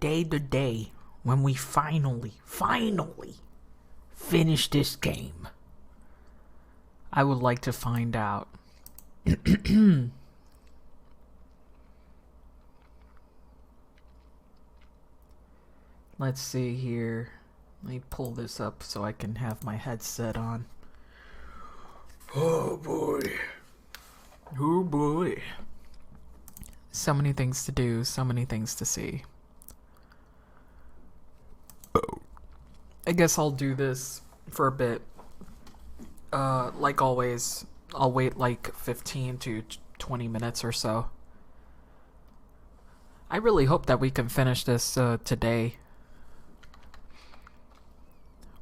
The day when we finally finish this game, I would like to find out. Let's see here. Let me pull this up so I can have my headset on. Oh boy. Oh boy. So many things to do, so many things to see. I guess I'll do this for a bit. Like always, I'll wait like 15 to 20 minutes or so. I really hope that we can finish this today.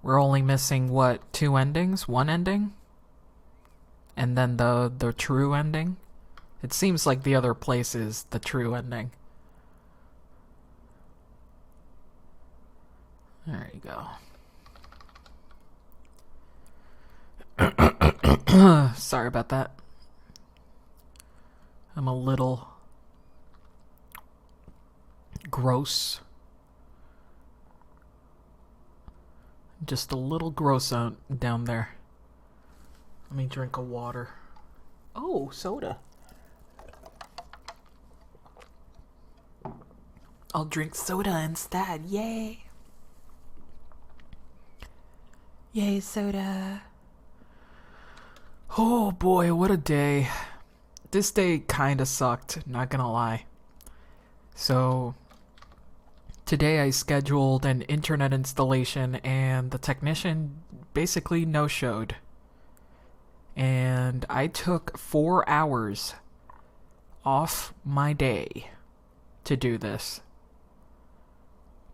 We're only missing, what, 2 endings? 1 ending? And then the true ending? It seems like the other place is the true ending. There you go. Sorry about that. I'm a little gross. Just a little gross out down there. Let me drink a water. Oh, soda. I'll drink soda instead. Yay. Yay, soda. Oh boy, what a day. This day kinda sucked, not gonna lie. So, today I scheduled an internet installation and the technician basically no-showed. And I took 4 hours off my day to do this.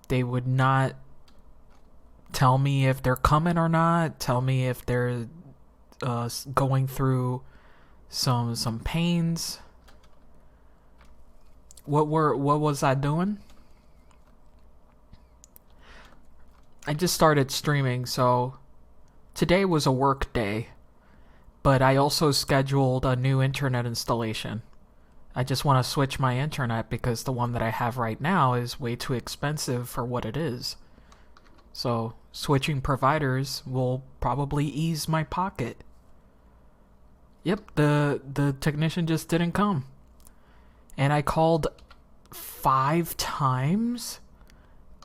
They would not tell me if they're coming or not, tell me if they're going through some pains. What was I doing? I just started streaming, so today was a work day, but I also scheduled a new internet installation. I just want to switch my internet because the one that I have right now is way too expensive for what it is. So switching providers will probably ease my pocket. Yep, the technician just didn't come. And I called 5 times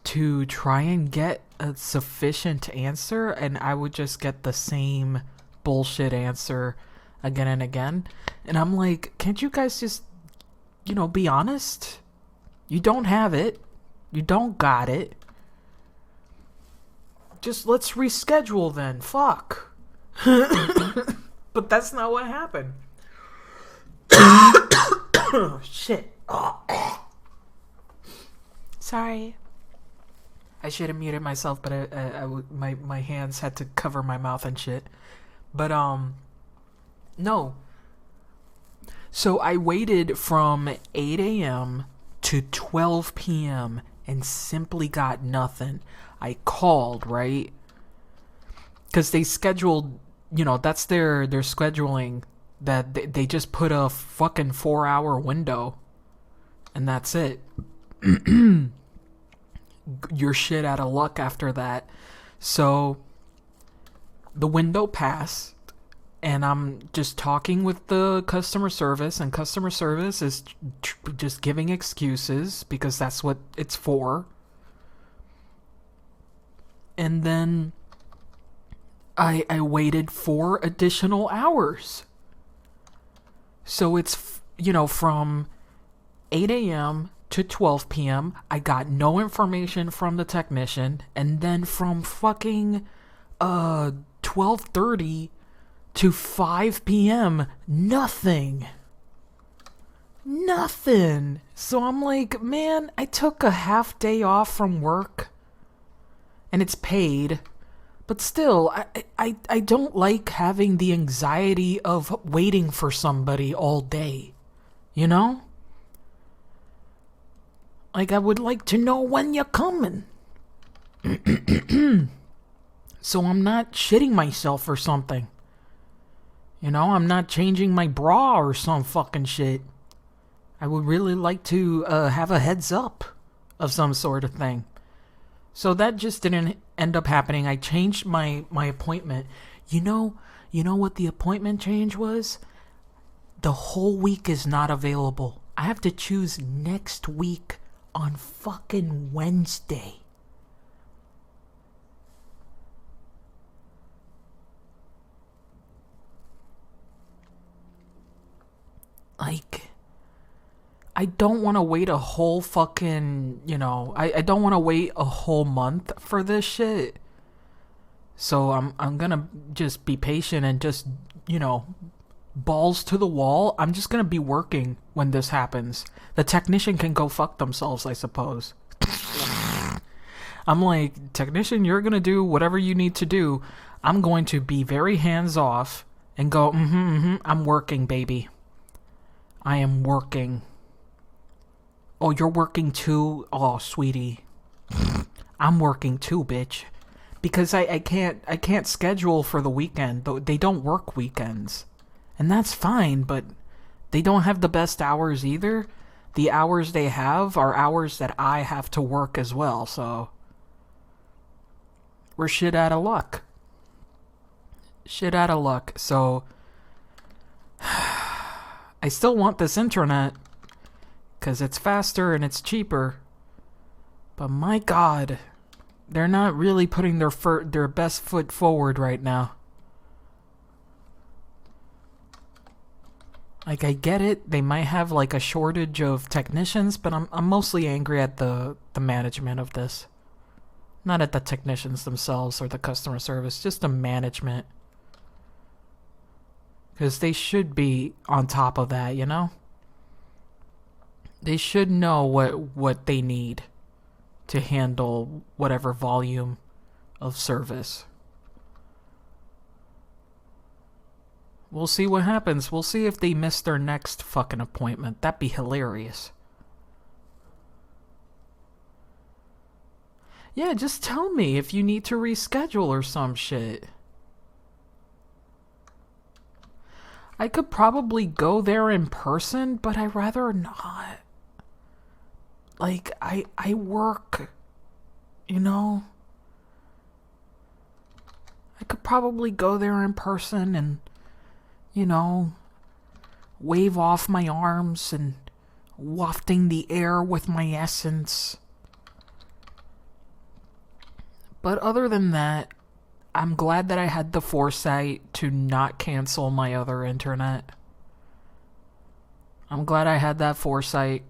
to try and get a sufficient answer, and I would just get the same bullshit answer again and again. And I'm like, can't you guys just, be honest? You don't have it. You don't got it. Just let's reschedule then. Fuck. But that's not what happened. Oh, shit. Oh. Sorry. I should have muted myself, but my hands had to cover my mouth and shit. But no. So I waited from 8 a.m. to 12 p.m. and simply got nothing. I called, right? Because they scheduled, that's their scheduling, that they just put a fucking 4-hour window. And that's it. You're shit out of luck after that. So the window passed, and I'm just talking with the customer service, and customer service is just giving excuses because that's what it's for. And then I waited 4 additional hours. So it's, from 8 a.m. to 12 p.m. I got no information from the technician, and then from fucking 12:30 to 5 p.m. nothing. So I'm like, man, I took a half day off from work, and it's paid, but still, I don't like having the anxiety of waiting for somebody all day, Like, I would like to know when you're coming. So I'm not shitting myself or something. I'm not changing my bra or some fucking shit. I would really like to have a heads up of some sort of thing. So that just didn't end up happening. I changed my appointment. You know what the appointment change was? The whole week is not available. I have to choose next week on fucking Wednesday. Like, I don't want to wait a whole fucking, I don't want to wait a whole month for this shit. So I'm gonna just be patient and just, balls to the wall. I'm just gonna be working when this happens. The technician can go fuck themselves, I suppose. I'm like, technician, you're gonna do whatever you need to do. I'm going to be very hands off and go, I'm working, baby. I am working. Oh, you're working too? Oh, sweetie. I'm working too, bitch. Because I can't schedule for the weekend. They don't work weekends. And that's fine, but they don't have the best hours either. The hours they have are hours that I have to work as well, so we're shit out of luck. Shit out of luck. So I still want this internet because it's faster and it's cheaper. But my God, they're not really putting their best foot forward right now. Like, I get it, they might have like a shortage of technicians, but I'm mostly angry at the management of this. Not at the technicians themselves or the customer service, just the management. Because they should be on top of that, They should know what they need to handle whatever volume of service. We'll see what happens. We'll see if they miss their next fucking appointment. That'd be hilarious. Yeah, just tell me if you need to reschedule or some shit. I could probably go there in person, but I'd rather not. Like, I work, I could probably go there in person and, wave off my arms and wafting the air with my essence. But other than that, I'm glad that I had the foresight to not cancel my other internet. I'm glad I had that foresight,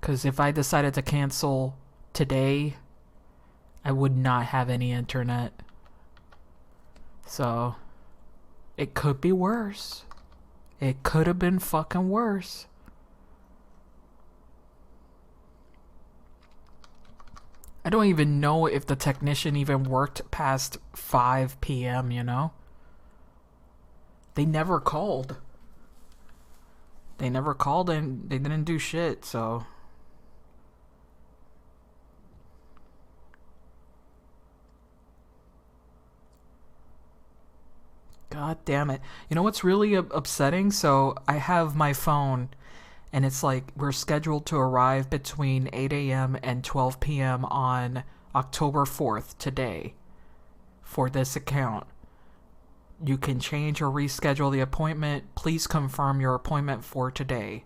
because if I decided to cancel today, I would not have any internet. So, it could be worse. It could have been fucking worse. I don't even know if the technician even worked past 5 p.m., They never called. They never called and they didn't do shit, so... God damn it. You know what's really upsetting? So I have my phone and it's like we're scheduled to arrive between 8 a.m. and 12 p.m. on October 4th, today, for this account. You can change or reschedule the appointment. Please confirm your appointment for today.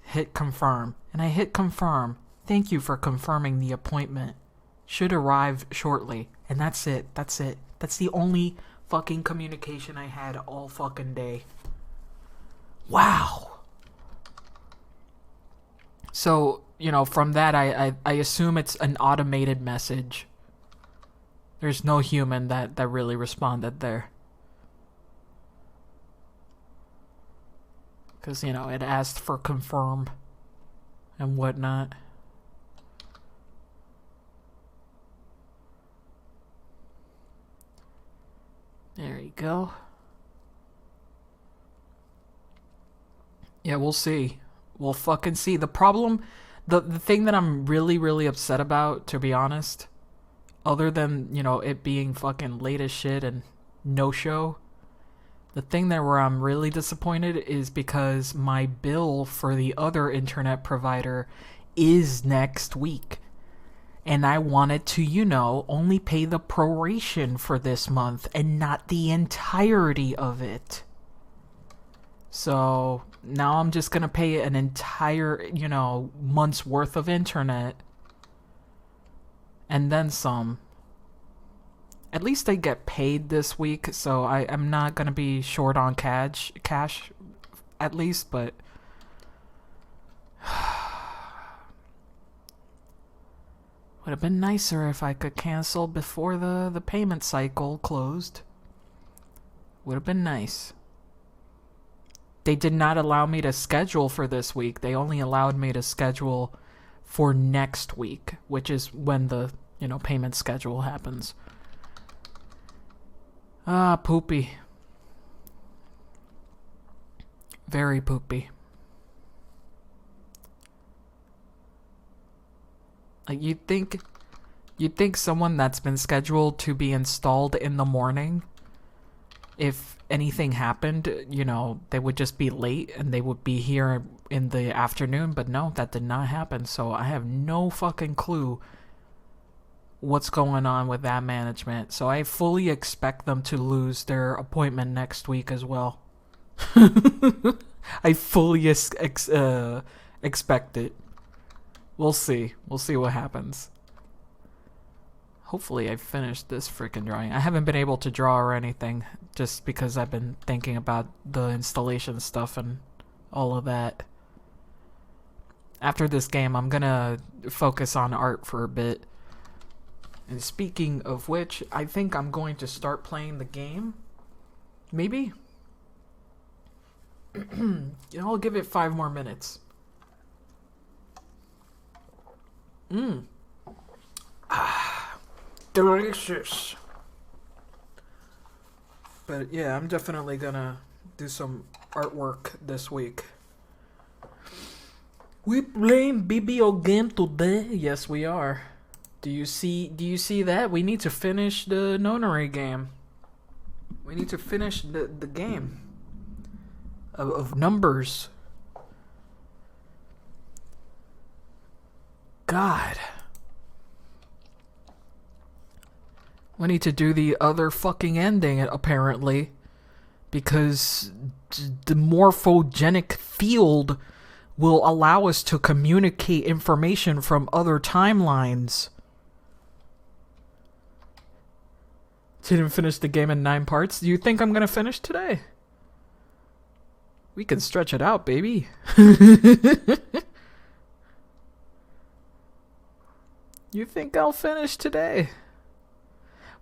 Hit confirm. And I hit confirm. Thank you for confirming the appointment. Should arrive shortly. And that's it. That's it. That's the only fucking communication I had all fucking day. Wow. So, from that, I assume it's an automated message. There's no human that really responded there. Because, it asked for confirm and whatnot. There you go. Yeah, we'll see. We'll fucking see. The problem, the thing that I'm really, really upset about, to be honest, other than, it being fucking late as shit and no show, the thing where I'm really disappointed is because my bill for the other internet provider is next week. And I wanted to, only pay the proration for this month and not the entirety of it. So now I'm just going to pay an entire, month's worth of internet. And then some. At least I get paid this week, so I'm not going to be short on cash at least, but would have been nicer if I could cancel before the payment cycle closed. Would have been nice. They did not allow me to schedule for this week. They only allowed me to schedule for next week, which is when the, payment schedule happens. Ah, poopy. Very poopy. Like, you'd think someone that's been scheduled to be installed in the morning, if anything happened, they would just be late and they would be here in the afternoon, but no, that did not happen. So I have no fucking clue what's going on with that management. So I fully expect them to lose their appointment next week as well. I fully expect it. We'll see. We'll see what happens. Hopefully I finished this freaking drawing. I haven't been able to draw or anything just because I've been thinking about the installation stuff and all of that. After this game, I'm gonna focus on art for a bit. And speaking of which, I think I'm going to start playing the game. Maybe? I'll give it 5 more minutes. Delicious. But yeah, I'm definitely gonna do some artwork this week. We playing video game today? Yes, we are. Do you see that? We need to finish the nonary game. We need to finish the game of numbers. God. We need to do the other fucking ending, apparently, because the morphogenic field will allow us to communicate information from other timelines. Didn't finish the game in 9 parts. Do you think I'm gonna finish today? We can stretch it out, baby. You think I'll finish today?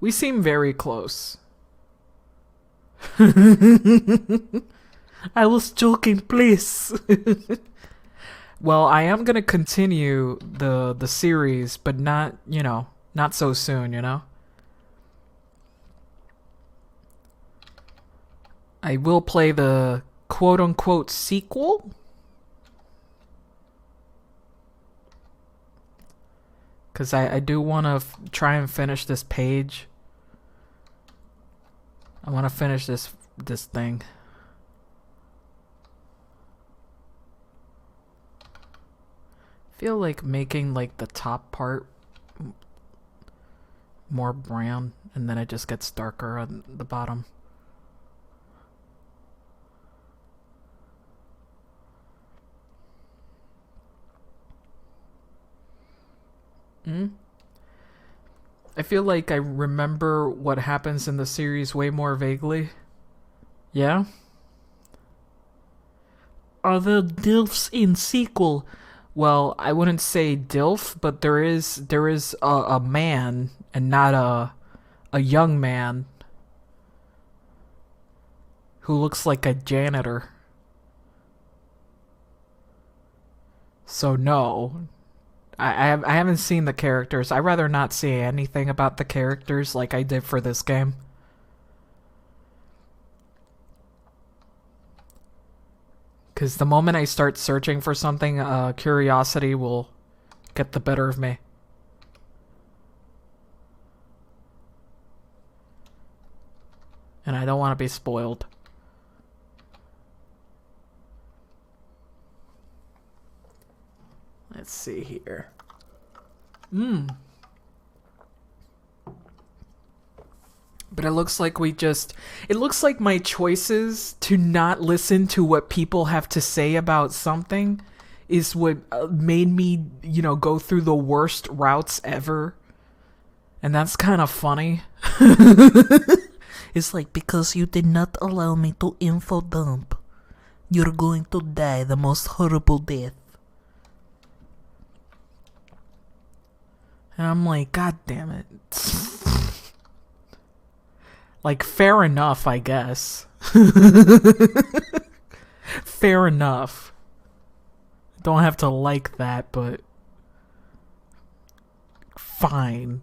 We seem very close. I was joking, please. Well, I am gonna continue the series, but not, not so soon, I will play the quote-unquote sequel. Because I do want to try and finish this page. I want to finish this thing. Feel like making like the top part more brown, and then it just gets darker on the bottom. I feel like I remember what happens in the series way more vaguely. Yeah? Are there DILFs in sequel? Well, I wouldn't say DILF, but there is a man, and not a young man, who looks like a janitor. So no. I haven't seen the characters. I'd rather not see anything about the characters like I did for this game. Because the moment I start searching for something, curiosity will get the better of me. And I don't want to be spoiled. Let's see here. But it looks like it looks like my choices to not listen to what people have to say about something is what made me, go through the worst routes ever. And that's kind of funny. It's like, because you did not allow me to info dump, you're going to die the most horrible death. And I'm like, God damn it. Like, fair enough, I guess. Fair enough. Don't have to like that, but fine.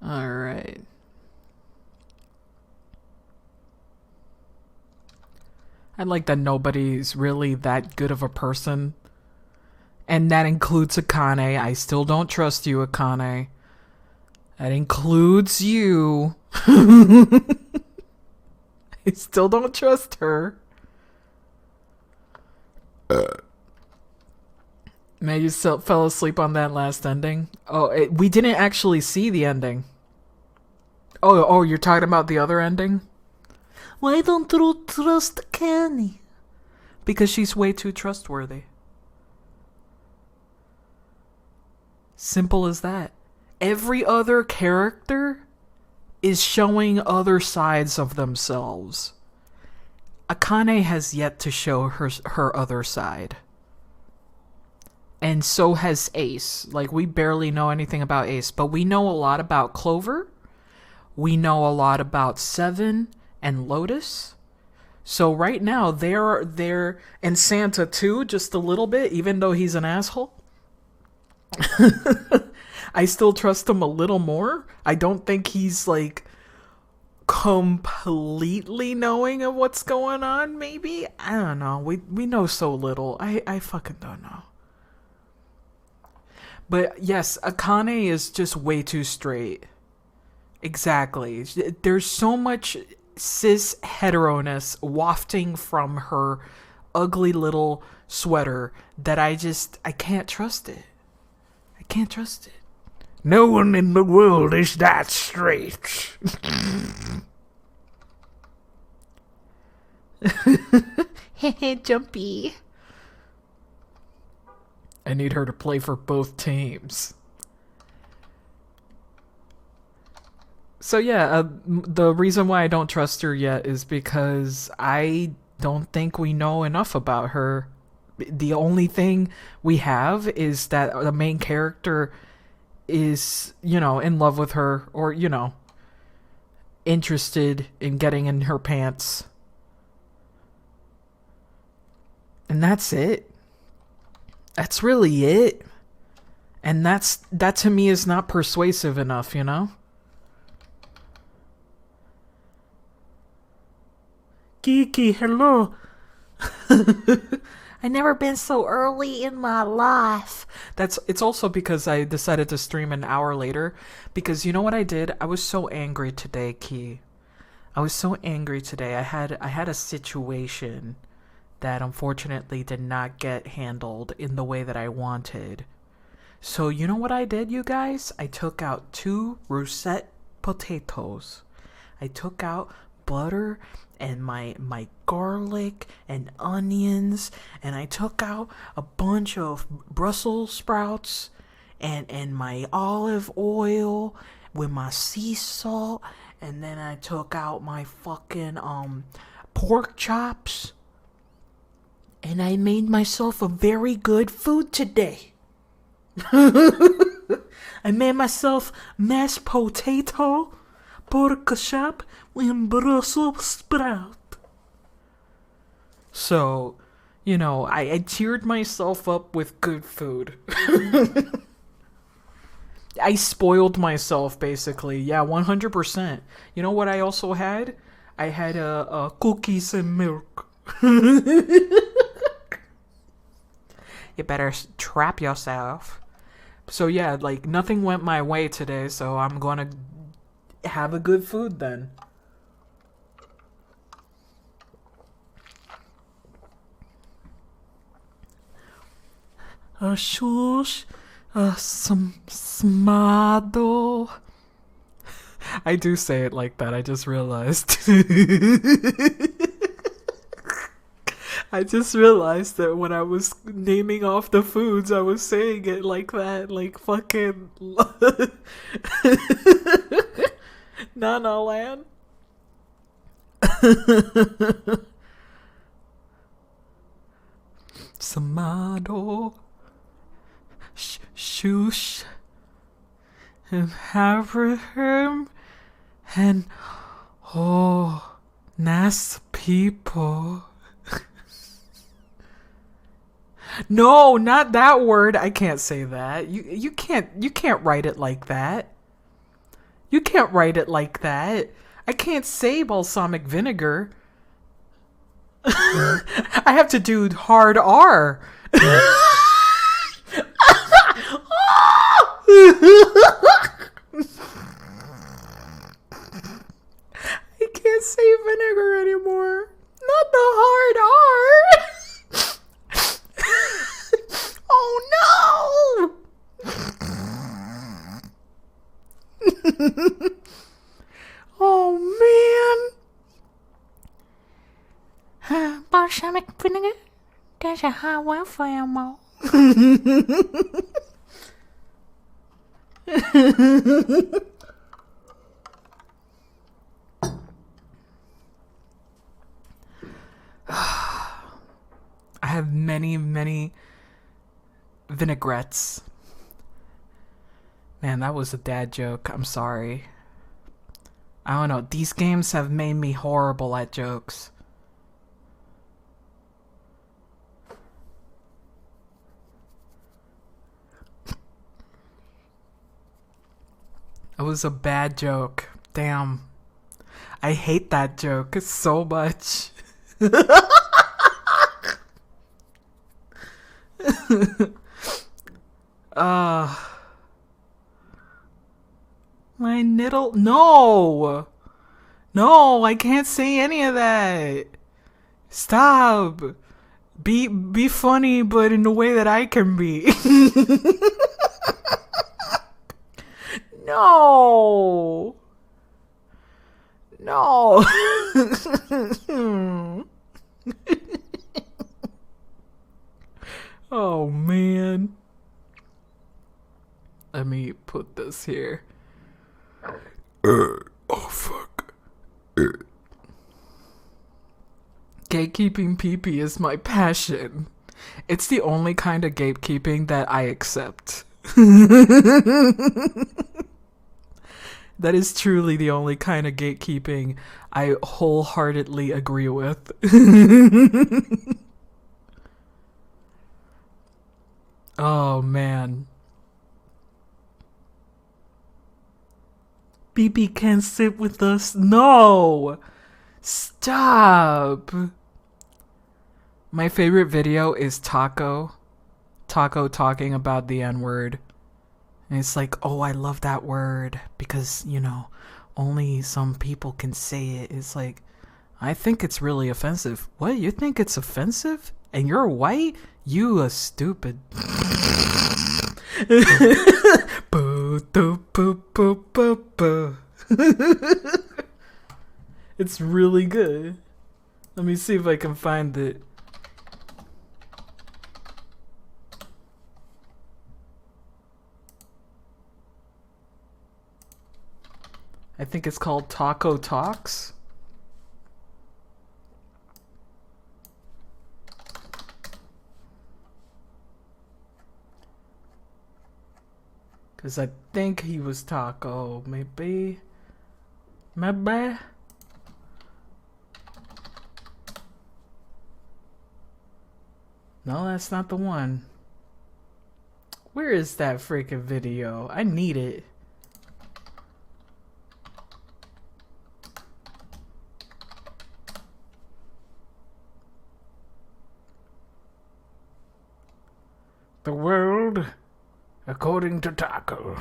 All right. I like that nobody's really that good of a person. And that includes Akane. I still don't trust you, Akane. That includes you. I still don't trust her. May you fell asleep on that last ending? Oh, we didn't actually see the ending. Oh, you're talking about the other ending? Why don't you trust Kenny? Because she's way too trustworthy. Simple as that. Every other character is showing other sides of themselves. Akane has yet to show her other side. And so has Ace. Like, we barely know anything about Ace, but we know a lot about Clover. We know a lot about Seven and Lotus. So right now, they're and Santa too, just a little bit, even though he's an asshole. I still trust him a little more. I don't think he's like completely knowing of what's going on, maybe? I don't know. We know so little. I fucking don't know. But yes, Akane is just way too straight. Exactly. There's so much cis heteroness wafting from her ugly little sweater that I can't trust it. I can't trust it. No one in the world is that straight. Jumpy. I need her to play for both teams. So yeah, the reason why I don't trust her yet is because I don't think we know enough about her. The only thing we have is that the main character is, in love with her, or, interested in getting in her pants. And that's it. That's really it. And that to me is not persuasive enough, Kiki, hello. I never been so early in my life. It's also because I decided to stream an hour later. Because you know what I did? I was so angry today, Key. I was so angry today. I had a situation that unfortunately did not get handled in the way that I wanted. So you know what I did, you guys? I took out 2 russet potatoes. I took out butter and my garlic and onions, and I took out a bunch of Brussels sprouts and my olive oil with my sea salt, and then I took out my fucking pork chops, and I made myself a very good food today. I made myself mashed potato, pork chop, and Brussels sprout. So, I cheered myself up with good food. I spoiled myself, basically. Yeah, 100%. You know what I also had? I had cookies and milk. You better trap yourself. So yeah, like nothing went my way today, so I'm gonna have a good food then. Shush, some smado. I do say it like that. I just realized. I just realized that when I was naming off the foods, I was saying it like that, like fucking Nana Land. Samado, Shush, and Abraham, and oh, nice people. No, not that word. I can't say that. You can't write it like that. You can't write it like that. I can't say balsamic vinegar. I have to do hard R. I can't say vinegar anymore. Not the hard R. Oh no! Oh man! Balsamic vinegar? That's a high welfare mall. I have many vinaigrettes. Man, that was a dad joke. I'm sorry. I don't know. These games have made me horrible at jokes. It was a bad joke. Damn. I hate that joke so much. My niddle. No! No, I can't say any of that. Stop. Be funny, but in a way that I can be. No. No. Oh man. Let me put this here. Oh fuck. Gatekeeping pee-pee is my passion. It's the only kind of gatekeeping that I accept. That is truly the only kind of gatekeeping I wholeheartedly agree with. Oh man. BB can't sit with us. No! Stop! My favorite video is Taco. Taco talking about the N-word. And it's like, oh, I love that word because, you know, only some people can say it. It's like, I think it's really offensive. What? You think it's offensive? And you're white? You a stupid. It's really good. Let me see if I can find it. I think it's called Taco Talks. Because I think he was Taco. Maybe. Maybe. No, that's not the one. Where is that freaking video? I need it. The world according to Taco.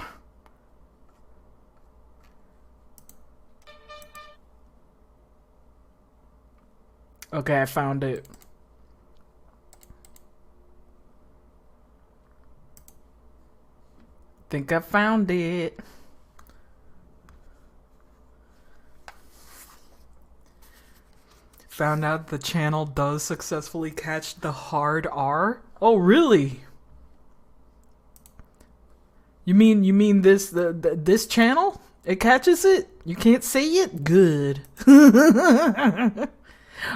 Okay, I found it. Think I found it. Found out the channel does successfully catch the hard R. Oh, really? You mean this this channel? It catches it? You can't say it? Good.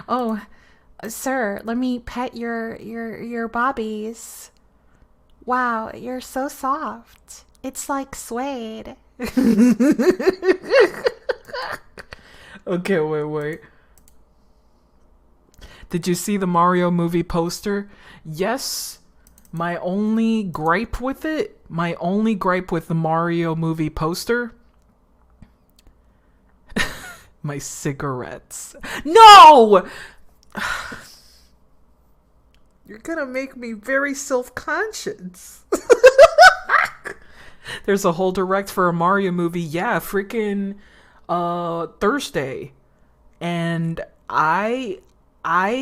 Oh, sir, let me pet your bobbies. Wow, you're so soft. It's like suede. Okay, wait. Did you see the Mario movie poster? Yes. My only gripe with the Mario movie poster, my cigarettes. No! You're gonna make me very self-conscious. There's a whole direct for a Mario movie. Yeah, freaking Thursday. And I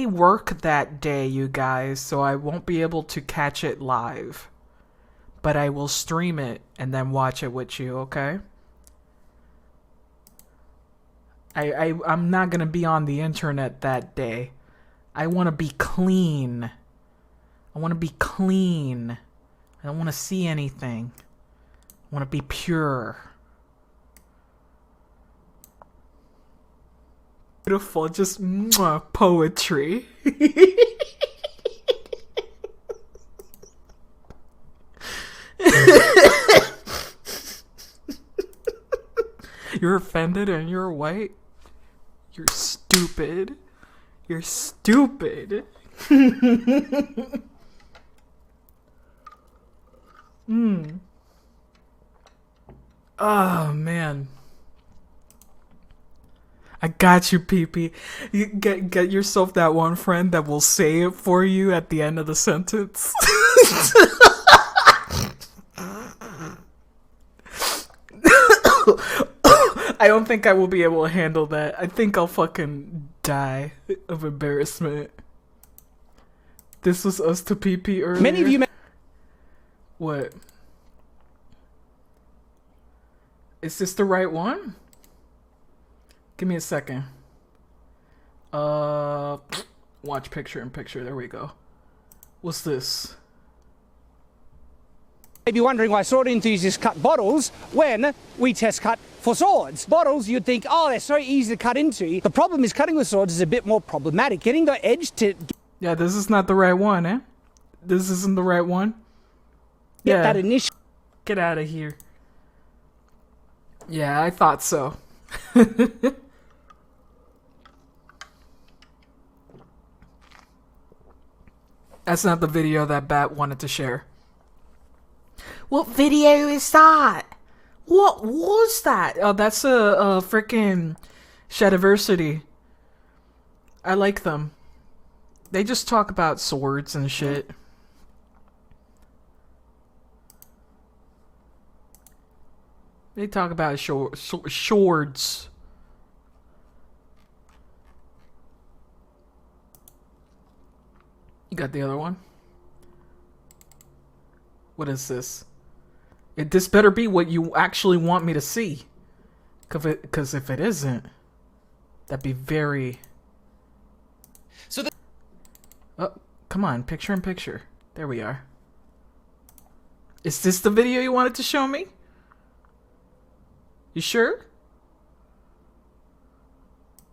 work that day, you guys, so I won't be able to catch it live. But I will stream it and then watch it with you, okay? I'm not gonna be on the internet that day. I wanna be clean. I wanna be clean. I don't wanna see anything. I wanna be pure. Beautiful, just mwah, poetry. You're offended and you're white? You're stupid. You're stupid. Oh, man. I got you, Pee-Pee. You get yourself that one friend that will say it for you at the end of the sentence. I don't think I will be able to handle that. I think I'll fucking die of embarrassment. This was us to Pee-Pee earlier. Many of you... What? Is this the right one? Give me a second. Watch picture in picture. There we go. What's this? may be wondering why sword enthusiasts cut bottles when we test cut for swords. Bottles, you'd think, oh, they're so easy to cut into. The problem is cutting with swords is a bit more problematic. Getting the edge to... Yeah, this is not the right one, eh? This isn't the right one. Get that initial... Get out of here. Yeah, I thought so. That's not the video that Bat wanted to share. What video is that? What was that? Oh, that's a freaking Shadiversity. I like them. They just talk about swords and shit. They talk about swords. You got the other one? What is this? This better be what you actually want me to see. Because if it isn't, that'd be very... So the... Oh, come on, picture in picture. There we are. Is this the video you wanted to show me? You sure?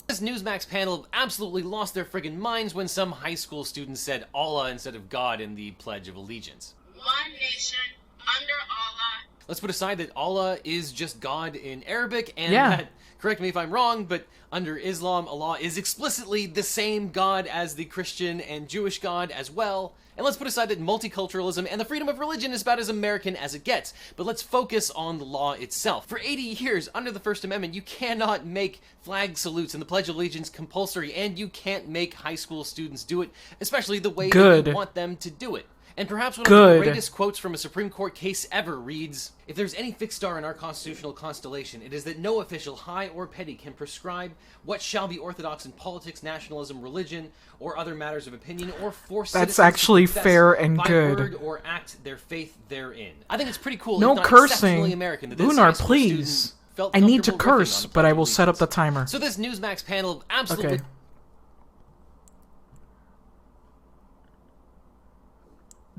This Newsmax panel absolutely lost their friggin' minds when some high school students said Allah instead of God in the Pledge of Allegiance. One nation, under Allah. Let's put aside that Allah is just God in Arabic, and Yeah. correct me if I'm wrong, but under Islam, Allah is explicitly the same God as the Christian and Jewish God as well. And let's put aside that multiculturalism and the freedom of religion is about as American as it gets. But let's focus on the law itself. For 80 years, under the First Amendment, you cannot make flag salutes and the Pledge of Allegiance compulsory, and you can't make high school students do it, especially the way that you want them to do it. And perhaps one of Good. the greatest quotes from a Supreme Court case ever reads, "If there's any fixed star in our constitutional constellation, it is that no official, high or petty, can prescribe what shall be orthodox in politics, nationalism, religion, or other matters of opinion, or force That's citizens actually to confess fair and by good. word or act their faith therein." I think it's pretty cool. No if not exceptionally cursing. American, that this Lunar, high school student please. felt I need to comfortable riffing on curse, the but I Pledge of will set up the Allegiance. timer. So this Newsmax panel absolutely. Okay.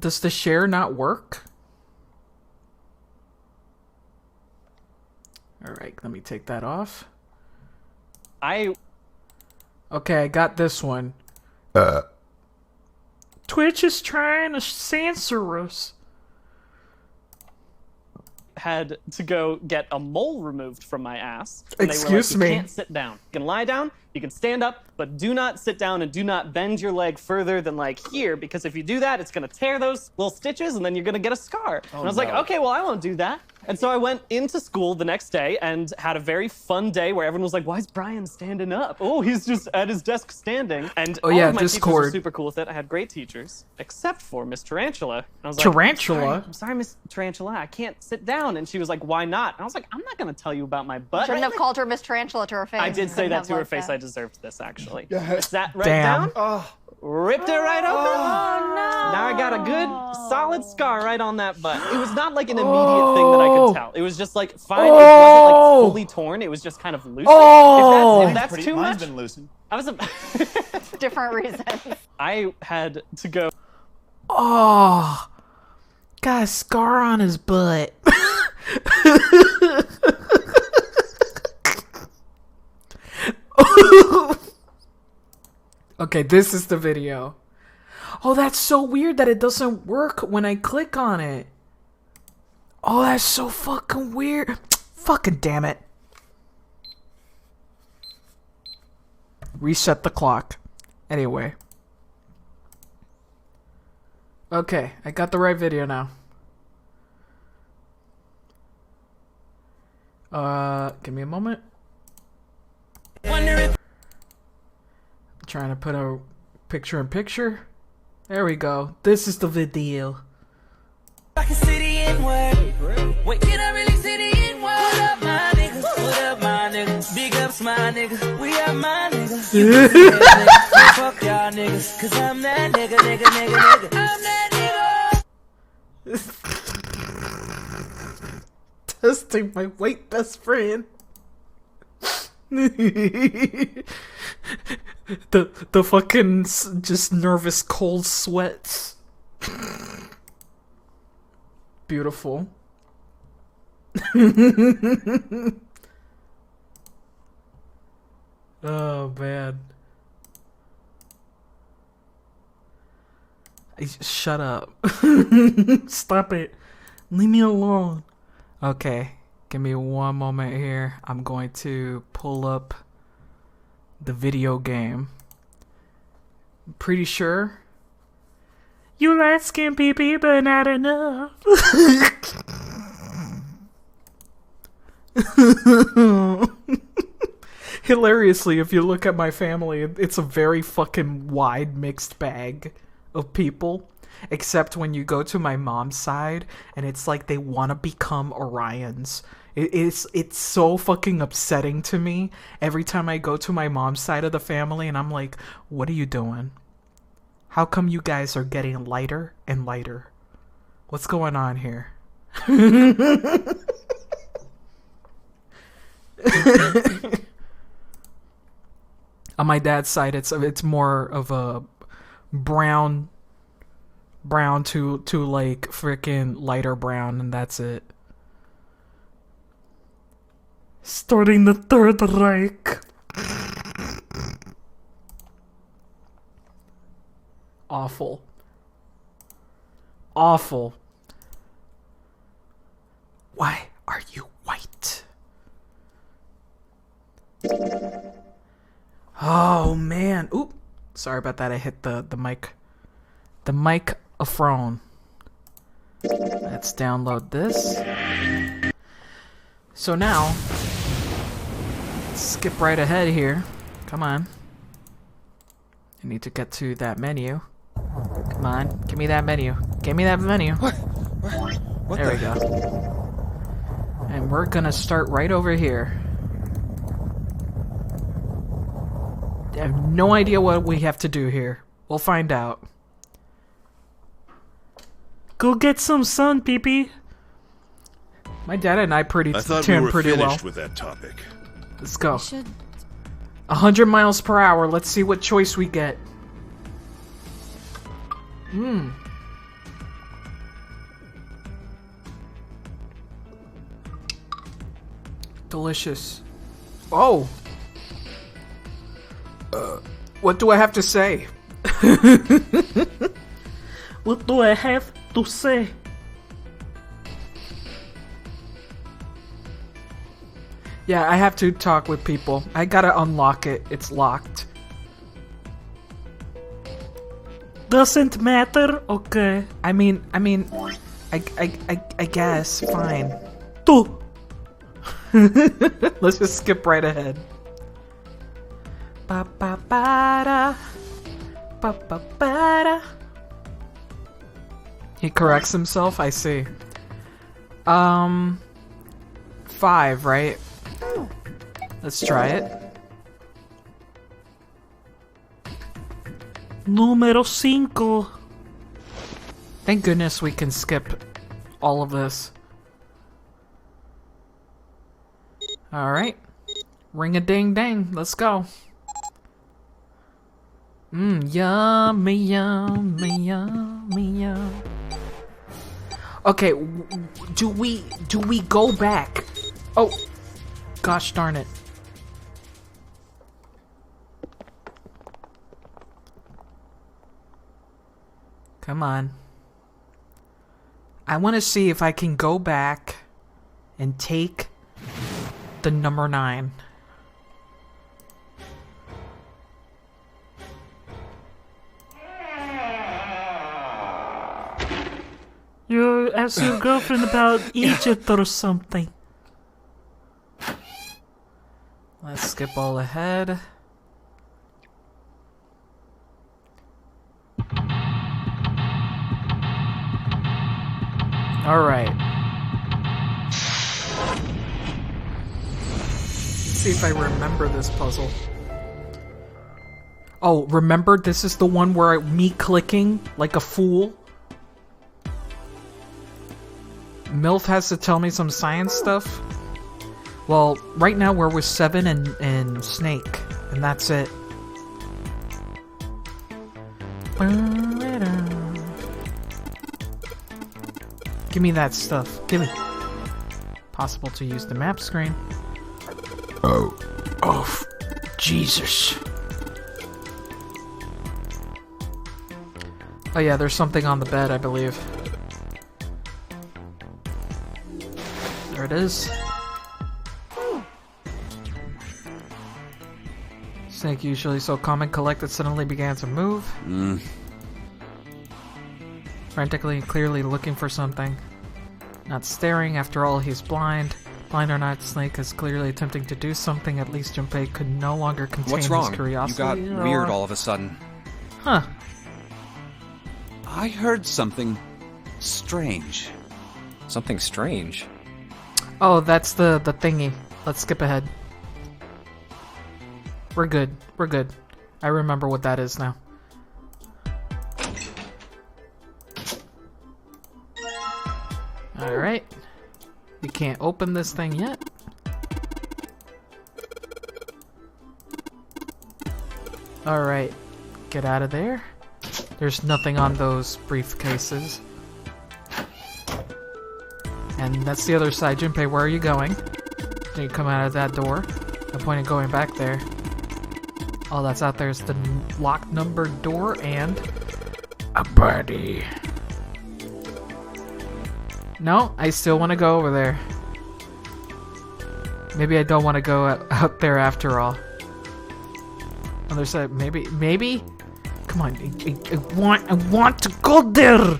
Does the share not work? Alright, let me take that off. Okay, I got this one. Twitch is trying to censor us. Had to go get a mole removed from my ass. And Excuse they were like, me. You can't sit down. You can lie down, you can stand up, but do not sit down and do not bend your leg further than like here, because if you do that, it's gonna tear those little stitches and then you're gonna get a scar. And I was like, okay, well, I won't do that. And so I went into school the next day and had a very fun day where everyone was like, why is Brian standing up? Oh, he's just at his desk standing. And Oh, all yeah, of my teachers Discord. were super cool with it. I had great teachers, except for Miss Tarantula. And I was Tarantula? Like, I'm sorry, Miss Tarantula, I can't sit down. And she was like, why not? And I was like, I'm not gonna tell you about my butt. Shouldn't have called her Miss Tarantula to her face. I did say Couldn't that have to her liked face. that. I deserved this, actually. Sat right Damn. down, ripped it right open. Oh, no. Now I got a good, solid scar right on that butt. It was not like an immediate thing that I could tell. It was just like fine. It wasn't like fully torn. It was just kind of loose. Oh! If that's too Mine's much, been loosened. I was. Different reasons. I had to go. Oh! Got a scar on his butt. Okay, this is the video. Oh, that's so weird that it doesn't work when I click on it. Oh, that's so fucking weird. Fucking damn it. Reset the clock. Anyway. Okay, I got the right video now. Give me a moment. I'm trying to put a picture in picture. There we go. This is the video. Wait, can I really sit in? What up, my niggas? What up, my niggas? Big ups, my nigga. We are my niggas. You can see that nigga. Fuck y'all niggas. Cause I'm that nigga. I'm that nigga. Testing my white best friend. the fucking just nervous cold sweats. Beautiful. Oh man. Shut up. Stop it. Leave me alone. Okay. Give me one moment here. I'm going to pull up the video game. I'm pretty sure. You like skin pee pee, but not enough. Hilariously, if you look at my family, it's a very fucking wide mixed bag of people. Except when you go to my mom's side, and it's like they want to become Orions. It's so fucking upsetting to me every time I go to my mom's side of the family, and I'm like, what are you doing? How come you guys are getting lighter and lighter? What's going on here? On my dad's side, it's more of a brown to like freaking lighter brown, and that's it. Starting the Third Reich. Awful. Awful. Why are you white? Oh man. Oop. Sorry about that. I hit the mic. The microphone. Let's download this. So now, skip right ahead here. Come on. I need to get to that menu. Come on, give me that menu. Give me that menu. What There the we go. And we're gonna start right over here. I have no idea what we have to do here. We'll find out. Go get some sun, Pee-Pee. My dad and I I thought we turned were pretty finished well. with that topic. Let's go. Should 100 miles per hour. Let's see what choice we get. Delicious. Oh. What do I have to say? What do I have to say? Yeah, I have to talk with people. I gotta unlock it. It's locked. Doesn't matter. Okay. I mean, I guess. Fine. Two. Let's just skip right ahead. Ba ba ba da. Ba ba ba da. He corrects himself. I see. 5, right? Let's try it. Número 5. Thank goodness we can skip all of this. Alright. Ring-a-ding-ding. Let's go. Yummy, yummy, yummy, yum. Okay, do we go back? Oh, gosh darn it. Come on. I want to see if I can go back and take the number 9. You ask your girlfriend about Egypt or something. Let's skip all ahead. Alright. Let's see if I remember this puzzle. Oh, remember this is the one where me clicking like a fool? MILF has to tell me some science stuff? Well, right now we're with 7 and Snake, and that's it. Give me that stuff. Give me. Possible to use the map screen. Oh, Jesus. Oh yeah, there's something on the bed, I believe. There it is. Snake, usually so calm and collected, suddenly began to move. Frantically, clearly looking for something. Not staring, after all, he's blind. Blind or not, Snake is clearly attempting to do something. At least Junpei could no longer contain What's his wrong? curiosity. You got weird all of a sudden. Huh. I heard something strange. Something strange? Oh, that's the thingy. Let's skip ahead. We're good. We're good. I remember what that is now. Alright. We can't open this thing yet. Alright. Get out of there. There's nothing on those briefcases. And that's the other side. Junpei, where are you going? Then you come out of that door. No point in going back there. All that's out there is the locked numbered door and a birdie. No, I still want to go over there. Maybe I don't want to go out there after all. Other side, maybe? Come on, I want to go there!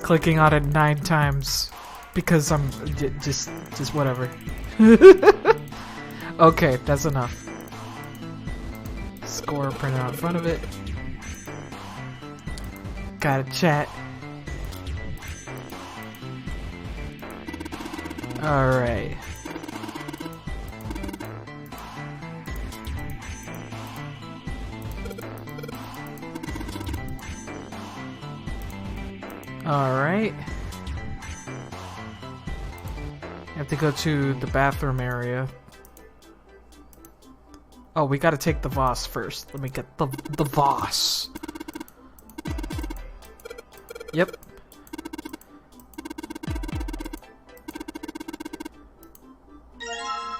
Clicking on it 9 times because I'm just whatever. Okay, that's enough. Score printed out in front of it. Gotta chat. Alright. Alright. Have to go to the bathroom area. Oh, we gotta take the Voss first. Let me get the Voss. Yep.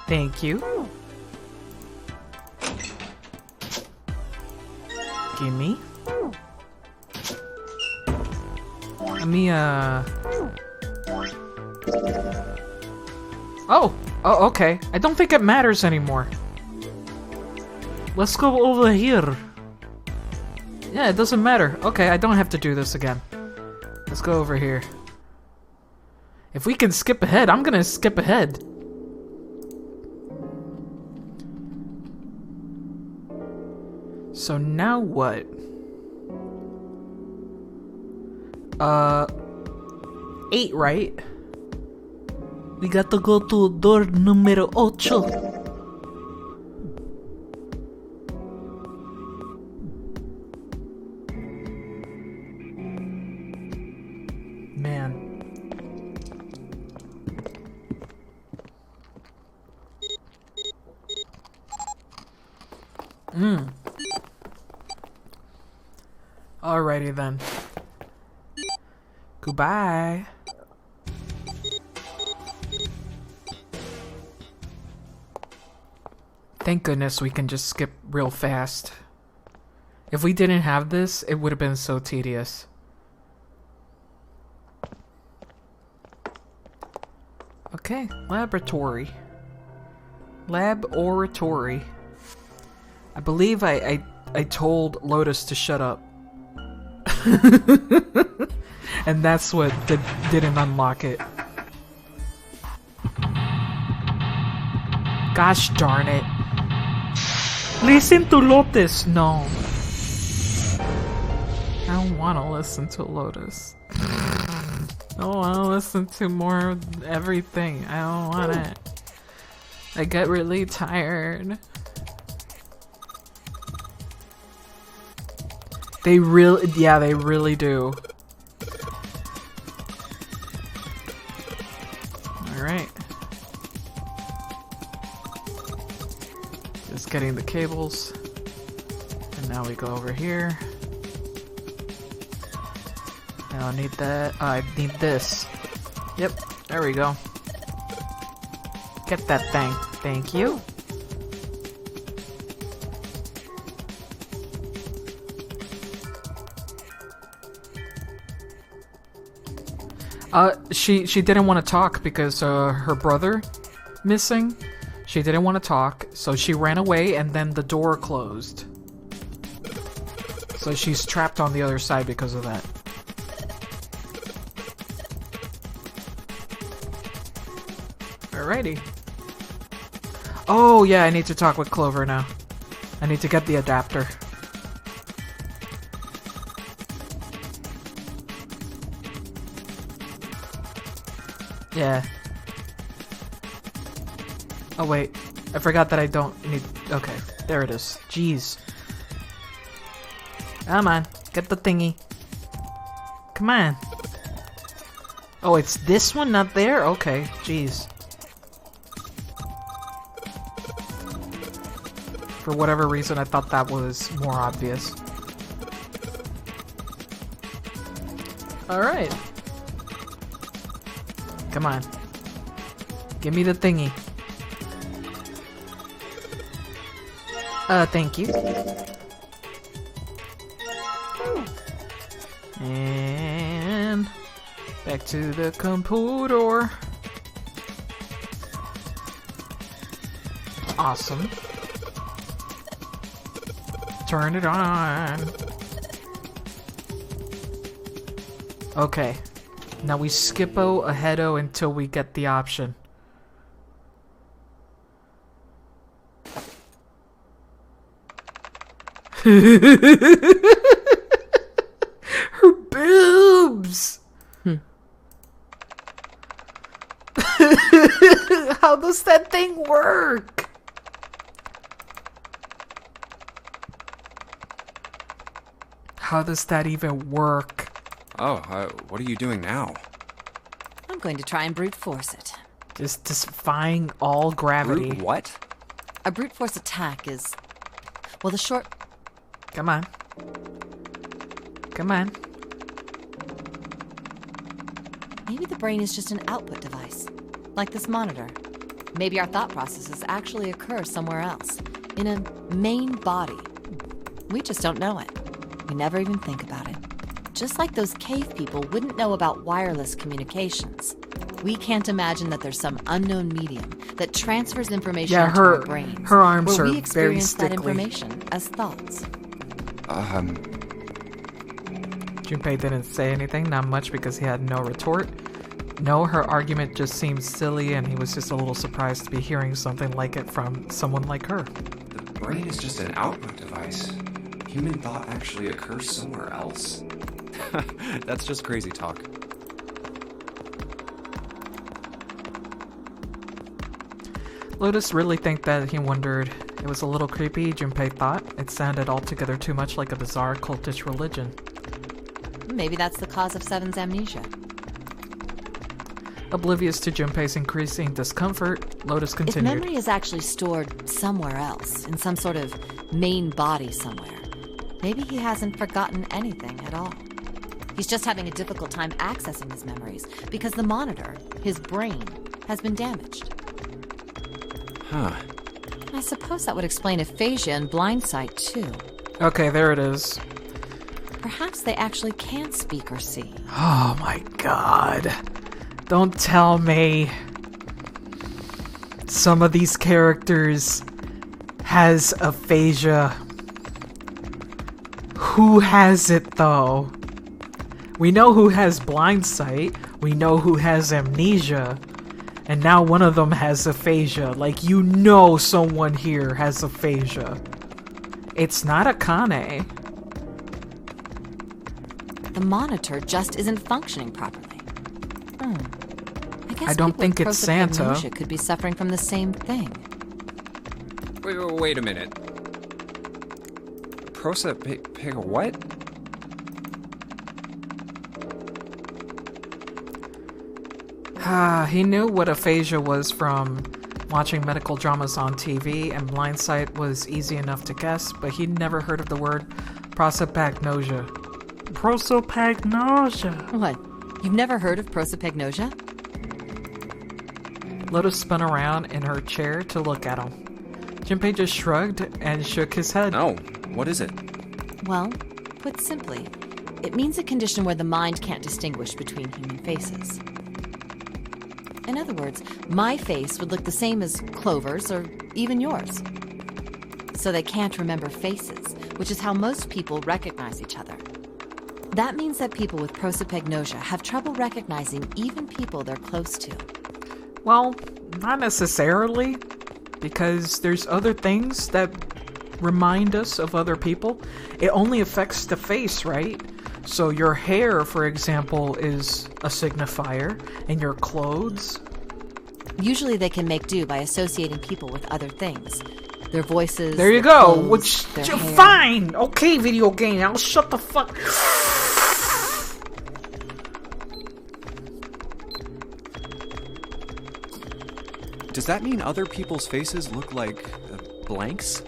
Thank you. Gimme. Let me, Oh! Oh, okay. I don't think it matters anymore. Let's go over here. Yeah, it doesn't matter. Okay, I don't have to do this again. Let's go over here. If we can skip ahead, I'm gonna skip ahead. So now what? 8, right? We got to go to door numero 8. Man. Alrighty then. Goodbye. Thank goodness we can just skip real fast. If we didn't have this, it would have been so tedious. Okay, laboratory. Laboratory. I believe I told Lotus to shut up. And that's what didn't unlock it. Gosh darn it. Listen to Lotus. No. I don't want to listen to Lotus. I don't want to listen to more of everything. I don't want it. I get really tired. They really do. Alright. Just getting the cables. And now we go over here. Now I need that. I need this. Yep, there we go. Get that thing. Thank you. She didn't want to talk because her brother missing. She didn't want to talk, so she ran away and then the door closed. So she's trapped on the other side because of that. Alrighty. Oh yeah, I need to talk with Clover now. I need to get the adapter. Yeah. Oh wait, I forgot that I don't need... Okay, there it is. Jeez. Come on, get the thingy. Come on. Oh, it's this one, not there? Okay, jeez. For whatever reason, I thought that was more obvious. Alright. Come on. Give me the thingy. Thank you. And back to the computer. Awesome. Turn it on. Okay. Now we skippo aheado until we get the option. Her How does that thing work? How does that even work? Oh, what are you doing now? I'm going to try and brute force it. Just defying all gravity. Brute what? A brute force attack is... Well, the short... Come on. Come on. Maybe the brain is just an output device, like this monitor. Maybe our thought processes actually occur somewhere else, in a main body. We just don't know it. We never even think about it. Just like those cave people wouldn't know about wireless communications. We can't imagine that there's some unknown medium that transfers information Yeah, into our brains. her arms where are we very experience that stickly. information as thoughts. Junpei didn't say anything, not much because he had no retort. No, her argument just seemed silly and he was just a little surprised to be hearing something like it from someone like her. The brain is just an output device. Human thought actually occurs somewhere else. That's just crazy talk. Lotus really think that he wondered. It was a little creepy, Junpei thought. It sounded altogether too much like a bizarre cultish religion. Maybe that's the cause of Seven's amnesia. Oblivious to Junpei's increasing discomfort, Lotus If continued. memory is actually stored somewhere else, in some sort of main body somewhere, maybe he hasn't forgotten anything at all. He's just having a difficult time accessing his memories because the monitor, his brain, has been damaged. Huh. I suppose that would explain aphasia and blindsight, too. Okay, there it is. Perhaps they actually can't speak or see. Oh my god. Don't tell me some of these characters has aphasia. Who has it though? We know who has blindsight, we know who has amnesia, and now one of them has aphasia. Like, you know someone here has aphasia. It's not Akane. The monitor just isn't functioning properly. I guess I don't people with think it's Santa. prosopagnosia could be suffering from the same thing. Wait a minute. What? He knew what aphasia was from watching medical dramas on TV, and blindsight was easy enough to guess, but he'd never heard of the word prosopagnosia. Prosopagnosia. What? You've never heard of prosopagnosia? Lotus spun around in her chair to look at him. Junpei just shrugged and shook his head. No. What is it? Well, put simply, it means a condition where the mind can't distinguish between human faces. In other words, my face would look the same as Clover's or even yours. So they can't remember faces, which is how most people recognize each other. That means that people with prosopagnosia have trouble recognizing even people they're close to. Well, not necessarily, because there's other things that remind us of other people. It only affects the face, right? So your hair, for example, is a signifier, and your clothes. Usually they can make do by associating people with other things. Their voices, There you their go. clothes, Which their hair. fine. Okay, video game. I'll shut the fuck. Does that mean other people's faces look like blanks?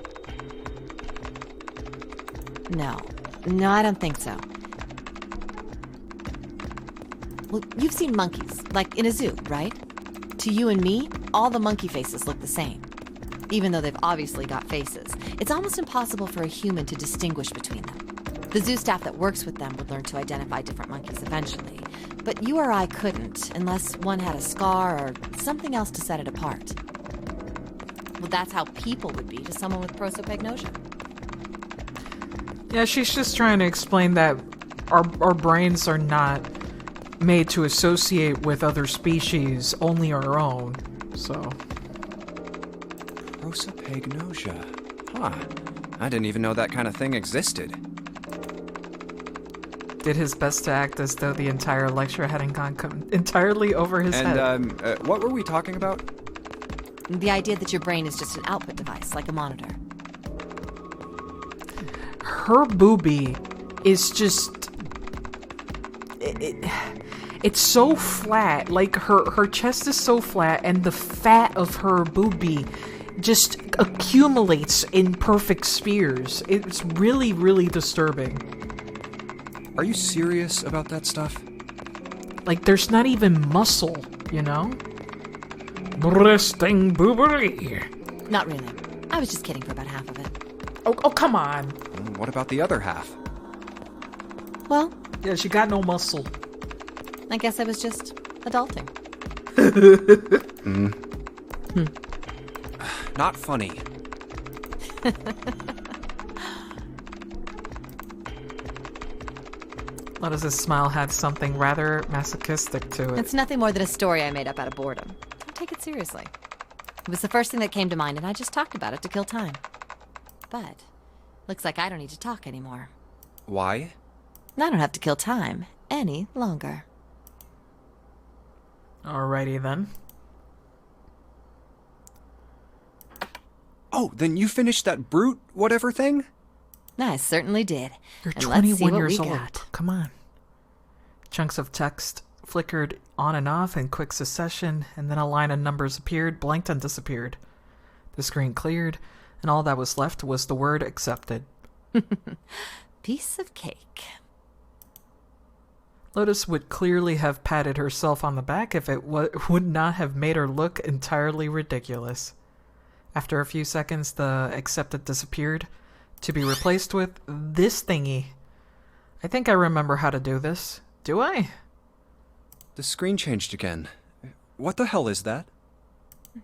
No, I don't think so. Well, you've seen monkeys, like in a zoo, right? To you and me, all the monkey faces look the same. Even though they've obviously got faces. It's almost impossible for a human to distinguish between them. The zoo staff that works with them would learn to identify different monkeys eventually. But you or I couldn't, unless one had a scar or something else to set it apart. Well, that's how people would be to someone with prosopagnosia. Yeah, she's just trying to explain that our brains are not made to associate with other species, only our own. So. Prosopagnosia. Huh. I didn't even know that kind of thing existed. Did his best to act as though the entire lecture hadn't gone entirely over his head. And, what were we talking about? The idea that your brain is just an output device, like a monitor. Her boobie is just... It's so flat. Like, her chest is so flat, and the fat of her boobie just accumulates in perfect spheres. It's really, really disturbing. Are you serious about that stuff? Like, there's not even muscle, you know? Resting boobie. Not really. I was just kidding for about half of it. Oh, come on. What about the other half? Well, yeah, she got no muscle. I guess I was just adulting. Not funny. Lotus's smile had something rather masochistic to it. It's nothing more than a story I made up out of boredom. Don't take it seriously. It was the first thing that came to mind, and I just talked about it to kill time. But looks like I don't need to talk anymore. Why? I don't have to kill time any longer. Alrighty then. Oh, then you finished that brute whatever thing? I certainly did. You're And let's see 21 what years we old. got. Come on. Chunks of text flickered on and off in quick succession, and then a line of numbers appeared, blinked, and disappeared. The screen cleared, and all that was left was the word accepted. Piece of cake. Lotus would clearly have patted herself on the back if it would not have made her look entirely ridiculous. After a few seconds, the accepted disappeared, to be replaced with this thingy. I think I remember how to do this. Do I? The screen changed again. What the hell is that?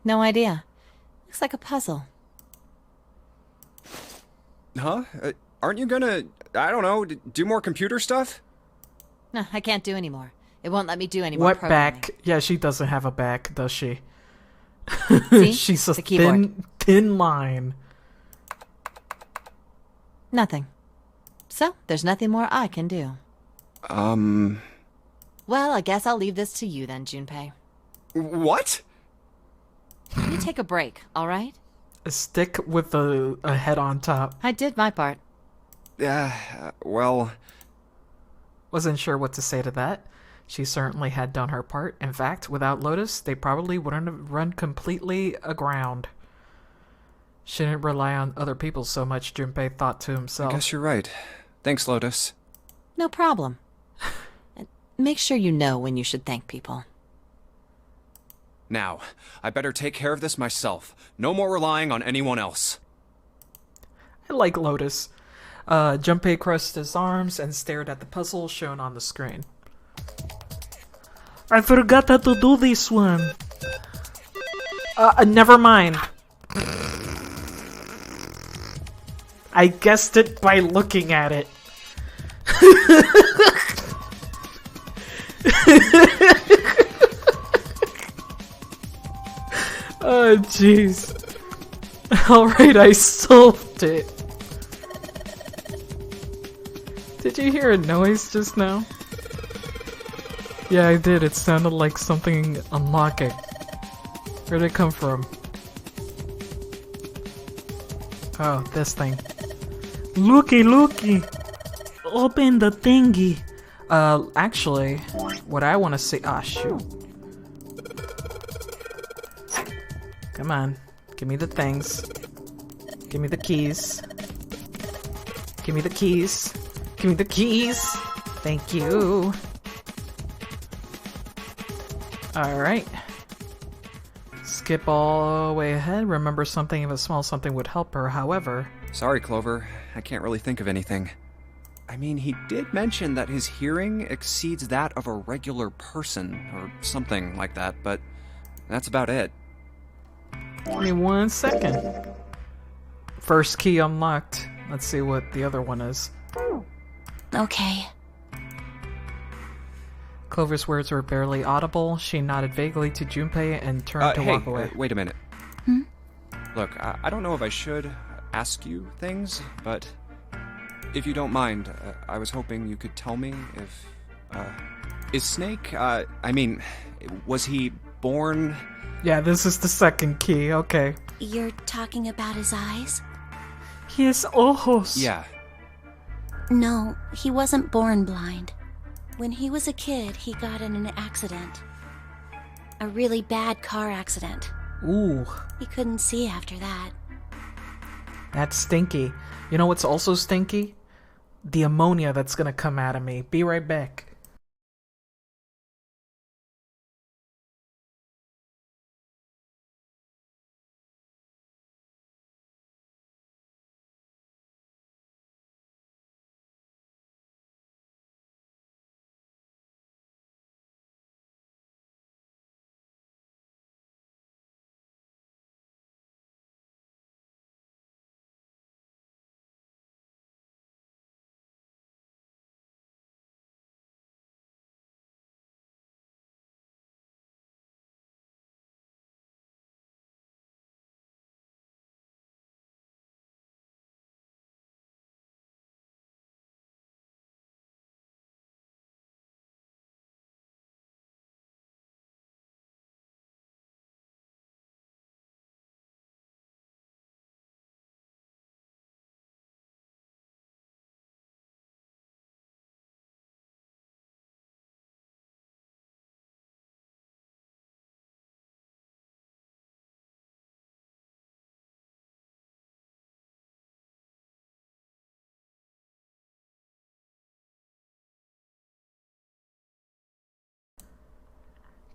No idea. Looks like a puzzle. Huh? Aren't you gonna, I don't know, do more computer stuff? No, I can't do anymore. It won't let me do any more What programming. back? Yeah, she doesn't have a back, does she? See? She's a The keyboard. thin line. Nothing. So, there's nothing more I can do. Well, I guess I'll leave this to you then, Junpei. What? You take a break, alright? A stick with a head on top. I did my part. Well... Wasn't sure what to say to that. She certainly had done her part. In fact, without Lotus, they probably wouldn't have run completely aground. Shouldn't rely on other people so much, Junpei thought to himself. I guess you're right. Thanks, Lotus. No problem. And make sure you know when you should thank people. Now, I better take care of this myself. No more relying on anyone else. I like Lotus. Junpei crossed his arms and stared at the puzzle shown on the screen. I forgot how to do this one. Never mind. I guessed it by looking at it. Oh, jeez. Alright, I solved it. Did you hear a noise just now? Yeah, I did. It sounded like something unlocking. Where'd it come from? Oh, this thing. Looky, looky! Open the thingy! Actually, what I want to see... Ah, shoot. Come on. Give me the things. Give me the keys. Give me the keys. Give me the keys! Thank you! Alright. Skip all the way ahead. Remember something if a small something would help her, however... Sorry, Clover. I can't really think of anything. I mean, he did mention that his hearing exceeds that of a regular person, or something like that, but that's about it. Give me 1 second. First key unlocked. Let's see what the other one is. Okay. Clover's words were barely audible. She nodded vaguely to Junpei and turned to Hey, walk away. wait a minute. Look, I don't know if I should ask you things, but if you don't mind, I was hoping you could tell me if, is Snake, I mean, was he born... Yeah, this is the second key, okay. You're talking about his eyes? His ojos. Yeah. No, he wasn't born blind. When he was a kid, he got in an accident. A really bad car accident. Ooh. He couldn't see after that. That's stinky. You know what's also stinky? The ammonia that's gonna come out of me. Be right back.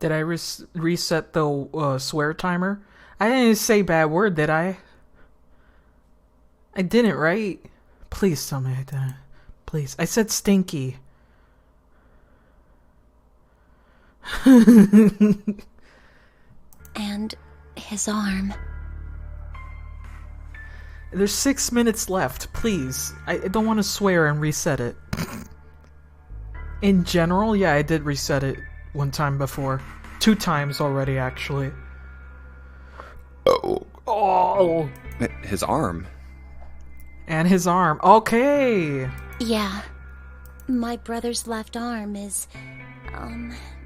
Did I reset the swear timer? I didn't say bad word, did I? I didn't, right? Please tell me I didn't. Please. I said stinky. And his arm. There's 6 minutes left, please. I don't want to swear and reset it. In general, yeah, I did reset it one time before. 2 times already, actually. Oh. His arm. And his arm. Okay. Yeah. My brother's left arm is,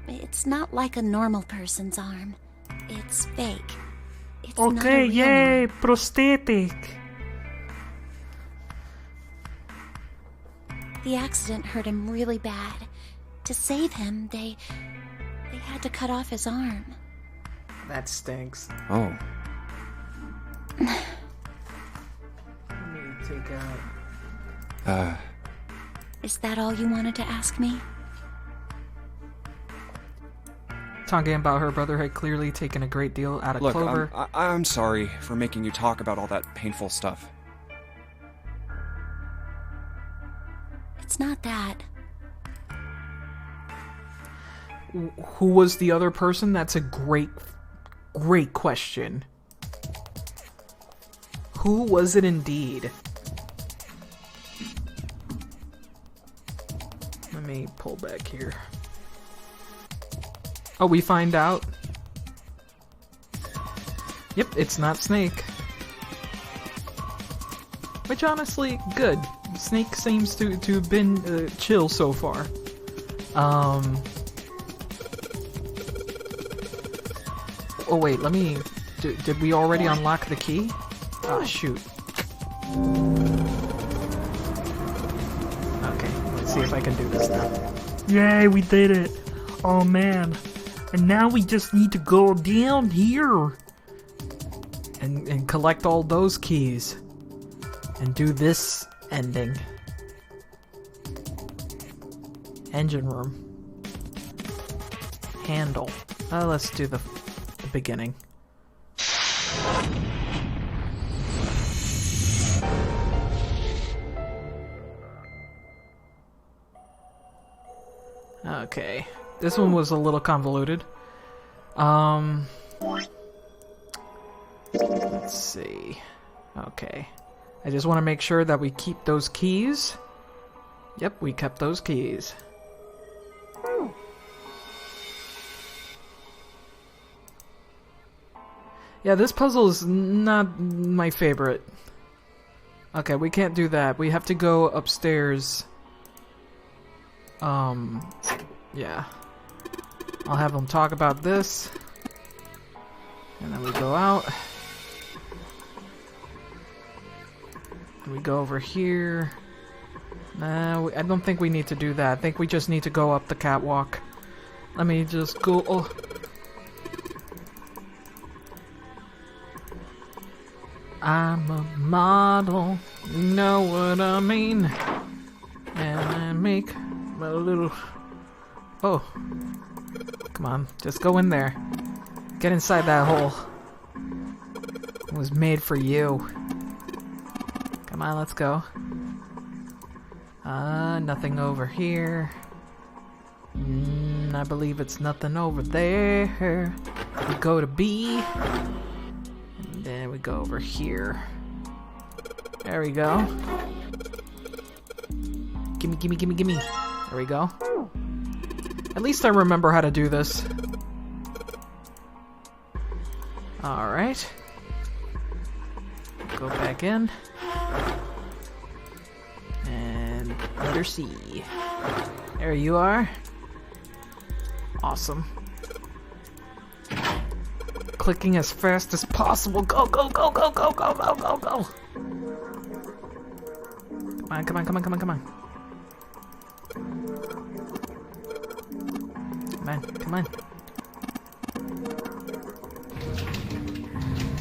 it's not like a normal person's arm. It's fake. It's not a Okay, real yay, arm. prosthetic. The accident hurt him really bad. To save him, they had to cut off his arm. That stinks. Oh. Let me take out... Is that all you wanted to ask me? Talking about her brother had clearly taken a great deal out of Look, Clover. I'm sorry for making you talk about all that painful stuff. It's not that. Who was the other person? That's a great question. Who was it indeed? Let me pull back here. Oh, we find out. Yep, it's not Snake. Which honestly, good. Snake seems to have been chill so far. Oh wait, let me... Did we already unlock the key? Oh shoot. Okay, let's see if I can do this now. Yay, we did it! Oh man. And now we just need to go down here. And collect all those keys. And do this ending. Engine room. Handle. Let's do the beginning. Okay. This one was a little convoluted. Let's see. Okay. I just want to make sure that we keep those keys. Yep, we kept those keys. Yeah, this puzzle is not my favorite. Okay, we can't do that. We have to go upstairs. Yeah. I'll have them talk about this. And then we go out. And we go over here. Nah, I don't think we need to do that. I think we just need to go up the catwalk. Let me just go... Oh. I'm a model, you know what I mean? And I make a little... Oh. Come on, just go in there. Get inside that hole. It was made for you. Come on, let's go. Nothing over here. I believe it's nothing over there. We go to B. And then we go over here. There we go. Gimme, gimme, gimme, gimme. There we go. At least I remember how to do this. Alright. Go back in. And under C. There you are. Awesome. Clicking as fast as possible. Go, go, go, go, go, go, go, go, go. Come on, come on, come on, come on, come on. Come on, come on.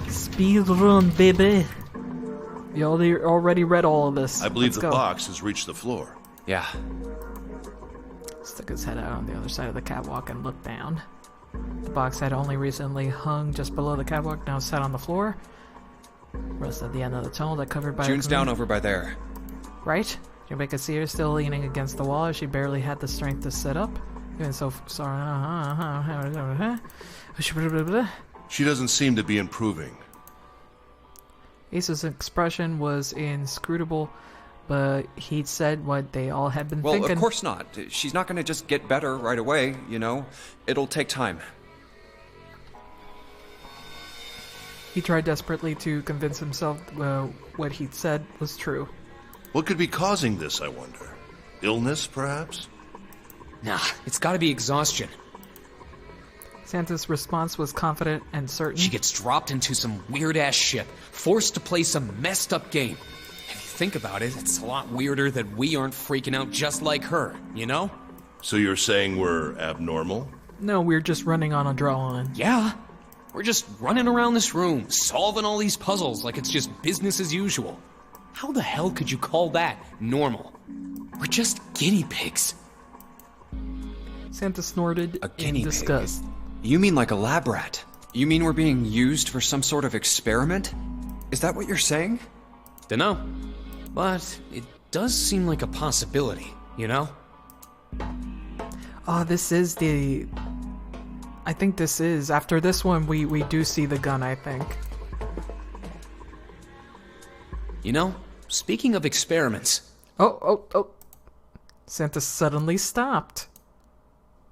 Speed run, baby. You already read all of this. I believe Let's the go. box has reached the floor. Yeah. Stuck his head out on the other side of the catwalk and looked down. The box had only recently hung just below the catwalk, now sat on the floor. Rest at the end of the tunnel that covered by June's down over by there. Right? Junpei could see her still leaning against the wall as she barely had the strength to sit up. Even so, sorry. She doesn't seem to be improving. Ace's expression was inscrutable, but he'd said what they all had been Well, thinking. of course not. She's not going to just get better right away, you know? It'll take time. He tried desperately to convince himself what he'd said was true. What could be causing this, I wonder? Illness, perhaps? Nah, it's gotta be exhaustion. Santa's response was confident and certain. She gets dropped into some weird-ass ship, forced to play some messed-up game. If you think about it, it's a lot weirder that we aren't freaking out just like her, you know? So you're saying we're abnormal? No, we're just running on adrenaline. Yeah. We're just running around this room, solving all these puzzles like it's just business as usual. How the hell could you call that normal? We're just guinea pigs. Santa snorted A guinea in disgust. pig? You mean like a lab rat? You mean we're being used for some sort of experiment? Is that what you're saying? Dunno. But it does seem like a possibility, you know? Oh, this is the... I think this is... After this one, we do see the gun, I think. You know, speaking of experiments... Oh. Santa suddenly stopped.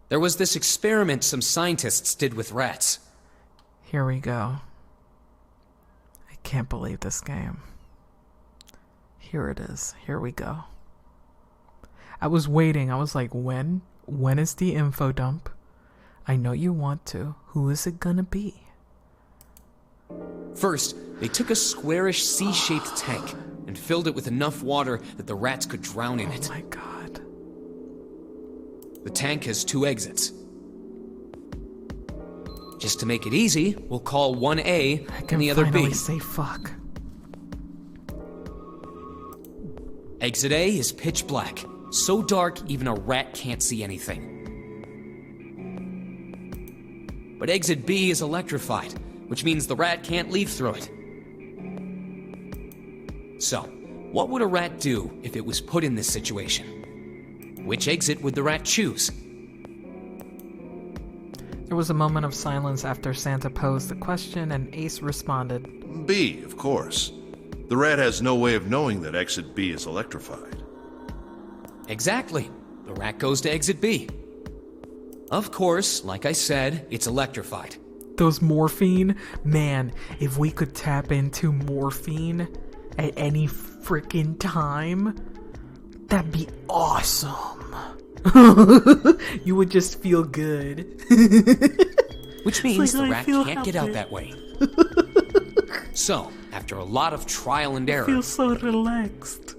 There was this experiment some scientists did with rats. Here we go. I can't believe this game. Here it is. Here we go. I was waiting. I was like, when? When is the info dump? I know you want to. Who is it gonna be? First, they took a squarish C-shaped tank and filled it with enough water that the rats could drown in it. Oh my god. The tank has 2 exits. Just to make it easy, we'll call one A and the other finally B. Say fuck. Exit A is pitch black, so dark even a rat can't see anything. But exit B is electrified, which means the rat can't leave through it. So, what would a rat do if it was put in this situation? Which exit would the rat choose? There was a moment of silence after Santa posed the question, and Ace responded. B, of course. The rat has no way of knowing that exit B is electrified. Exactly. The rat goes to exit B. Of course, like I said, it's electrified. Those morphine? Man, if we could tap into morphine at any freaking time, that'd be awesome. You would just feel good. which means like the I rat feel can't get out happy. that way. So, after a lot of trial and I error, feel so relaxed.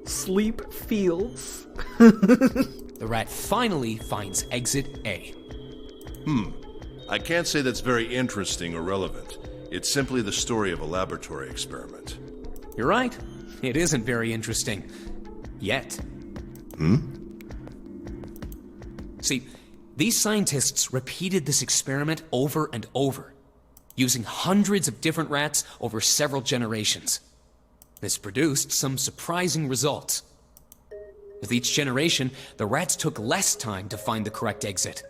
Sleep feels. the rat finally finds exit A. I can't say that's very interesting or relevant. It's simply the story of a laboratory experiment. You're right. It isn't very interesting. Yet. See, these scientists repeated this experiment over and over, using hundreds of different rats over several generations. This produced some surprising results. With each generation, the rats took less time to find the correct exit.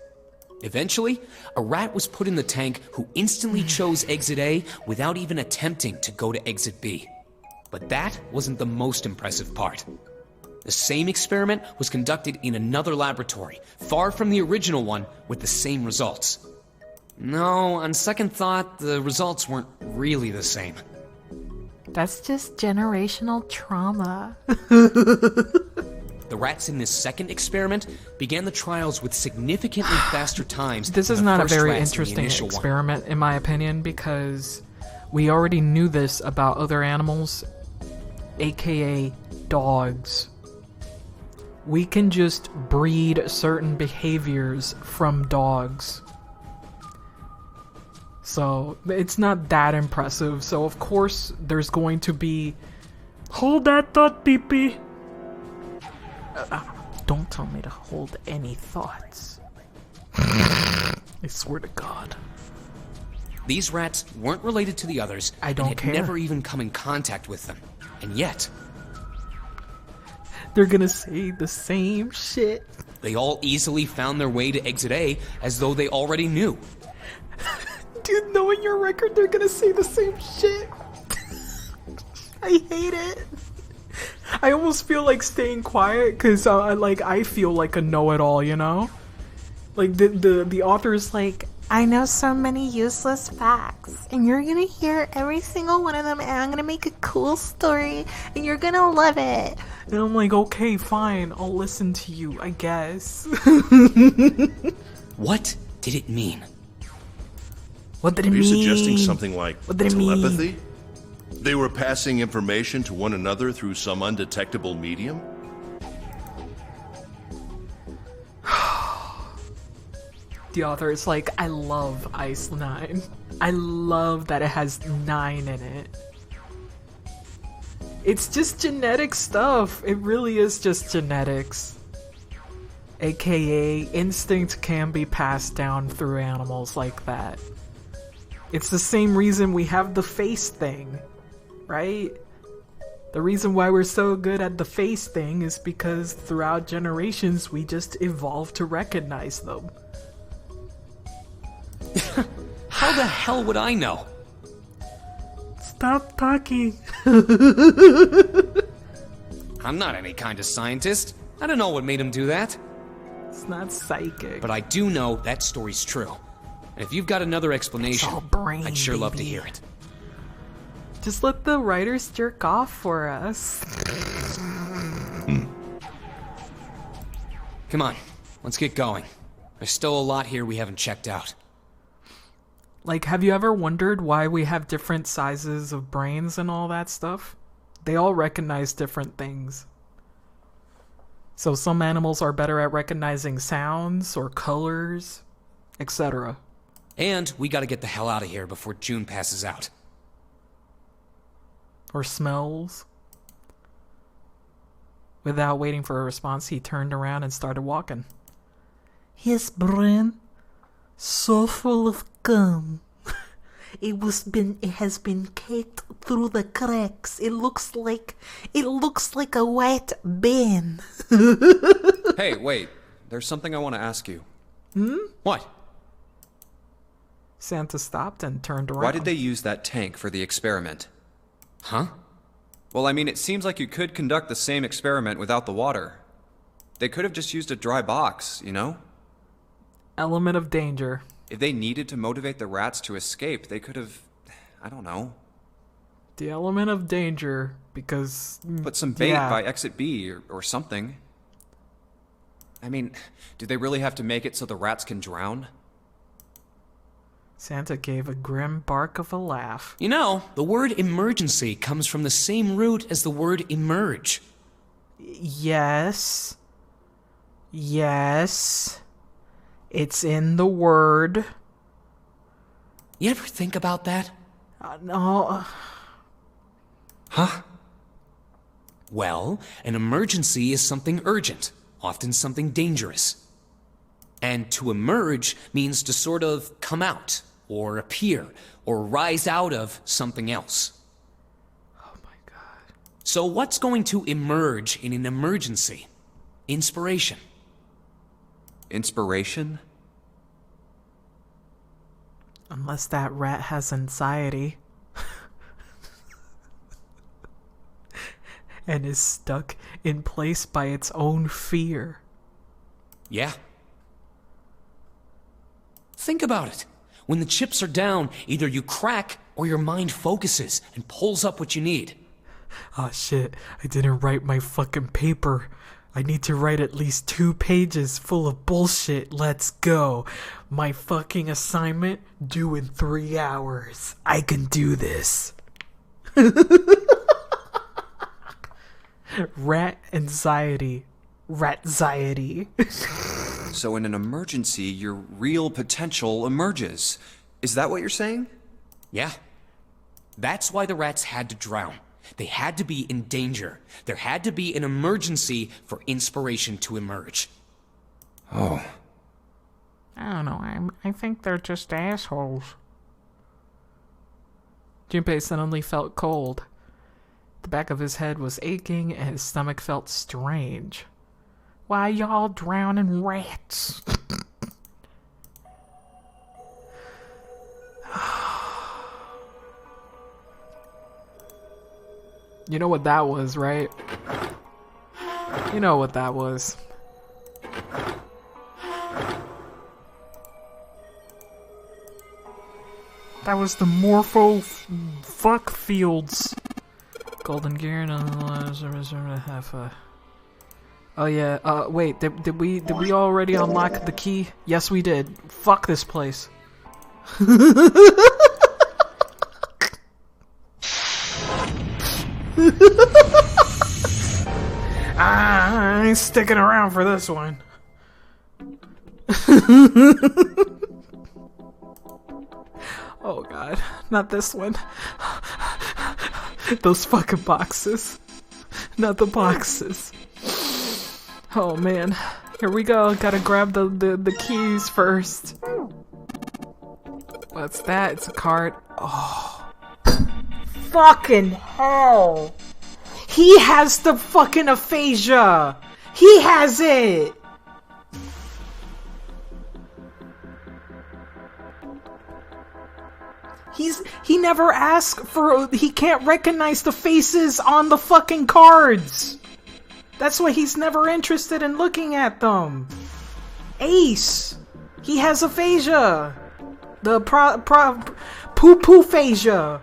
Eventually, a rat was put in the tank who instantly chose exit A without even attempting to go to exit B. But that wasn't the most impressive part. The same experiment was conducted in another laboratory, far from the original one, with the same results. No, on second thought, the results weren't really the same. That's just generational trauma. The rats in this second experiment began the trials with significantly faster times. This is than the not a first very rats in the interesting initial one. experiment, in my opinion, because we already knew this about other animals, aka dogs. We can just breed certain behaviors from dogs. So, it's not that impressive. So, of course, there's going to be... Hold that thought, Pee-Pee! Don't tell me to hold any thoughts. I swear to God. These rats weren't related to the others I don't and had care. never even come in contact with them. And yet, They're gonna say the same shit. they all easily found their way to exit A as though they already knew. Dude, knowing your record, they're gonna say the same shit. I hate it. I almost feel like staying quiet because I feel like a know-it-all, you know? Like the author is like, I know so many useless facts, and you're gonna hear every single one of them, and I'm gonna make a cool story, and you're gonna love it. and I'm like, okay, fine, I'll listen to you, I guess. What did it mean? What did it Are you mean? suggesting something like What did it mean? telepathy? They were passing information to one another through some undetectable medium? The author is like, I love Ice 9. I love that it has 9 in it. It's just genetic stuff. It really is just genetics. AKA, instinct can be passed down through animals like that. It's the same reason we have the face thing, right? The reason why we're so good at the face thing is because throughout generations we just evolved to recognize them. How the hell would I know? Stop talking. I'm not any kind of scientist. I don't know what made him do that. It's not psychic. But I do know that story's true. And if you've got another explanation, all brain, I'd sure love to baby. hear it. Just let the writers jerk off for us. Come on, let's get going. There's still a lot here we haven't checked out. Like, have you ever wondered why we have different sizes of brains and all that stuff? They all recognize different things. So some animals are better at recognizing sounds or colors, etc. And we gotta get the hell out of here before June passes out. Or smells. Without waiting for a response, he turned around and started walking. His brain, so full of cum. It has been caked through the cracks. It looks like a wet bin. Hey, wait. There's something I want to ask you. What? Santa stopped and turned around. Why did they use that tank for the experiment? Huh? Well, I mean, it seems like you could conduct the same experiment without the water. They could have just used a dry box, you know? Element of danger. If they needed to motivate the rats to escape, they could have... I don't know. The element of danger, because... Put some bait yeah. by exit B or something. I mean, do they really have to make it so the rats can drown? Santa gave a grim bark of a laugh. You know, the word emergency comes from the same root as the word emerge. Yes. Yes. It's in the word. You ever think about that? No. Huh? Well, an emergency is something urgent, often something dangerous. And to emerge means to sort of come out, or appear, or rise out of something else. Oh my god. So what's going to emerge in an emergency? Inspiration. Inspiration? Unless that rat has anxiety. And is stuck in place by its own fear. Yeah. Think about it. When the chips are down, either you crack or your mind focuses and pulls up what you need. Oh shit, I didn't write my fucking paper. I need to write at least 2 pages full of bullshit. Let's go. My fucking assignment due in 3 hours. I can do this. Rat anxiety. Ratziety. So in an emergency, your real potential emerges. Is that what you're saying? Yeah. That's why the rats had to drown. They had to be in danger. There had to be an emergency for inspiration to emerge. Oh. I don't know. I think they're just assholes. Junpei suddenly felt cold. The back of his head was aching and his stomach felt strange. Why y'all drowning rats? You know what that was, right? You know what that was. That was the Morpho fuck fields. Golden gear and have a. Oh yeah. Wait. Did we already unlock the key? Yes, we did. Fuck this place. I ain't sticking around for this one. Oh god, not this one. Those fucking boxes. Not the boxes. Oh man. Here we go. Gotta grab the keys first. What's that? It's a card. Oh. Fucking hell. He has the fucking aphasia. He has it. He never asked for, he can't recognize the faces on the fucking cards. That's why he's never interested in looking at them. Ace. He has aphasia. The poo-poo phasia.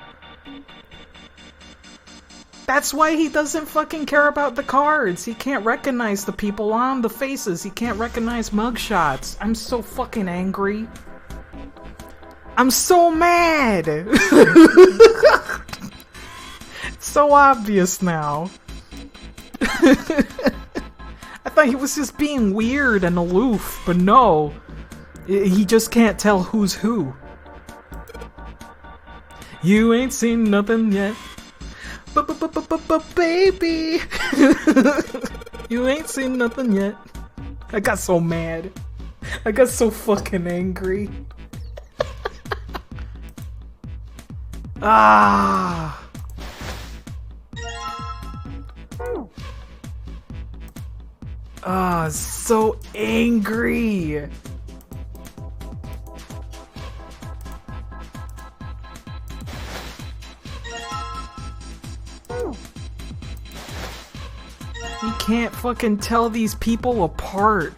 That's why he doesn't fucking care about the cards. He can't recognize the people on the faces. He can't recognize mugshots. I'm so fucking angry. I'm so mad! It's so obvious now. I thought he was just being weird and aloof, but no. He just can't tell who's who. You ain't seen nothing yet. Baby! You ain't seen nothing yet. I got so mad. I got so fucking angry. Ah! Ah, so angry. He can't fucking tell these people apart.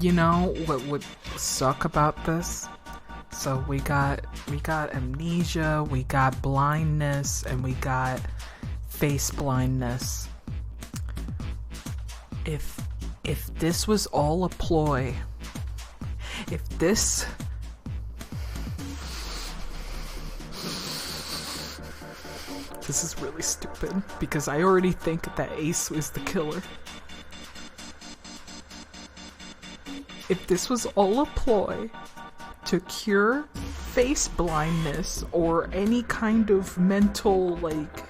You know what would suck about this? So we got amnesia, we got blindness, and we got face blindness. If this was all a ploy, if this is really stupid because I already think that Ace is the killer. If this was all a ploy to cure face blindness or any kind of mental, like,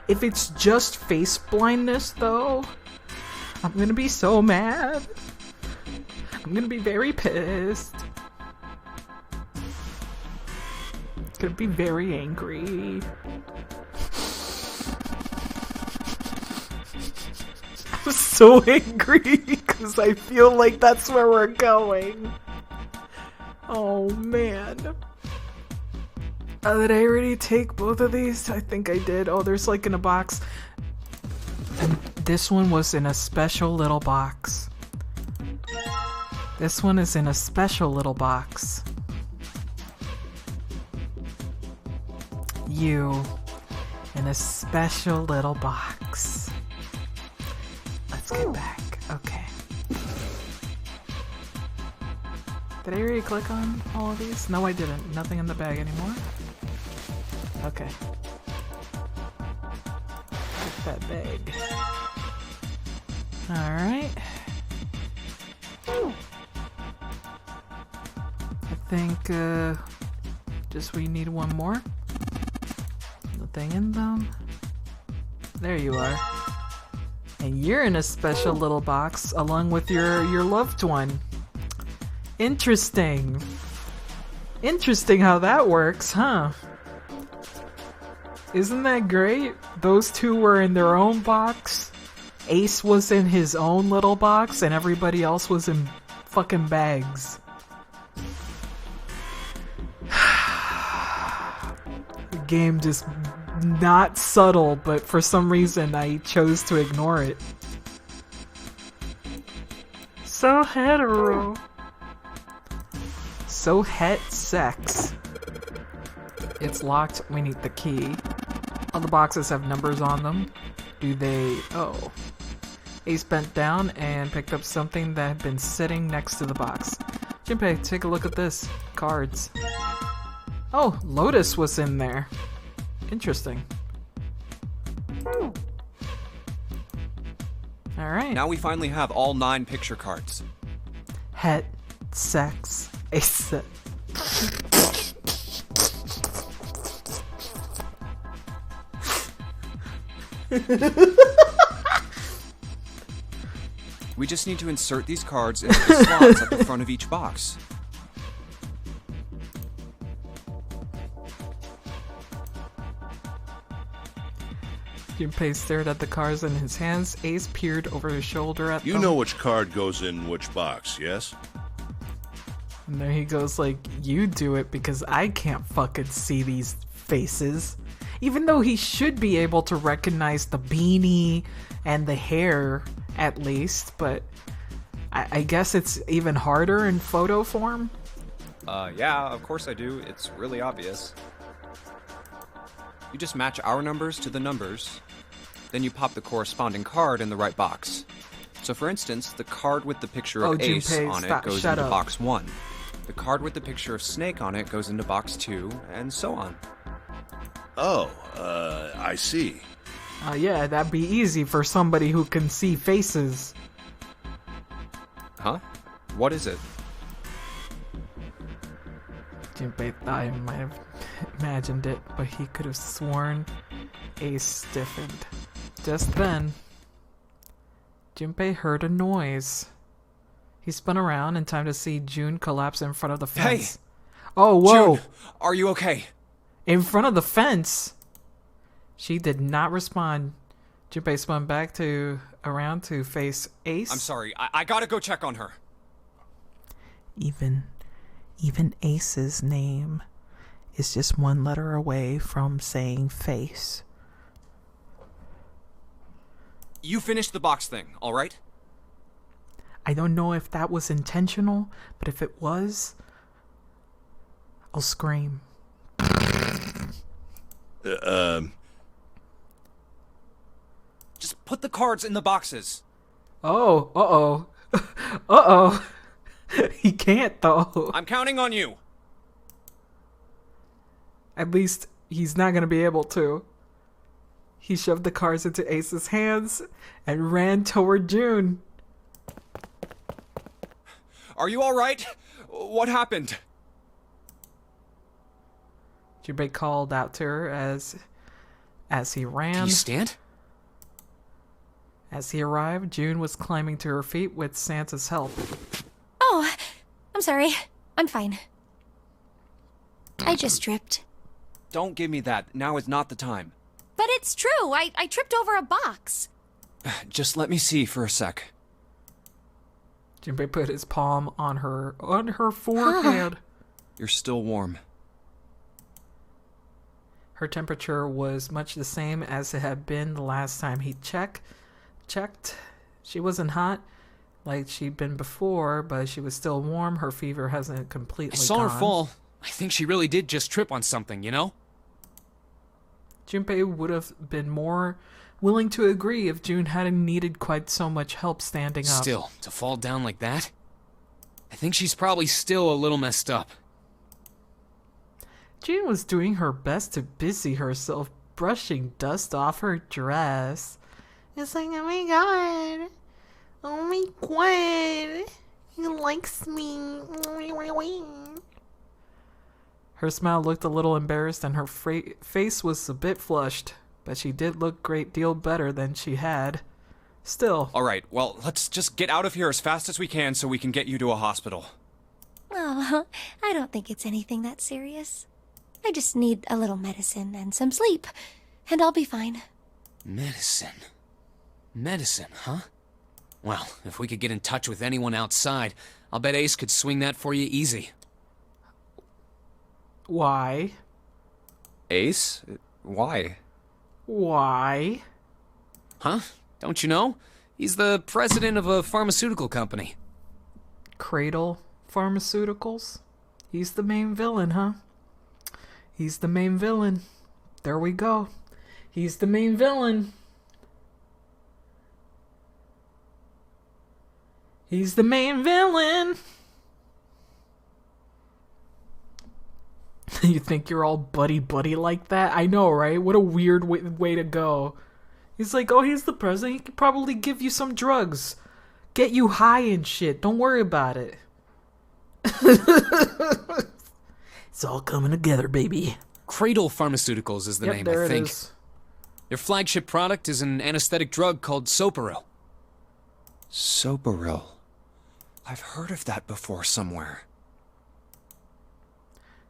if it's just face blindness though, I'm gonna be so mad. I'm gonna be very pissed. Gonna be very angry. I'm so angry because I feel like that's where we're going. Oh man. Did I already take both of these? I think I did. Oh, there's like in a box. And this one was in a special little box. This one is in a special little box. You in a special little box. Let's get back. Okay. Did I already click on all of these? No, I didn't. Nothing in the bag anymore. Okay. Get that bag. Alright. I think, just we need one more. Nothing in them. There you are. And you're in a special little box along with your loved one. Interesting. Interesting how that works, huh? Isn't that great? Those two were in their own box. Ace was in his own little box and everybody else was in fucking bags. The game just not subtle, but for some reason I chose to ignore it. So hetero. So het sex. It's locked. We need the key. All the boxes have numbers on them. Do they... Oh. Ace bent down and picked up something that had been sitting next to the box. Junpei, take a look at this. Cards. Oh, Lotus was in there. Interesting. Alright. Now we finally have all 9 picture cards. Het sex. Ace. We just need to insert these cards into the slots at the front of each box. Junpei stared at the cards in his hands. Ace peered over his shoulder at them. You know which card goes in which box, yes? And there he goes like, you do it because I can't fucking see these faces. Even though he should be able to recognize the beanie and the hair at least, but I guess it's even harder in photo form. Yeah, of course I do. It's really obvious. You just match our numbers to the numbers, then you pop the corresponding card in the right box. So for instance, the card with the picture of Ace Junpei, on it goes into box 1. The card with the picture of Snake on it goes into box 2, and so on. Oh, I see. Yeah, that'd be easy for somebody who can see faces. Huh? What is it? Junpei thought he might have imagined it, but he could have sworn Ace stiffened. Just then, Junpei heard a noise. He spun around in time to see June collapse in front of the fence. Hey! Oh, whoa! June, are you okay? In front of the fence? She did not respond. Junpei spun back around to face Ace. I'm sorry, I gotta go check on her. Even Ace's name is just one letter away from saying face. You finished the box thing, alright? I don't know if that was intentional, but if it was, I'll scream. Just put the cards in the boxes. Oh, uh-oh. Uh-oh. He can't, though. I'm counting on you. At least he's not going to be able to. He shoved the cards into Ace's hands and ran toward June. Are you all right? What happened? Junpei called out to her as he ran. Can you stand? As he arrived, June was climbing to her feet with Santa's help. Oh, I'm sorry. I'm fine. I just tripped. Don't give me that. Now is not the time. But it's true. I tripped over a box. Just let me see for a sec. Junpei put his palm on her forehead. You're still warm. Her temperature was much the same as it had been the last time he checked. She wasn't hot like she'd been before, but she was still warm. Her fever hasn't completely I saw gone. her fall. I think she really did just trip on something, you know? Junpei would have been more willing to agree if June hadn't needed quite so much help standing up. Still, to fall down like that? I think she's probably still a little messed up. June was doing her best to busy herself brushing dust off her dress. It's like, oh my god. Oh my god. He likes me. Her smile looked a little embarrassed and her face was a bit flushed, but she did look a great deal better than she had. Still. All right, well, let's just get out of here as fast as we can so we can get you to a hospital. Oh, I don't think it's anything that serious. I just need a little medicine and some sleep, and I'll be fine. Medicine, huh? Well, if we could get in touch with anyone outside, I'll bet Ace could swing that for you easy. Why? Ace? Why? Why? Huh? Don't you know? He's the president of a pharmaceutical company. Cradle Pharmaceuticals? He's the main villain, huh? He's the main villain. There we go. He's the main villain. He's the main villain. You think you're all buddy-buddy like that? I know, right? What a weird way to go. He's like, oh, he's the president. He could probably give you some drugs. Get you high and shit. Don't worry about it. It's all coming together, baby. Cradle Pharmaceuticals is the name, I think. It is. Their flagship product is an anesthetic drug called Soparil. Soparil. I've heard of that before somewhere.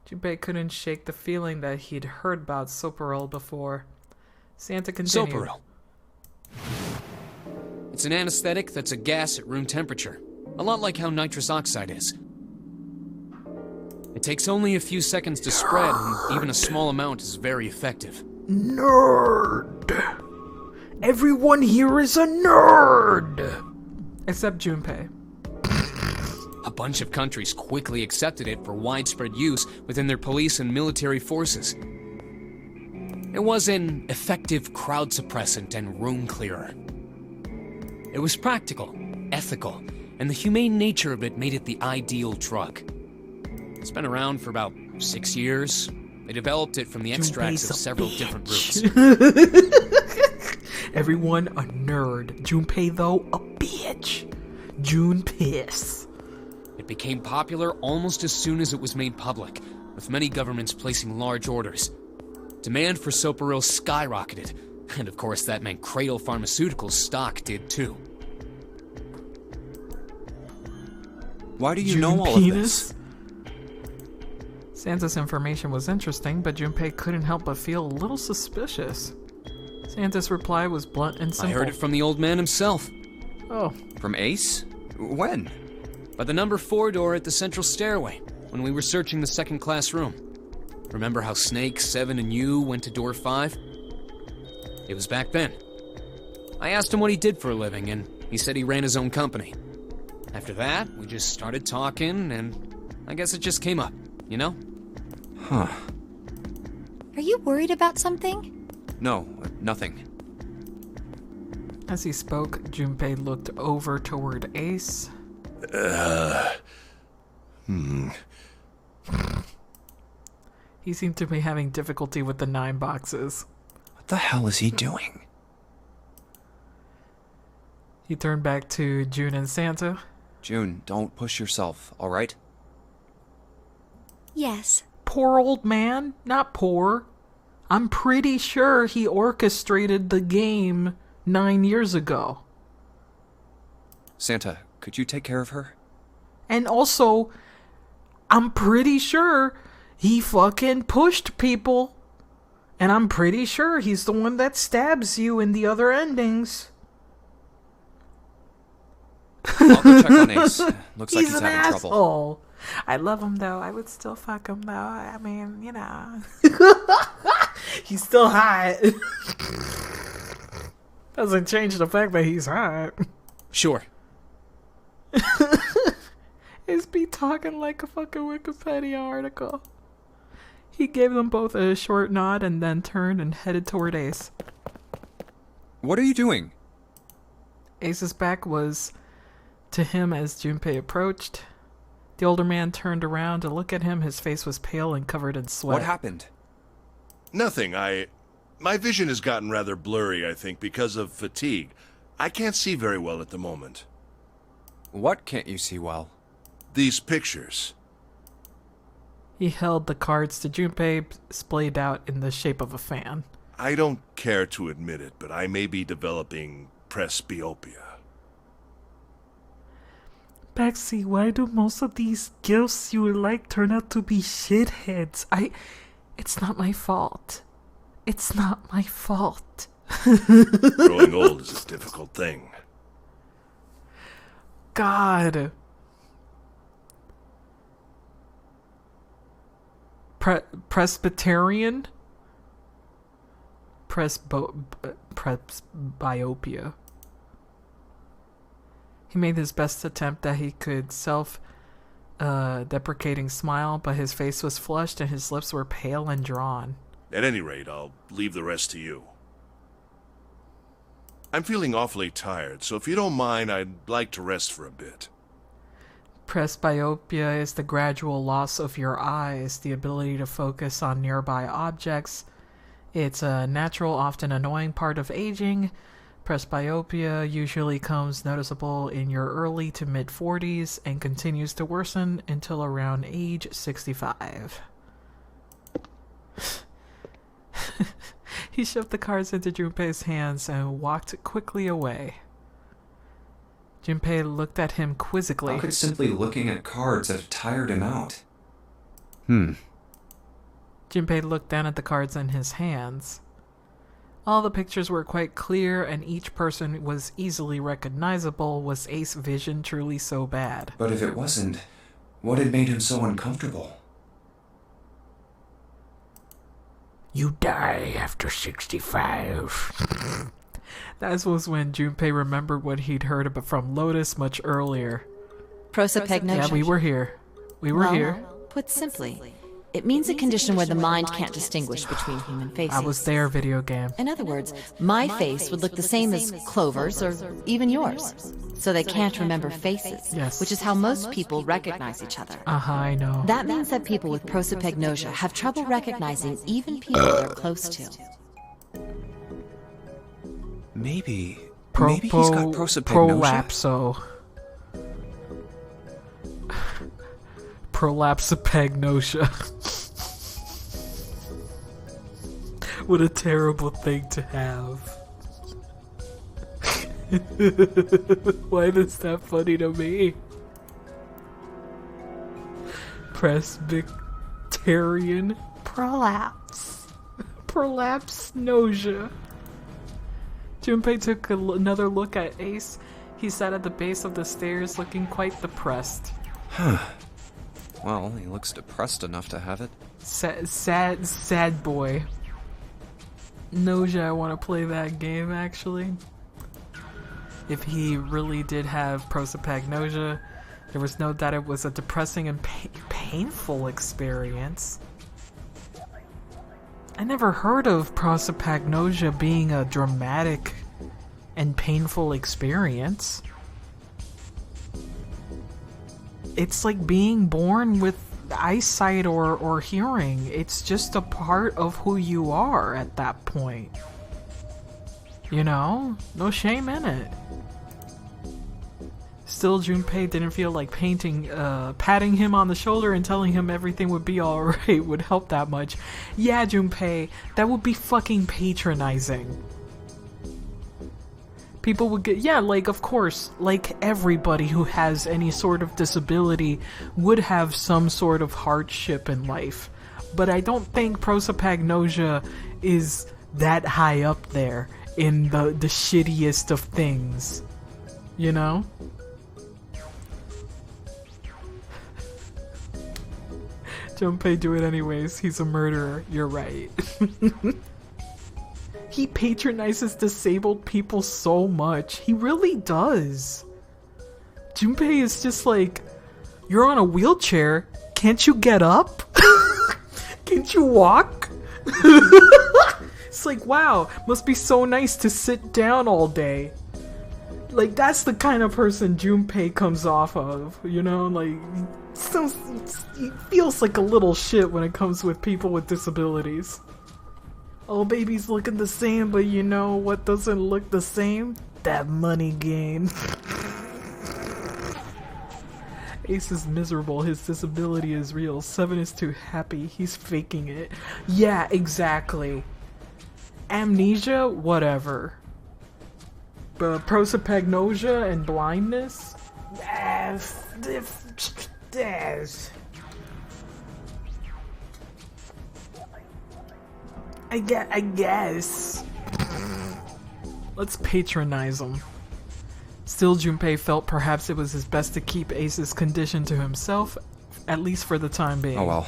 Junpei couldn't shake the feeling that he'd heard about Soparil before. Santa continued. Soparil. It's an anesthetic that's a gas at room temperature. A lot like how nitrous oxide is. It takes only a few seconds to spread, and even a small amount is very effective. Nerd! Everyone here is a nerd! Except Junpei. A bunch of countries quickly accepted it for widespread use within their police and military forces. It was an effective crowd suppressant and room clearer. It was practical, ethical, and the humane nature of it made it the ideal drug. It's been around for about 6 years. They developed it from the extracts of several different roots. Everyone a nerd. Junpei, though, a bitch. June piss. It became popular almost as soon as it was made public, with many governments placing large orders. Demand for Soparil skyrocketed, and of course that meant Cradle Pharmaceuticals' stock did too. Why do you know all of this? Santa's information was interesting, but Junpei couldn't help but feel a little suspicious. Santa's reply was blunt and simple. I heard it from the old man himself. Oh. From Ace? When? By the number 4 door at the central stairway, when we were searching the second class room. Remember how Snake, 7, and you went to door 5? It was back then. I asked him what he did for a living, and he said he ran his own company. After that, we just started talking, and I guess it just came up, you know? Huh. Are you worried about something? No, nothing. As he spoke, Junpei looked over toward Ace. He seemed to be having difficulty with the 9 boxes. What the hell is he doing? He turned back to June and Santa. June, don't push yourself, alright? Yes. Poor old man. Not poor. I'm pretty sure he orchestrated the game 9 years ago. Santa, could you take care of her? And also, I'm pretty sure he fucking pushed people. And I'm pretty sure he's the one that stabs you in the other endings. I'll go check on Ace. Looks like he's an having trouble. asshole. I love him though. I would still fuck him though. I mean, you know. He's still hot. Doesn't change the fact that he's hot. Sure. Is be talking like a fucking Wikipedia article. He gave them both a short nod and then turned and headed toward Ace. What are you doing? Ace's back was to him as Junpei approached. The older man turned around to look at him. His face was pale and covered in sweat. What happened? Nothing. My vision has gotten rather blurry, I think, because of fatigue. I can't see very well at the moment. What can't you see well? These pictures. He held the cards to Junpei, splayed out in the shape of a fan. I don't care to admit it, but I may be developing presbyopia. Baxi, why do most of these ghosts you like turn out to be shitheads? It's not my fault. It's not my fault. Growing old is a difficult thing. God. Presbyterian? Presbyopia. He made his best attempt that he could deprecating smile, but his face was flushed and his lips were pale and drawn. At any rate, I'll leave the rest to you. I'm feeling awfully tired, so if you don't mind, I'd like to rest for a bit. Presbyopia is the gradual loss of your eyes, the ability to focus on nearby objects. It's a natural, often annoying part of aging. Presbyopia usually comes noticeable in your early to mid-40s and continues to worsen until around age 65. He shoved the cards into Junpei's hands and walked quickly away. Junpei looked at him quizzically. How could simply looking at cards have tired him out? Junpei looked down at the cards in his hands. All the pictures were quite clear, and each person was easily recognizable. Was Ace vision truly so bad? But if it wasn't, what had made him so uncomfortable? You die after 65. That was when Junpei remembered what he'd heard from Lotus much earlier. Prosopagnosia. Yeah, we were here. We were here. Put simply, it means a condition where the mind can't distinguish between human faces. I was there, video game. In other words, my face would look the same as Clover's or even yours. So they can't remember faces, Yes. which is how most people recognize each other. I know. That means that people with prosopagnosia have trouble recognizing even people they're close to. Maybe he's got prosopagnosia. Prolapsopagnosia. What a terrible thing to have. Why is that funny to me? Presbyterian prolapse. Prolapsnosia. Junpei took another look at Ace. He sat at the base of the stairs looking quite depressed. Well, he looks depressed enough to have it. Sad boy. Noja, I want to play that game actually. If he really did have prosopagnosia, there was no doubt it was a depressing and painful experience. I never heard of prosopagnosia being a dramatic and painful experience. It's like being born with eyesight or hearing. It's just a part of who you are at that point. You know? No shame in it. Still, Junpei didn't feel like patting him on the shoulder and telling him everything would be alright would help that much. Yeah, Junpei, that would be fucking patronizing. People would get, yeah, like, of course, like everybody who has any sort of disability would have some sort of hardship in life. But I don't think prosopagnosia is that high up there in the shittiest of things. You know? Junpei, do it anyways. He's a murderer. You're right. He patronizes disabled people so much. He really does. Junpei is just like, you're on a wheelchair. Can't you get up? Can't you walk? It's like, wow, must be so nice to sit down all day. Like, that's the kind of person Junpei comes off of, you know? Like, he feels like a little shit when it comes with people with disabilities. All babies looking the same, but you know what doesn't look the same? That money game. Ace is miserable, his disability is real. 7 is too happy, he's faking it. Yeah, exactly. Amnesia? Whatever. But prosopagnosia and blindness? I guess. Let's patronize him. Still, Junpei felt perhaps it was his best to keep Ace's condition to himself, at least for the time being. Oh well.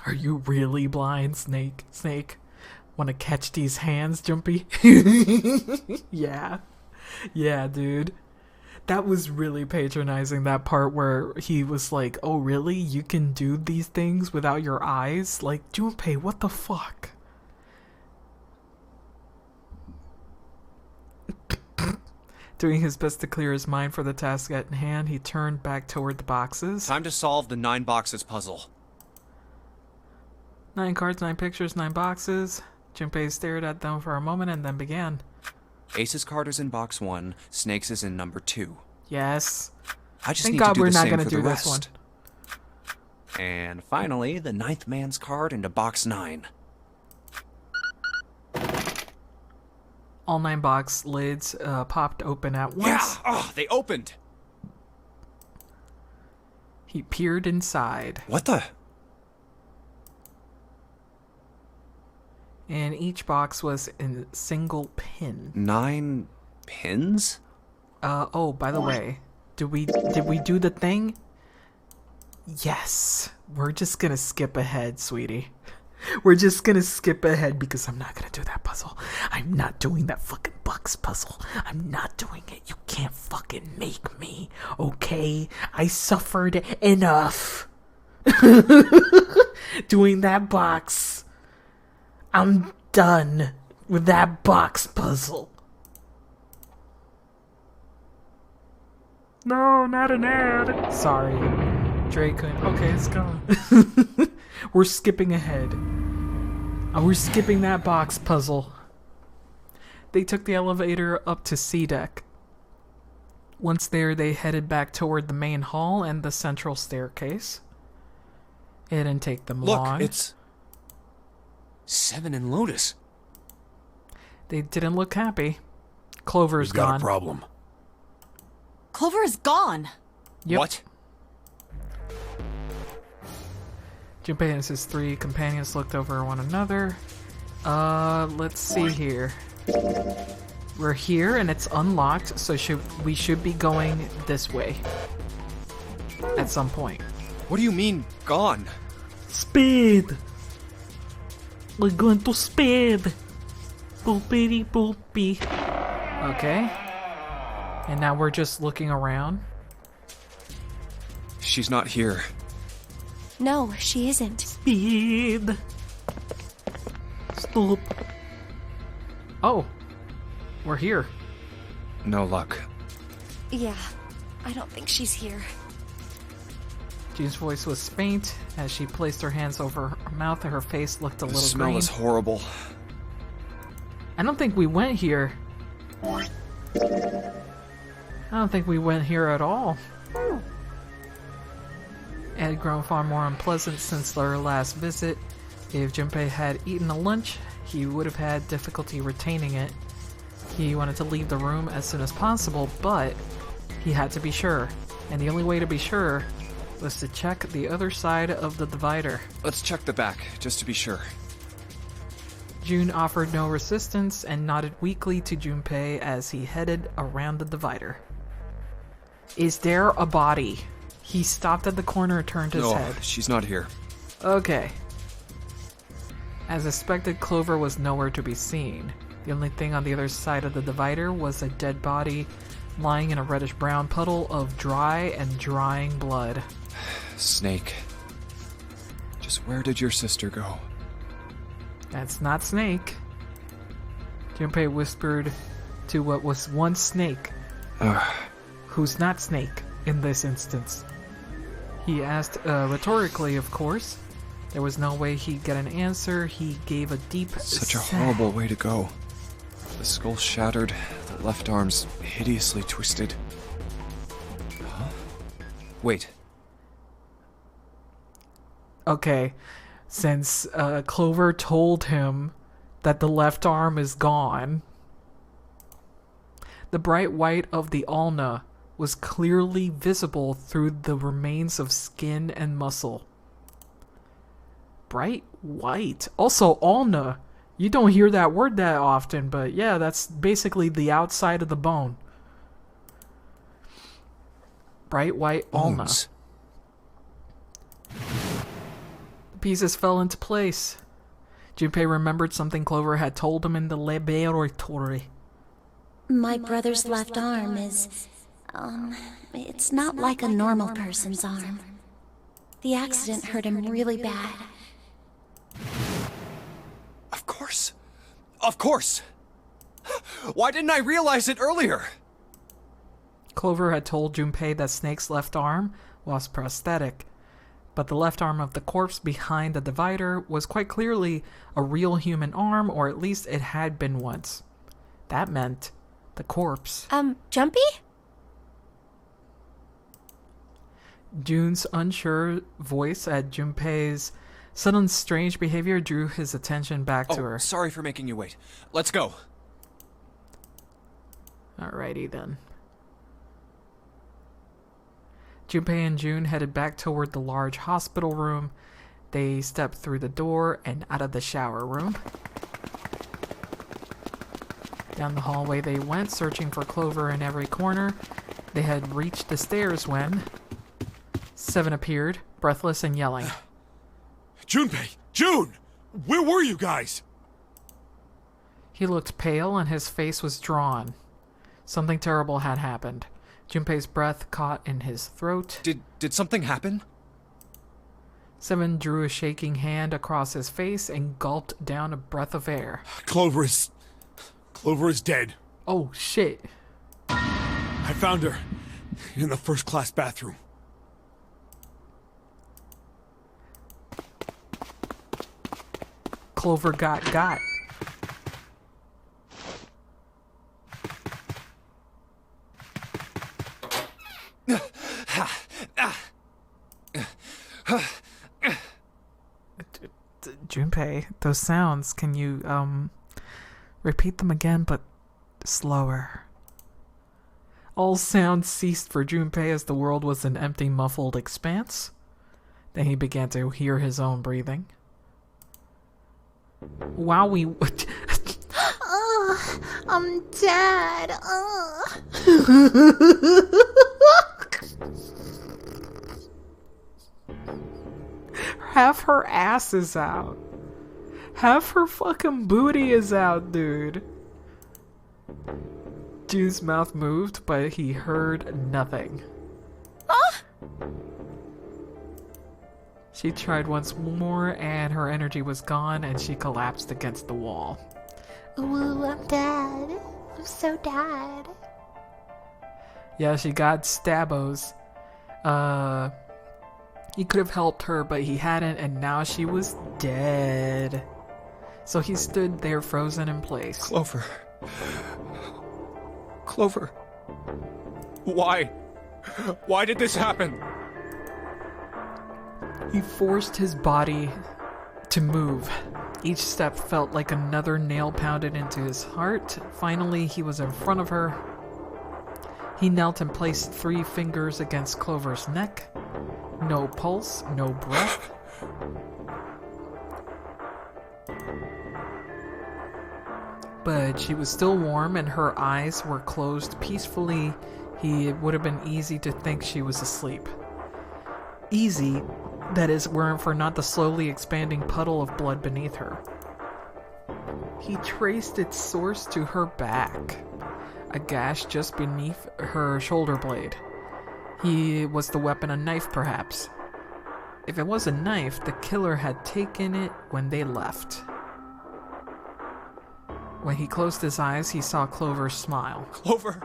Are you really blind, Snake? Snake? Wanna catch these hands, Jumpy? Yeah. Yeah, dude. That was really patronizing, that part where he was like, oh really? You can do these things without your eyes? Like, Junpei, what the fuck? Doing his best to clear his mind for the task at hand, he turned back toward the boxes. Time to solve the 9 boxes puzzle. 9 cards, 9 pictures, 9 boxes. Junpei stared at them for a moment and then began. Ace's card is in box 1, Snake's is in number 2. Yes. I just Thank need God to do we're the not same gonna for do the this rest. And finally, the 9th man's card into box 9. All 9 box lids popped open at once. Yeah! Oh, they opened! He peered inside. What the? And each box was in a single pin. 9 pins? Oh, by the way, did we do the thing? Yes. We're just gonna skip ahead, sweetie. We're just gonna skip ahead because I'm not gonna do that puzzle. I'm not doing that fucking box puzzle. I'm not doing it. You can't fucking make me, okay? I suffered enough doing that box. I'm done with that box puzzle. No, not an ad. Sorry. Drake. Okay, it's gone. We're skipping ahead. We're skipping that box puzzle. They took the elevator up to C deck. Once there, they headed back toward the main hall and the central staircase. It didn't take them long. Look, it's 7 and Lotus. They didn't look happy. Clover's We've got gone. a problem. Clover is gone. Yep. What? Junpei and his 3 companions looked over one another. Let's see here. We're here and it's unlocked, so we should be going this way. At some point. What do you mean, gone? Speed! We're going to speed! Boopity boopy. Okay. And now we're just looking around. She's not here. No, she isn't. Speed! Boop. Oh, we're here. No luck. Yeah, I don't think she's here. June's voice was faint as she placed her hands over her mouth and her face looked a The little smell green. is horrible. I don't think we went here. I don't think we went here at all. It had grown far more unpleasant since their last visit. If Junpei had eaten a lunch, he would have had difficulty retaining it. He wanted to leave the room as soon as possible, but he had to be sure. And the only way to be sure was to check the other side of the divider. Let's check the back, just to be sure. June offered no resistance and nodded weakly to Junpei as he headed around the divider. Is there a body? He stopped at the corner and turned his No, head. she's not here. Okay. As expected, Clover was nowhere to be seen. The only thing on the other side of the divider was a dead body lying in a reddish-brown puddle of dry and drying blood. Snake. Just where did your sister go? That's not Snake. Junpei whispered to what was once Snake, who's not Snake in this instance. He asked rhetorically, of course. There was no way he'd get an answer. He gave a deep Such a sigh. horrible way to go. The skull shattered, the left arm's hideously twisted. Huh? Wait. Okay, since Clover told him that the left arm is gone, the bright white of the ulna was clearly visible through the remains of skin and muscle. Bright white. Also, ulna. You don't hear that word that often, but yeah, that's basically the outside of the bone. Bright white ulna. Bones. The pieces fell into place. Junpei remembered something Clover had told him in the laboratory. My brother's left arm is, it's not like a normal person's arm. The accident hurt him really bad. Of course. Of course. Why didn't I realize it earlier? Clover had told Junpei that Snake's left arm was prosthetic, but the left arm of the corpse behind the divider was quite clearly a real human arm, or at least it had been once. That meant the corpse. Jumpy? June's unsure voice at Junpei's sudden strange behavior drew his attention back to her. Sorry for making you wait. Let's go. Alrighty then. Junpei and June headed back toward the large hospital room. They stepped through the door and out of the shower room. Down the hallway they went, searching for Clover in every corner. They had reached the stairs when Seven appeared, breathless and yelling. Junpei! June! Where were you guys? He looked pale and his face was drawn. Something terrible had happened. Junpei's breath caught in his throat. Did something happen? Seven drew a shaking hand across his face and gulped down a breath of air. Clover is dead. Oh, shit. I found her in the first-class bathroom. Clover got. Junpei, those sounds, can you, repeat them again, but slower? All sound ceased for Junpei as the world was an empty, muffled expanse. Then he began to hear his own breathing. Wowie. I'm dead. Half her ass is out. Half her fucking booty is out, dude. June's mouth moved, but he heard nothing. She tried once more, and her energy was gone, and she collapsed against the wall. Ooh, I'm dead. I'm so dead. Yeah, she got stabos. He could have helped her, but he hadn't, and now she was dead. So he stood there frozen in place. Clover. Clover. Why? Why did this happen? He forced his body to move. Each step felt like another nail pounded into his heart. Finally, he was in front of her. He knelt and placed 3 fingers against Clover's neck. No pulse, no breath. But she was still warm and her eyes were closed peacefully. It would have been easy to think she was asleep. Easy, that is, weren't for not the slowly expanding puddle of blood beneath her. He traced its source to her back, a gash just beneath her shoulder blade. Was the weapon a knife, perhaps? If it was a knife, the killer had taken it when they left. When he closed his eyes, he saw Clover smile. Clover!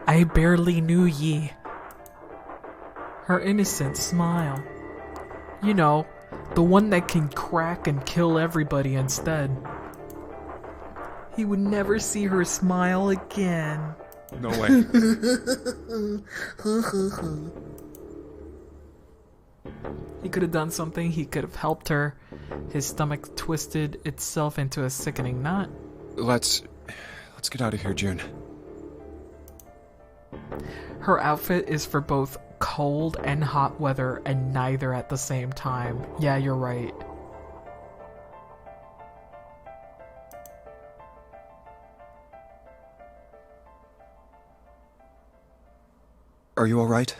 I barely knew ye. Her innocent smile. You know, the one that can crack and kill everybody instead. He would never see her smile again. No way. He could have done something. He could have helped her. His stomach twisted itself into a sickening knot. Let's get out of here, June. Her outfit is for both cold and hot weather, and neither at the same time. Yeah, you're right. Are you all right?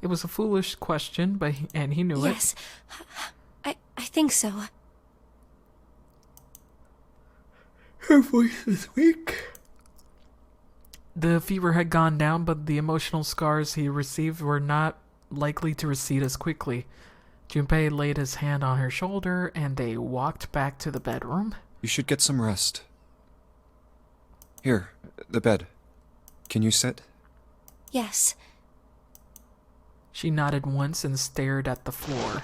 It was a foolish question, but he knew it. Yes, I think so. Her voice is weak. The fever had gone down, but the emotional scars he received were not likely to recede as quickly. Junpei laid his hand on her shoulder, and they walked back to the bedroom. You should get some rest. Here, the bed. Can you sit? Yes. She nodded once and stared at the floor.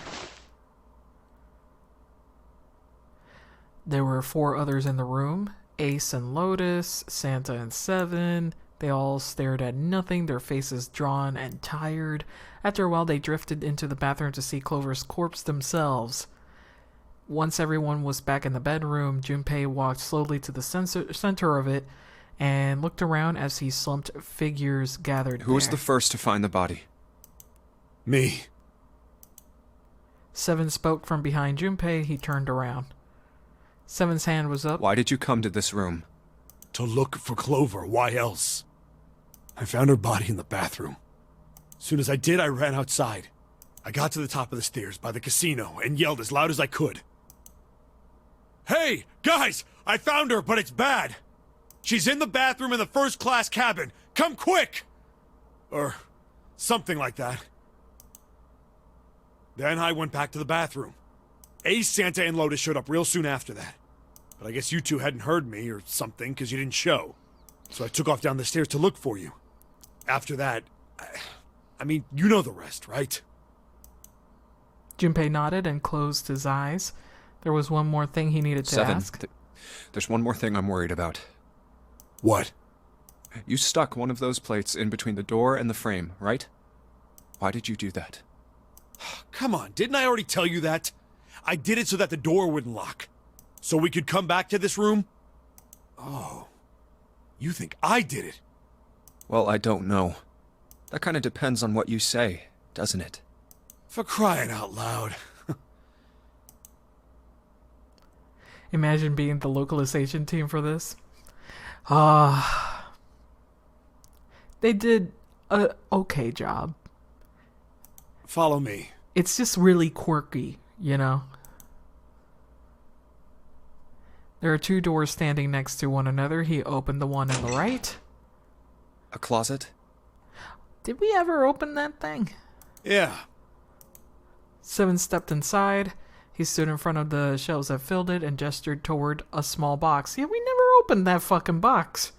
There were 4 others in the room. Ace and Lotus, Santa and Seven. They all stared at nothing, their faces drawn and tired. After a while, they drifted into the bathroom to see Clover's corpse themselves. Once everyone was back in the bedroom, Junpei walked slowly to the center of it and looked around as he slumped figures gathered Who was there. the first to find the body? Me. Seven spoke from behind Junpei. He turned around. Seven's hand was up. Why did you come to this room? To look for Clover. Why else? I found her body in the bathroom. As soon as I did, I ran outside. I got to the top of the stairs by the casino and yelled as loud as I could. Hey, guys! I found her, but it's bad! She's in the bathroom in the first-class cabin! Come quick! Or something like that. Then I went back to the bathroom. Ace, Santa, and Lotus showed up real soon after that. But I guess you two hadn't heard me or something because you didn't show. So I took off down the stairs to look for you. After that, I mean, you know the rest, right? Junpei nodded and closed his eyes. There was one more thing he needed to Seven. ask. There's one more thing I'm worried about. What? You stuck one of those plates in between the door and the frame, right? Why did you do that? Come on, didn't I already tell you that? I did it so that the door wouldn't lock. So we could come back to this room? Oh. You think I did it? Well, I don't know. That kind of depends on what you say, doesn't it? For crying out loud. Imagine being the localization team for this. They did a okay job. Follow me. It's just really quirky, you know? There are 2 doors standing next to one another. He opened the one on the right. A closet? Did we ever open that thing? Yeah. Seven stepped inside. He stood in front of the shelves that filled it and gestured toward a small box. Yeah, we never opened that fucking box.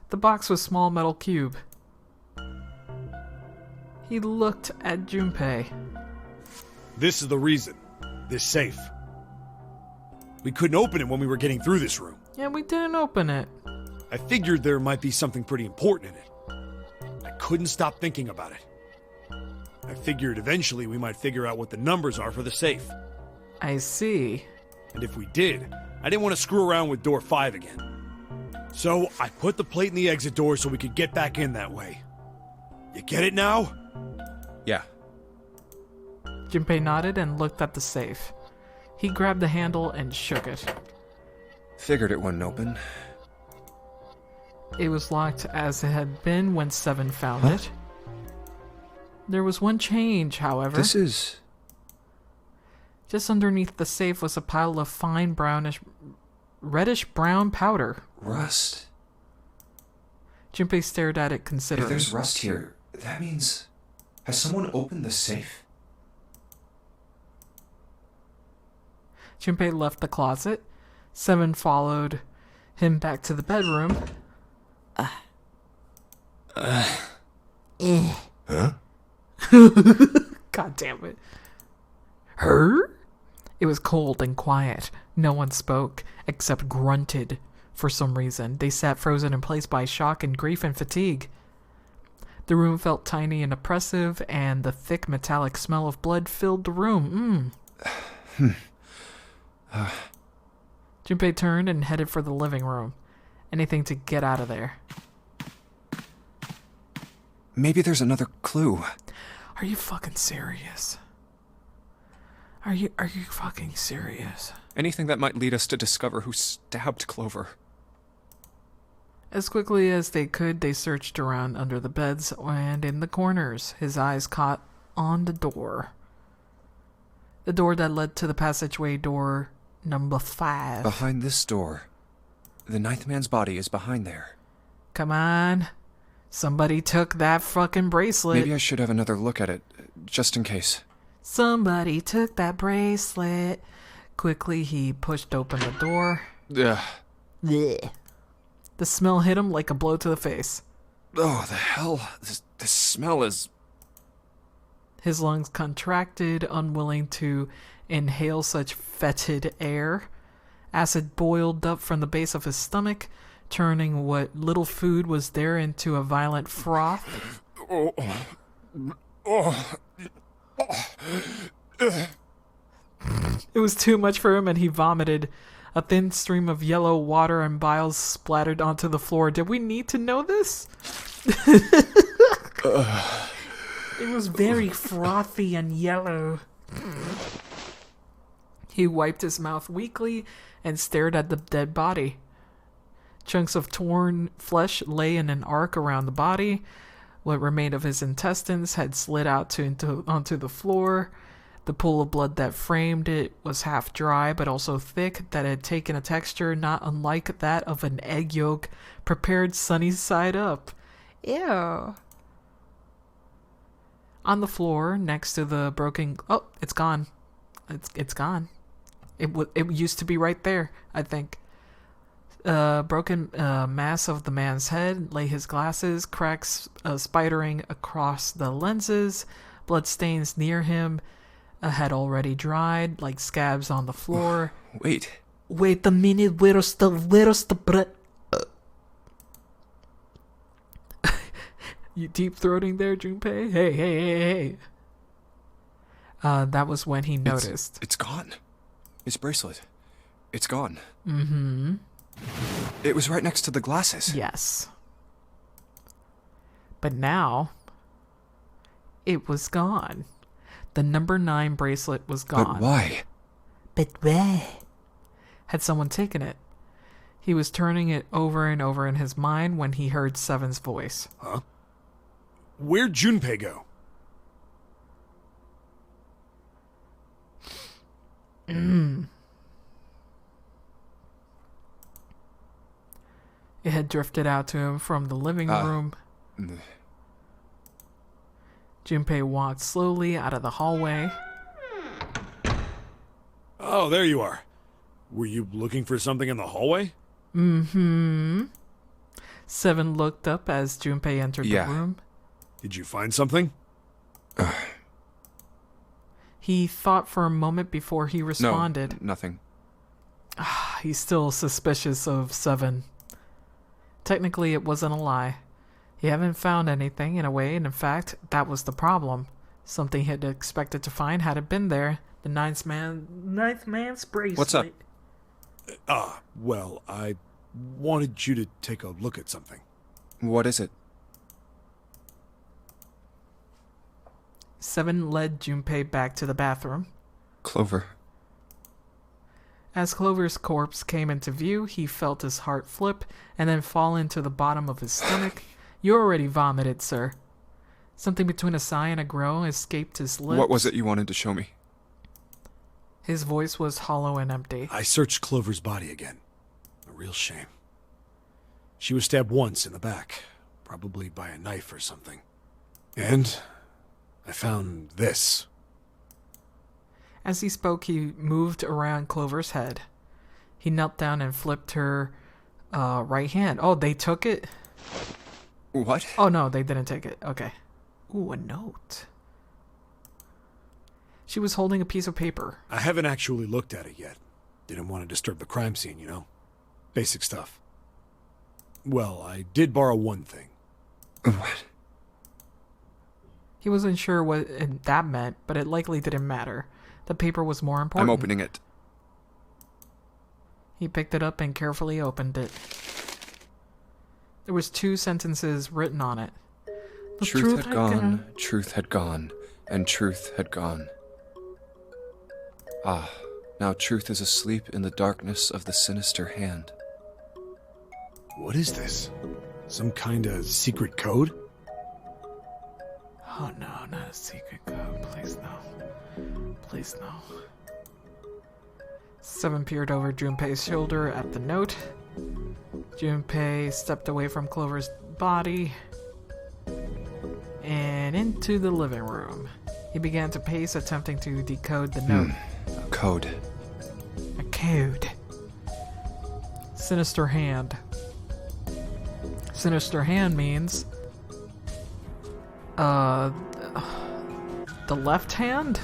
The box was a small metal cube. He looked at Junpei. This is the reason. This safe. We couldn't open it when we were getting through this room. Yeah, we didn't open it. I figured there might be something pretty important in it. I couldn't stop thinking about it. I figured eventually we might figure out what the numbers are for the safe. I see. And if we did, I didn't want to screw around with door 5 again. So I put the plate in the exit door so we could get back in that way. You get it now? Yeah. Junpei nodded and looked at the safe. He grabbed the handle and shook it. Figured it wouldn't open. It was locked as it had been when Seven found it. There was one change, however. This is... Just underneath the safe was a pile of fine reddish-brown powder. Rust. Junpei stared at it If considering. there's rust here, that means... Has someone opened the safe? Junpei left the closet. Seven followed him back to the bedroom. Huh? God damn it. Her? It was cold and quiet. No one spoke, except grunted. For some reason, they sat frozen in place by shock and grief and fatigue. The room felt tiny and oppressive, and the thick metallic smell of blood filled the room. Junpei turned and headed for the living room. Anything to get out of there. Maybe there's another clue. Are you fucking serious? Are you fucking serious? Anything that might lead us to discover who stabbed Clover. As quickly as they could, they searched around under the beds and in the corners. His eyes caught on the door. The door that led to the passageway door number 5. Behind this door. The ninth man's body is behind there. Come on. Somebody took that fucking bracelet. Maybe I should have another look at it, just in case. Somebody took that bracelet. Quickly, he pushed open the door. Ugh. Blech. The smell hit him like a blow to the face. Oh, the hell? This smell is... His lungs contracted, unwilling to inhale such fetid air. Acid boiled up from the base of his stomach, turning what little food was there into a violent froth. It was too much for him, and he vomited. A thin stream of yellow water and bile splattered onto the floor. Did we need to know this? It was very frothy and yellow. He wiped his mouth weakly and stared at the dead body. Chunks of torn flesh lay in an arc around the body. What remained of his intestines had slid out onto the floor. The pool of blood that framed it was half dry, but also thick, that had taken a texture not unlike that of an egg yolk prepared sunny side up. Ew. On the floor, next to the broken... Oh, it's gone. It's gone. It used to be right there, I think. Broken mass of the man's head, lay his glasses, cracks spidering across the lenses, blood stains near him, had already dried, like scabs on the floor. Wait a minute, where's the bread? You deep-throating there, Junpei? Hey. That was when he noticed. It's gone. His bracelet. It's gone. Mm-hmm. It was right next to the glasses. Yes. But now, it was gone. The number 9 bracelet was gone. But why? But why? Had someone taken it? He was turning it over and over in his mind when he heard Seven's voice. Huh? Where'd Junpei go? It had drifted out to him from the living room. Junpei walked slowly out of the hallway. Oh, there you are. Were you looking for something in the hallway? Mm-hmm. Seven looked up as Junpei entered the room. Did you find something? He thought for a moment before he responded. No, nothing. He's still suspicious of Seven. Technically, it wasn't a lie. He hadn't found anything in a way, and in fact, that was the problem. Something he had expected to find hadn't been there. The ninth man's bracelet. What's up? Well, I wanted you to take a look at something. What is it? Seven led Junpei back to the bathroom. Clover. As Clover's corpse came into view, he felt his heart flip and then fall into the bottom of his stomach. You already vomited, sir. Something between a sigh and a groan escaped his lips. What was it you wanted to show me? His voice was hollow and empty. I searched Clover's body again. A real shame. She was stabbed once in the back, probably by a knife or something. And I found this. As he spoke, he moved around Clover's head. He knelt down and flipped her right hand. Oh, they took it? What? Oh, no, they didn't take it. Okay. Ooh, a note. She was holding a piece of paper. I haven't actually looked at it yet. Didn't want to disturb the crime scene, you know? Basic stuff. Well, I did borrow one thing. What? He wasn't sure what that meant, but it likely didn't matter. The paper was more important. I'm opening it. He picked it up and carefully opened it. There was 2 sentences written on it. The truth had gone, truth had gone, and truth had gone. Ah, now truth is asleep in the darkness of the sinister hand. What is this? Some kind of secret code? Oh no, not a secret code. Please no. Please no. Seven peered over Junpei's shoulder at the note. Junpei stepped away from Clover's body and into the living room. He began to pace, attempting to decode the note. A code. A code. Sinister hand. Sinister hand means the left hand?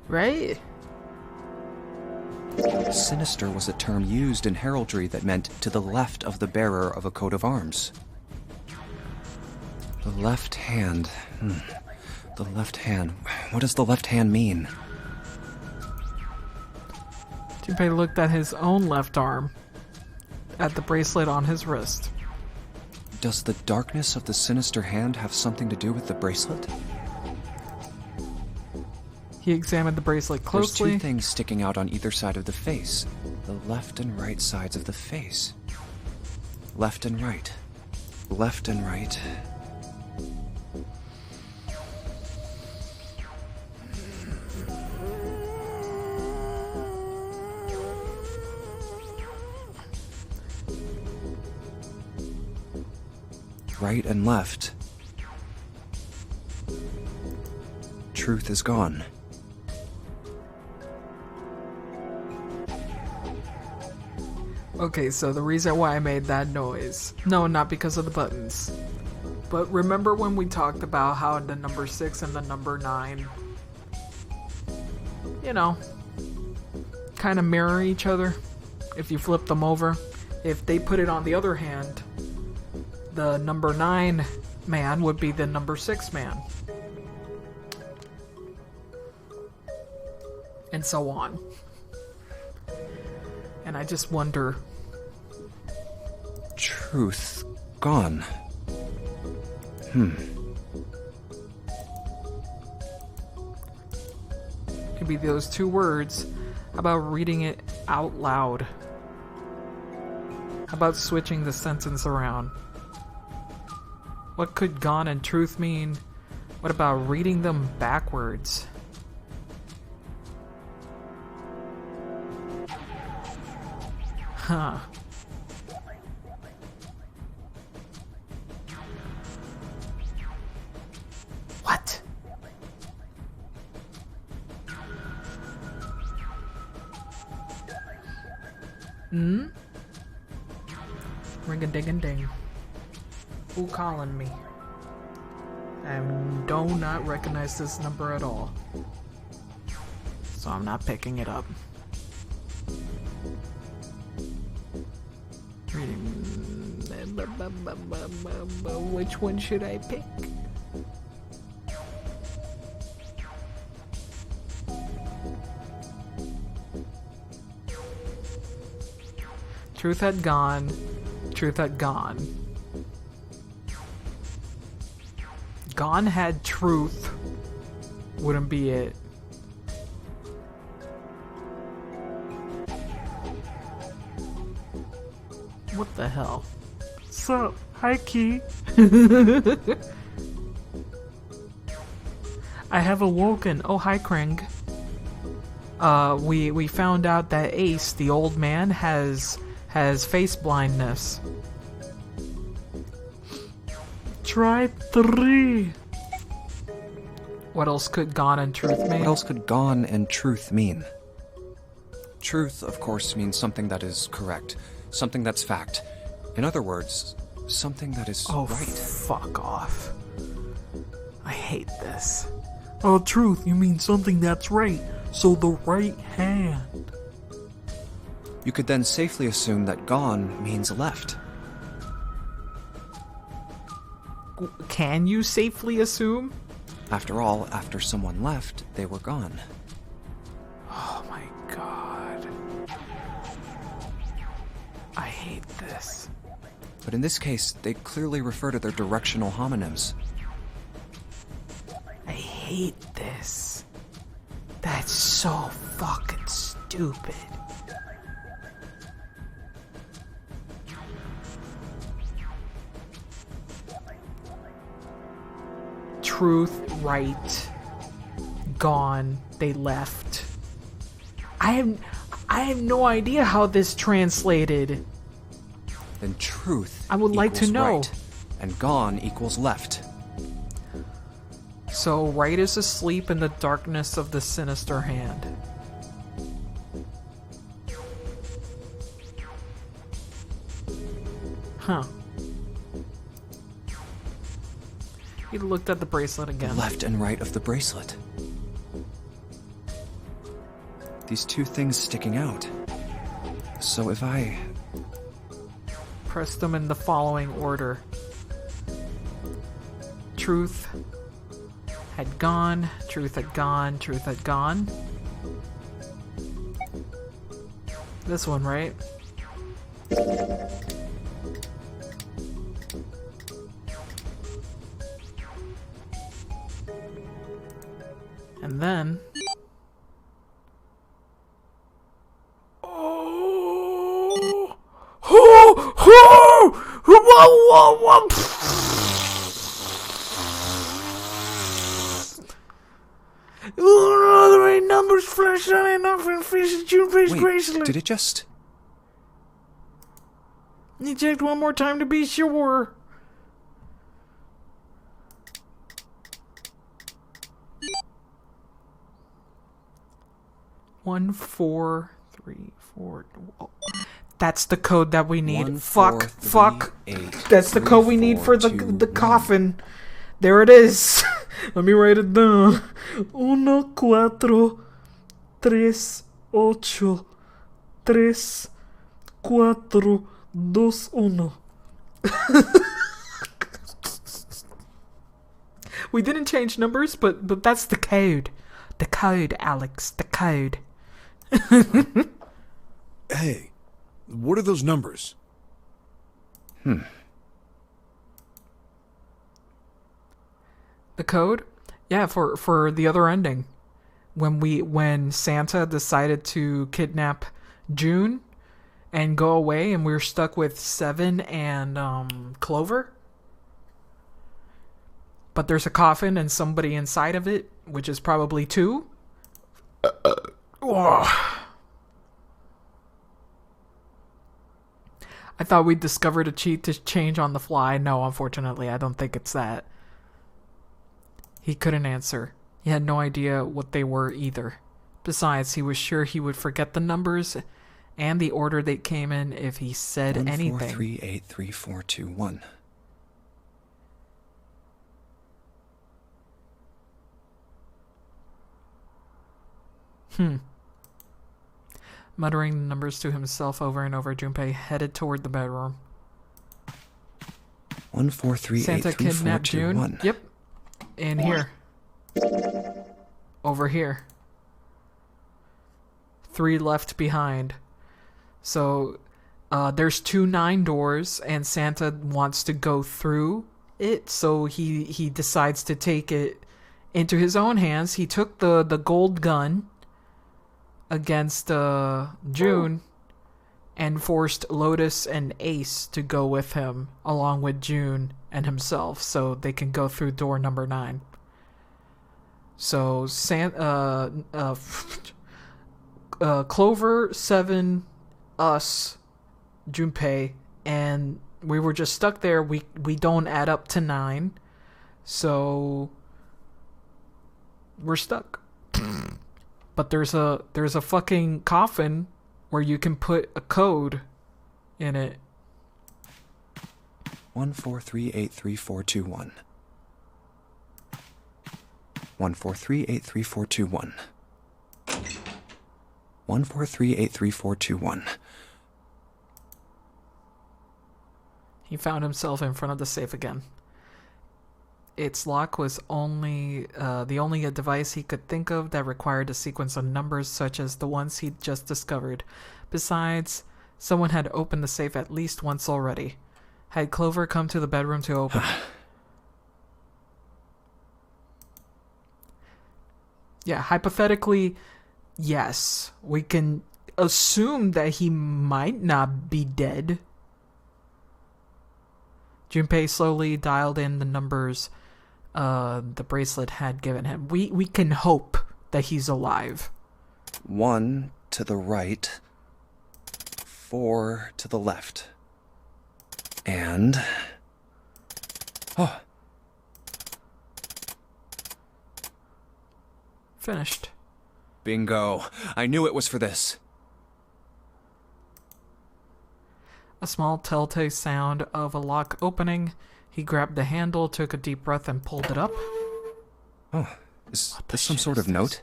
Right? Sinister was a term used in heraldry that meant to the left of the bearer of a coat of arms. The left hand. The left hand. What does the left hand mean? Junpei looked at his own left arm, at the bracelet on his wrist. Does the darkness of the sinister hand have something to do with the bracelet? He examined the bracelet closely. There's 2 things sticking out on either side of the face. The left and right sides of the face. Left and right. Left and right. Right and left. Truth is gone. Okay, so the reason why I made that noise. No, not because of the buttons. But remember when we talked about how the number 6 and the number 9, you know, kind of mirror each other if you flip them over? If they put it on the other hand, the number 9 man would be the number 6 man. And so on. And I just wonder... Truth gone. Could be those 2 words. How about reading it out loud? How about switching the sentence around? What could gone and truth mean? What about reading them backwards? Huh. What? Hmm? Ring-a-ding-a-ding. Who calling me? I do not recognize this number at all. So I'm not picking it up. Which one should I pick? Truth had gone. Truth had gone. Gone had truth. Wouldn't be it. What the hell? Sup? Hi, Key. I have awoken. Oh, hi, Krang. We found out that Ace, the old man, has face blindness. Try 3. What else could gone and truth mean? What else could gone and truth mean? Truth, of course, means something that is correct, something that's fact. In other words, something that is right. Fuck off. I hate this. Oh, truth, you mean something that's right, so the right hand. You could then safely assume that gone means left. Can you safely assume? After all, after someone left, they were gone. Oh my god. I hate this. But in this case, they clearly refer to their directional homonyms. I hate this. That's so fucking stupid. Truth, right, gone, they left. I have no idea how this translated. Then truth I would like to equals know. right, and gone equals left. So right is asleep in the darkness of the sinister hand. Huh. He looked at the bracelet again. Left and right of the bracelet. These two things sticking out. So if I press them in the following order. Truth had gone, truth had gone, truth had gone. This one, right? And then... Oh, the right numbers flashed on enough and face June face bracelet. Did it just... You checked one more time to be sure. One, 4, 3, 4. Oh. That's the code that we need. 1, 4, fuck. 3, 8, That's the 3, code we need 4, for 2, the coffin. There it is. Let me write it down. 1, 4, 3, 8, 3, 4, 2, 1. We didn't change numbers, but that's the code. The code, Alex. The code. Hey, what are those numbers? The code? Yeah, for the other ending. When Santa decided to kidnap June and go away and we were stuck with 7 and Clover. But there's a coffin and somebody inside of it, which is probably 2. I thought we discovered a cheat to change on the fly. No, unfortunately, I don't think it's that. He couldn't answer. He had no idea what they were either. Besides, he was sure he would forget the numbers and the order they came in if he said anything. 1438341. Muttering the numbers to himself over and over, Junpei headed toward the bedroom. 1438341. Santa kidnapped June. Yep. In here. Over here. 3 left behind. So, there's 2 9 doors, and Santa wants to go through it, so he decides to take it into his own hands. He took the gold gun against June and forced Lotus and Ace to go with him, along with June and himself, so they can go through door number 9. So, Clover, 7, us, Junpei, and we were just stuck there. We don't add up to 9, so we're stuck. But there's a fucking coffin where you can put a code in it. 1438341. 1438341. 1438341. He found himself in front of the safe again. Its lock was the only device he could think of that required a sequence of numbers such as the ones he'd just discovered. Besides, someone had opened the safe at least once already. Had Clover come to the bedroom to open it? Yeah, hypothetically, yes. We can assume that he might not be dead. Junpei slowly dialed in the numbers the bracelet had given him. We can hope that he's alive. 1 to the right, 4 to the left. And... oh. Finished. Bingo. I knew it was for this. A small telltale sound of a lock opening. He grabbed the handle, took a deep breath, and pulled it up. Oh, is this some sort of note?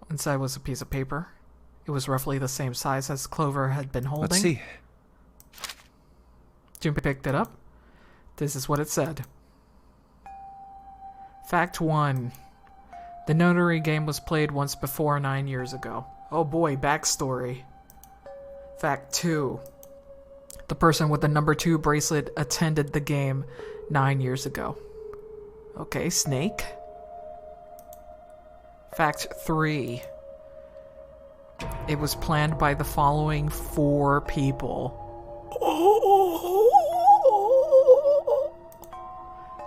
Inside was a piece of paper. It was roughly the same size as Clover had been holding. Let's see. Junpei picked it up. This is what it said. Fact 1. The notary game was played once before 9 years ago. Oh boy, backstory. Fact 2. The person with the number 2 bracelet attended the game 9 years ago. Okay, Snake. Fact 3. It was planned by the following 4 people.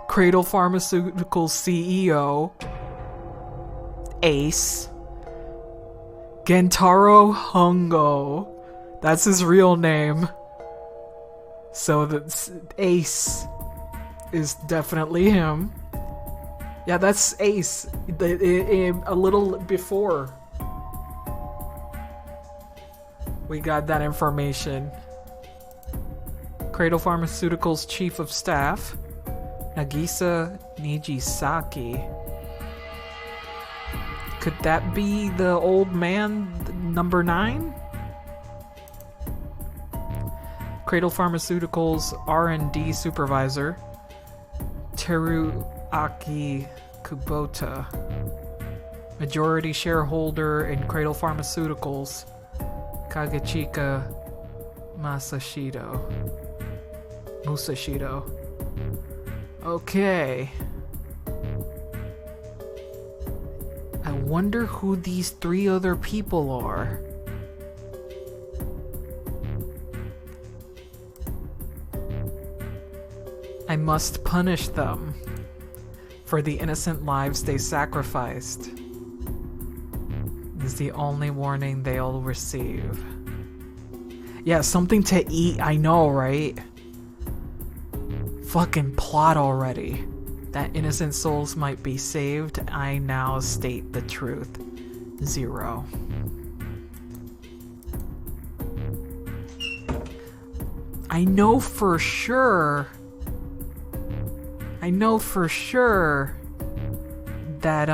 Cradle Pharmaceuticals CEO, Ace, Gentaro Hongo. That's his real name. So that's Ace is definitely him. Yeah, that's Ace. A little before we got that information. Cradle Pharmaceuticals Chief of Staff, Nagisa Nijisaki. Could that be the old man, number 9? Cradle Pharmaceuticals R&D Supervisor, Teruaki Kubota. Majority shareholder in Cradle Pharmaceuticals, Kagechika Musashido. Okay. I wonder who these 3 other people are. I must punish them for the innocent lives they sacrificed. Is the only warning they'll receive. Yeah, something to eat. I know, right? Fucking plot already. That innocent souls might be saved. I now state the truth. 0. I know for sure that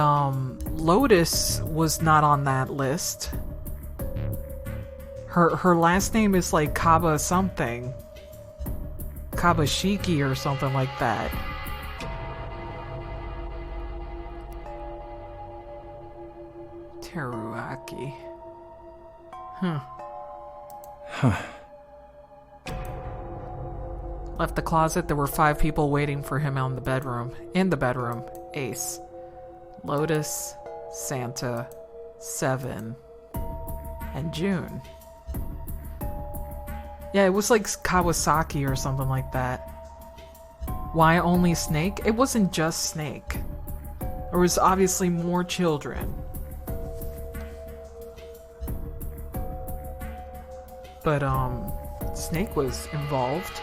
Lotus was not on that list. Her last name is like Kaba something. Kabashiki or something like that. Teruaki. Huh. Left the closet. There were 5 people waiting for him in the bedroom. Ace. Lotus. Santa. 7. And June. Yeah, it was like Kawasaki or something like that. Why only Snake? It wasn't just Snake. There was obviously more children. But, Snake was involved.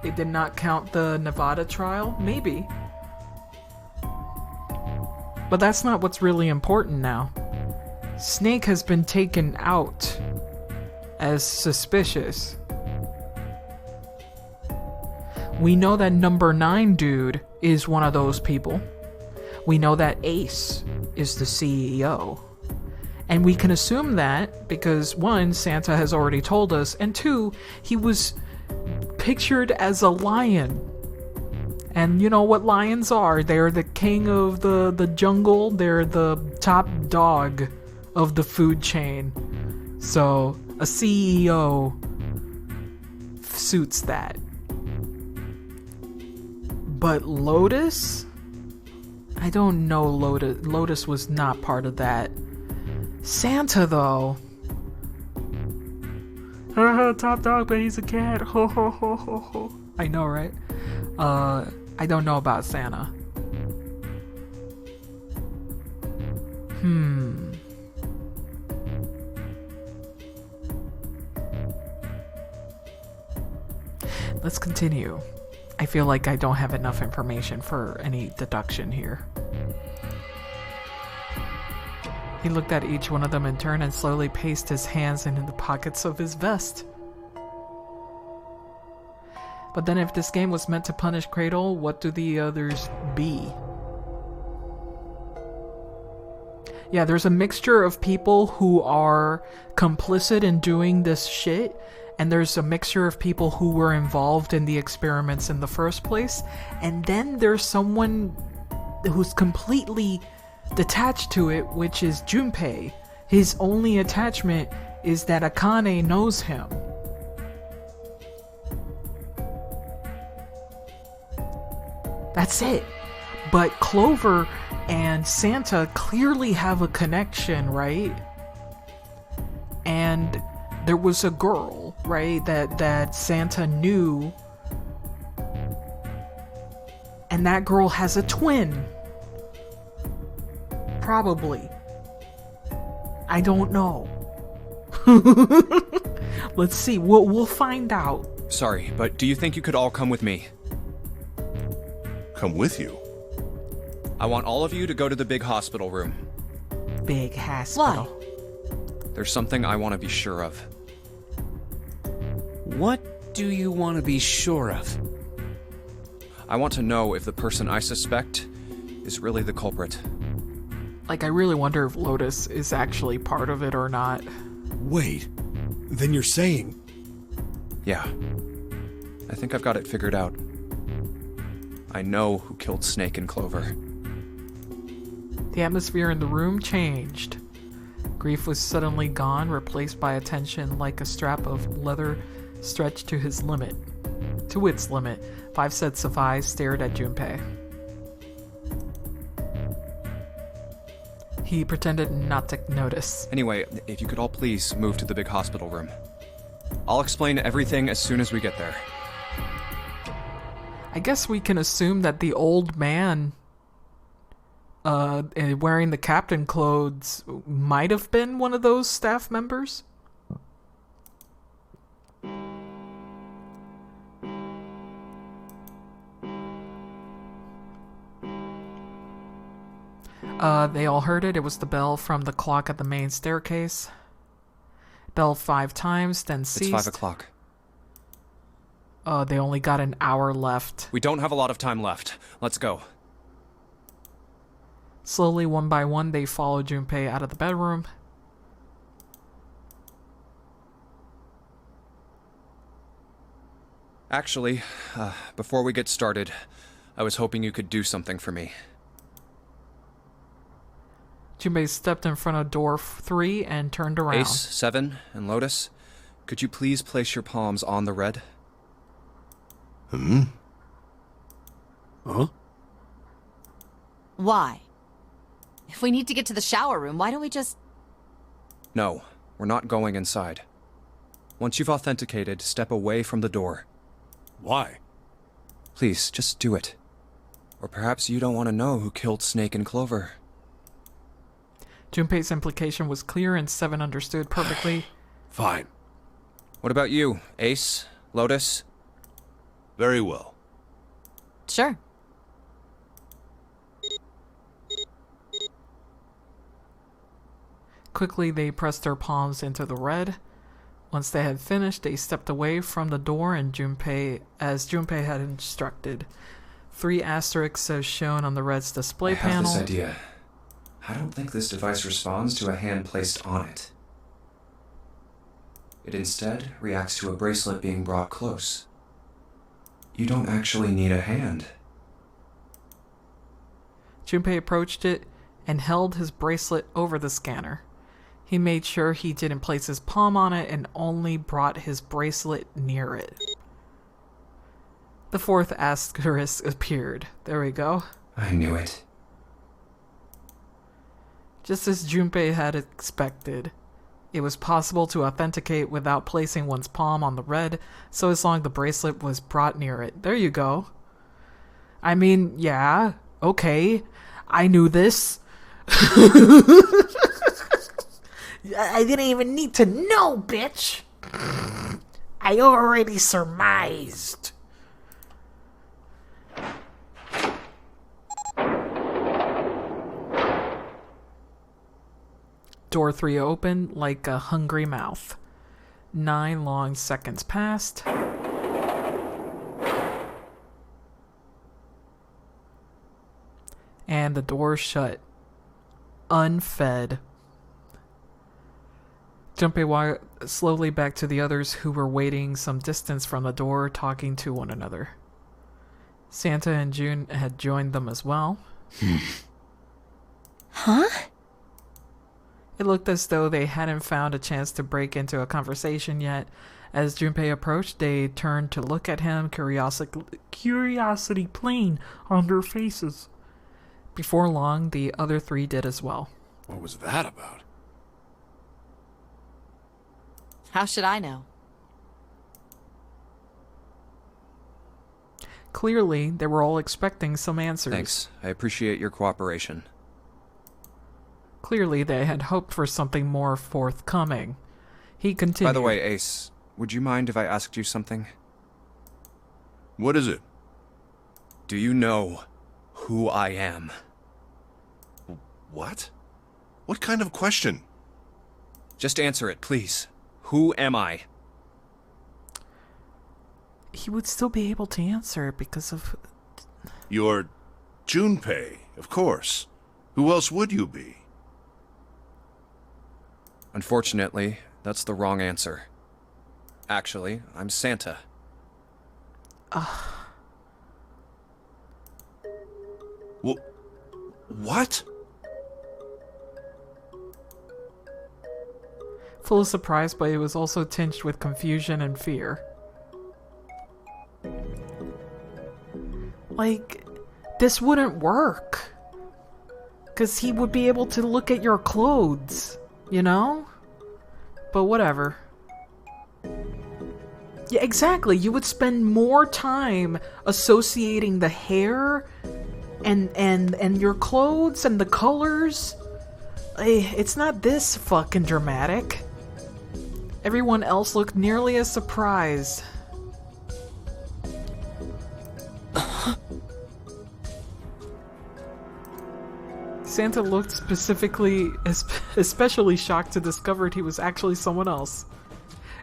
It did not count the Nevada trial? Maybe. But that's not what's really important now. Snake has been taken out as suspicious. We know that number 9 dude is one of those people. We know that Ace is the CEO. And we can assume that because 1, Santa has already told us, and 2, he was pictured as a lion. And you know what lions are? They're the king of the jungle. They're the top dog of the food chain. So a CEO suits that. But Lotus? I don't know. Lotus was not part of that. Santa though. Top dog, but he's a cat. Ho ho ho ho ho. I know, right? I don't know about Santa. Let's continue. I feel like I don't have enough information for any deduction here. He looked at each one of them in turn and slowly placed his hands into the pockets of his vest. But then if this game was meant to punish Cradle, what do the others be? Yeah, there's a mixture of people who are complicit in doing this shit, and there's a mixture of people who were involved in the experiments in the first place, and then there's someone who's completely detached to it, which is Junpei. His only attachment is that Akane knows him. That's it. But Clover and Santa clearly have a connection, right? And there was a girl, right, that Santa knew. And that girl has a twin. Probably. I don't know. Let's see. We'll find out. Sorry, but do you think you could all come with me? Come with you? I want all of you to go to the big hospital room. Big hospital. Why? There's something I want to be sure of. What do you want to be sure of? I want to know if the person I suspect is really the culprit. Like, I really wonder if Lotus is actually part of it or not. Wait, then you're saying... Yeah. I think I've got it figured out. I know who killed Snake and Clover. The atmosphere in the room changed. Grief was suddenly gone, replaced by attention like a strap of leather stretched to its limit. 5 sets of eyes stared at Junpei. He pretended not to notice. Anyway, if you could all please move to the big hospital room. I'll explain everything as soon as we get there. I guess we can assume that the old man Wearing the captain clothes might have been one of those staff members. They all heard it. It was the bell from the clock at the main staircase. Bell 5 times, then ceased. It's 5 o'clock. They only got an hour left. We don't have a lot of time left. Let's go. Slowly, one by one, they followed Junpei out of the bedroom. Actually, before we get started, I was hoping you could do something for me. Junpei stepped in front of door 3 and turned around. Ace, 7, and Lotus, could you please place your palms on the red? Hmm? Huh? Why? If we need to get to the shower room, why don't we just... No, we're not going inside. Once you've authenticated, step away from the door. Why? Please, just do it. Or perhaps you don't want to know who killed Snake and Clover. Junpei's implication was clear and 7 understood perfectly. Fine. What about you, Ace? Lotus? Very well. Sure. Quickly, they pressed their palms into the red. Once they had finished, they stepped away from the door and as Junpei had instructed. 3 asterisks as shown on the red's display panel. I have this idea. I don't think this device responds to a hand placed on it. It instead reacts to a bracelet being brought close. You don't actually need a hand. Junpei approached it and held his bracelet over the scanner. He made sure he didn't place his palm on it and only brought his bracelet near it. The 4th asterisk appeared. There we go. I knew it. Just as Junpei had expected, it was possible to authenticate without placing one's palm on the red, so as long as the bracelet was brought near it. There you go. I mean, yeah, okay, I knew this. I didn't even need to know, bitch. I already surmised. Door 3 opened like a hungry mouth. 9 long seconds passed. And the door shut. Unfed. Junpei walked slowly back to the others who were waiting some distance from the door, talking to one another. Santa and June had joined them as well. Huh? It looked as though they hadn't found a chance to break into a conversation yet. As Junpei approached, they turned to look at him, curiosity plain on their faces. Before long, the other 3 did as well. What was that about? How should I know? Clearly, they were all expecting some answers. Thanks. I appreciate your cooperation. Clearly, they had hoped for something more forthcoming. He continued. By the way, Ace, would you mind if I asked you something? What is it? Do you know who I am? What? What kind of question? Just answer it, please. Who am I? He would still be able to answer because of... You're Junpei, of course. Who else would you be? Unfortunately, that's the wrong answer. Actually, I'm Santa. What? Full of surprise, but it was also tinged with confusion and fear. Like, this wouldn't work. Because he would be able to look at your clothes, you know? But whatever. Yeah, exactly. You would spend more time associating the hair and your clothes and the colors. It's not this fucking dramatic. Everyone else looked nearly as surprised. Santa looked especially shocked to discover he was actually someone else.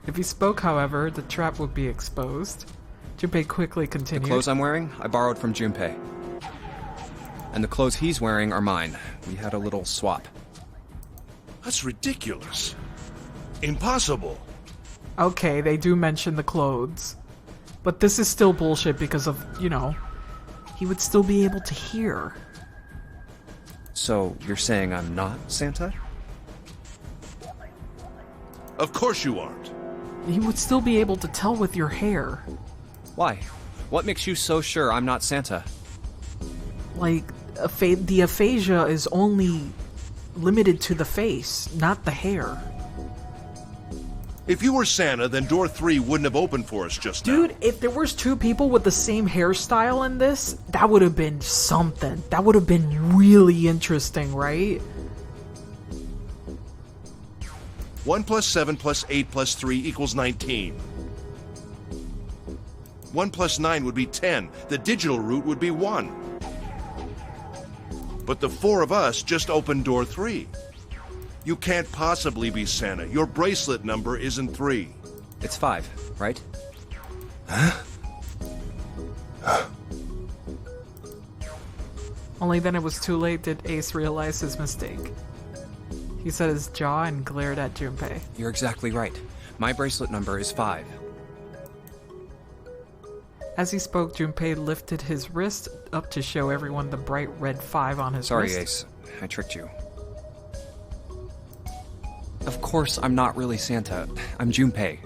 If he spoke, however, the trap would be exposed. Junpei quickly continued. The clothes I'm wearing, I borrowed from Junpei. And the clothes he's wearing are mine. We had a little swap. That's ridiculous. Impossible. Okay, they do mention the clothes. But this is still bullshit because of, you know, he would still be able to hear. So, you're saying I'm not Santa? Of course you aren't. He would still be able to tell with your hair. Why? What makes you so sure I'm not Santa? Like, the aphasia is only limited to the face, not the hair. If you were Santa, then door 3 wouldn't have opened for us just now. Dude, if there was 2 people with the same hairstyle in this, that would have been something. That would have been really interesting, right? 1 plus 7 plus 8 plus 3 equals 19. 1 plus 9 would be 10. The digital route would be 1. But the 4 of us just opened door 3. You can't possibly be Santa. Your bracelet number isn't 3. It's 5, right? Huh? Only then it was too late did Ace realize his mistake. He set his jaw and glared at Junpei. You're exactly right. My bracelet number is 5. As he spoke, Junpei lifted his wrist up to show everyone the bright red 5 on his wrist. Sorry, Ace. I tricked you. Of course I'm not really Santa. I'm Junpei.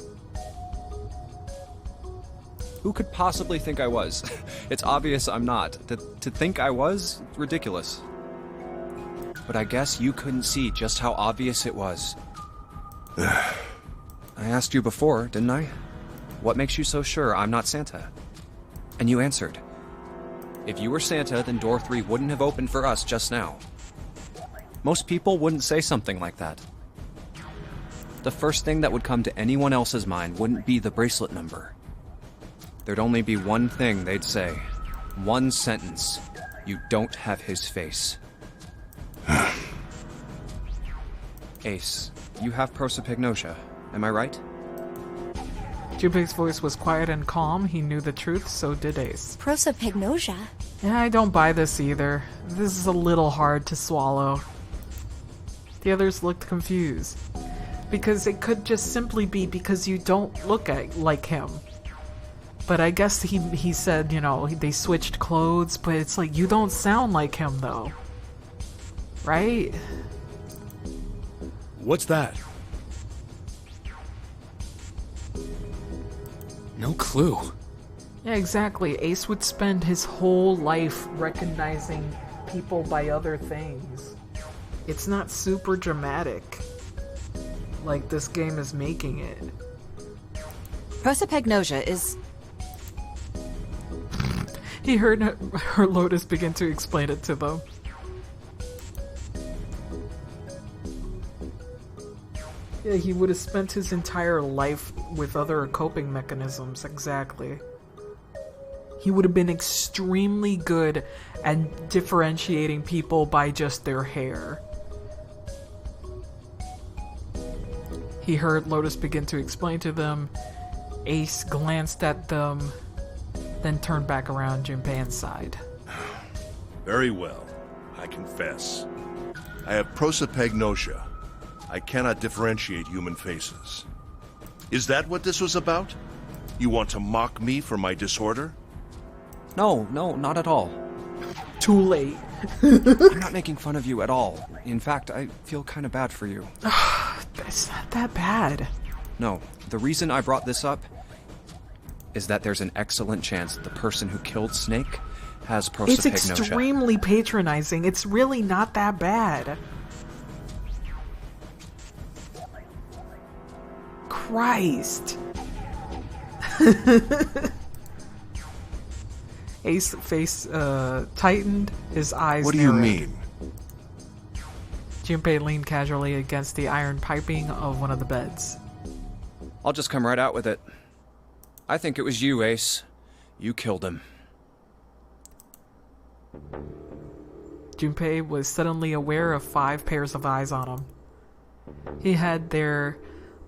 Who could possibly think I was? It's obvious I'm not. To think I was? Ridiculous. But I guess you couldn't see just how obvious it was. I asked you before, didn't I? What makes you so sure I'm not Santa? And you answered. If you were Santa, then door 3 wouldn't have opened for us just now. Most people wouldn't say something like that. The first thing that would come to anyone else's mind wouldn't be the bracelet number. There'd only be one thing they'd say. One sentence. You don't have his face. Ace, you have prosopagnosia, am I right? Junpei's voice was quiet and calm. He knew the truth, so did Ace. Prosopagnosia? Yeah, I don't buy this either. This is a little hard to swallow. The others looked confused. Because it could just simply be because you don't look like him. But I guess he said, you know, they switched clothes, but it's like, you don't sound like him though. Right? What's that? No clue. Yeah, exactly. Ace would spend his whole life recognizing people by other things. It's not super dramatic like this game is making it. Prosopagnosia is... He heard her Lotus begin to explain it to them. Yeah, he would have spent his entire life with other coping mechanisms, exactly. He would have been extremely good at differentiating people by just their hair. He heard Lotus begin to explain to them. Ace glanced at them, then turned back around Junpei and sighed. Very well. I confess. I have prosopagnosia. I cannot differentiate human faces. Is that what this was about? You want to mock me for my disorder? No, not at all. Too late. I'm not making fun of you at all. In fact, I feel kind of bad for you. It's not that bad. No, the reason I brought this up is that there's an excellent chance the person who killed Snake has prosopagnosia. It's extremely patronizing. It's really not that bad. Christ. Ace's face tightened, his eyes What do you narrowed. mean? Junpei leaned casually against the iron piping of one of the beds. I'll just come right out with it. I think it was you, Ace. You killed him. Junpei was suddenly aware of 5 pairs of eyes on him. He had their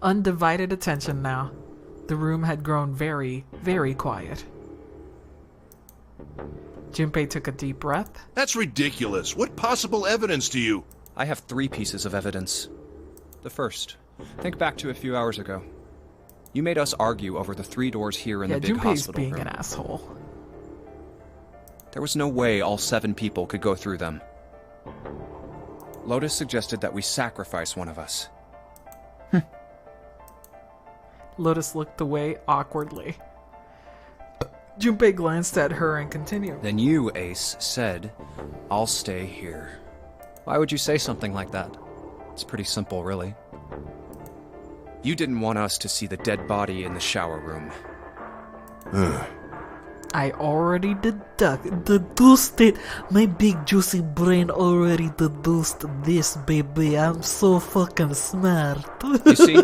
undivided attention now. The room had grown very, very quiet. Junpei took a deep breath. That's ridiculous. What possible evidence do you... I have 3 pieces of evidence. The first, think back to a few hours ago. You made us argue over the 3 doors here in the big Junpei's hospital being room. an asshole. There was no way all 7 people could go through them. Lotus suggested that we sacrifice one of us. Lotus looked away awkwardly. Junpei glanced at her and continued. Then you, Ace, said, I'll stay here. Why would you say something like that? It's pretty simple, really. You didn't want us to see the dead body in the shower room. I already deduced it. My big juicy brain already deduced this, baby. I'm so fucking smart. You see,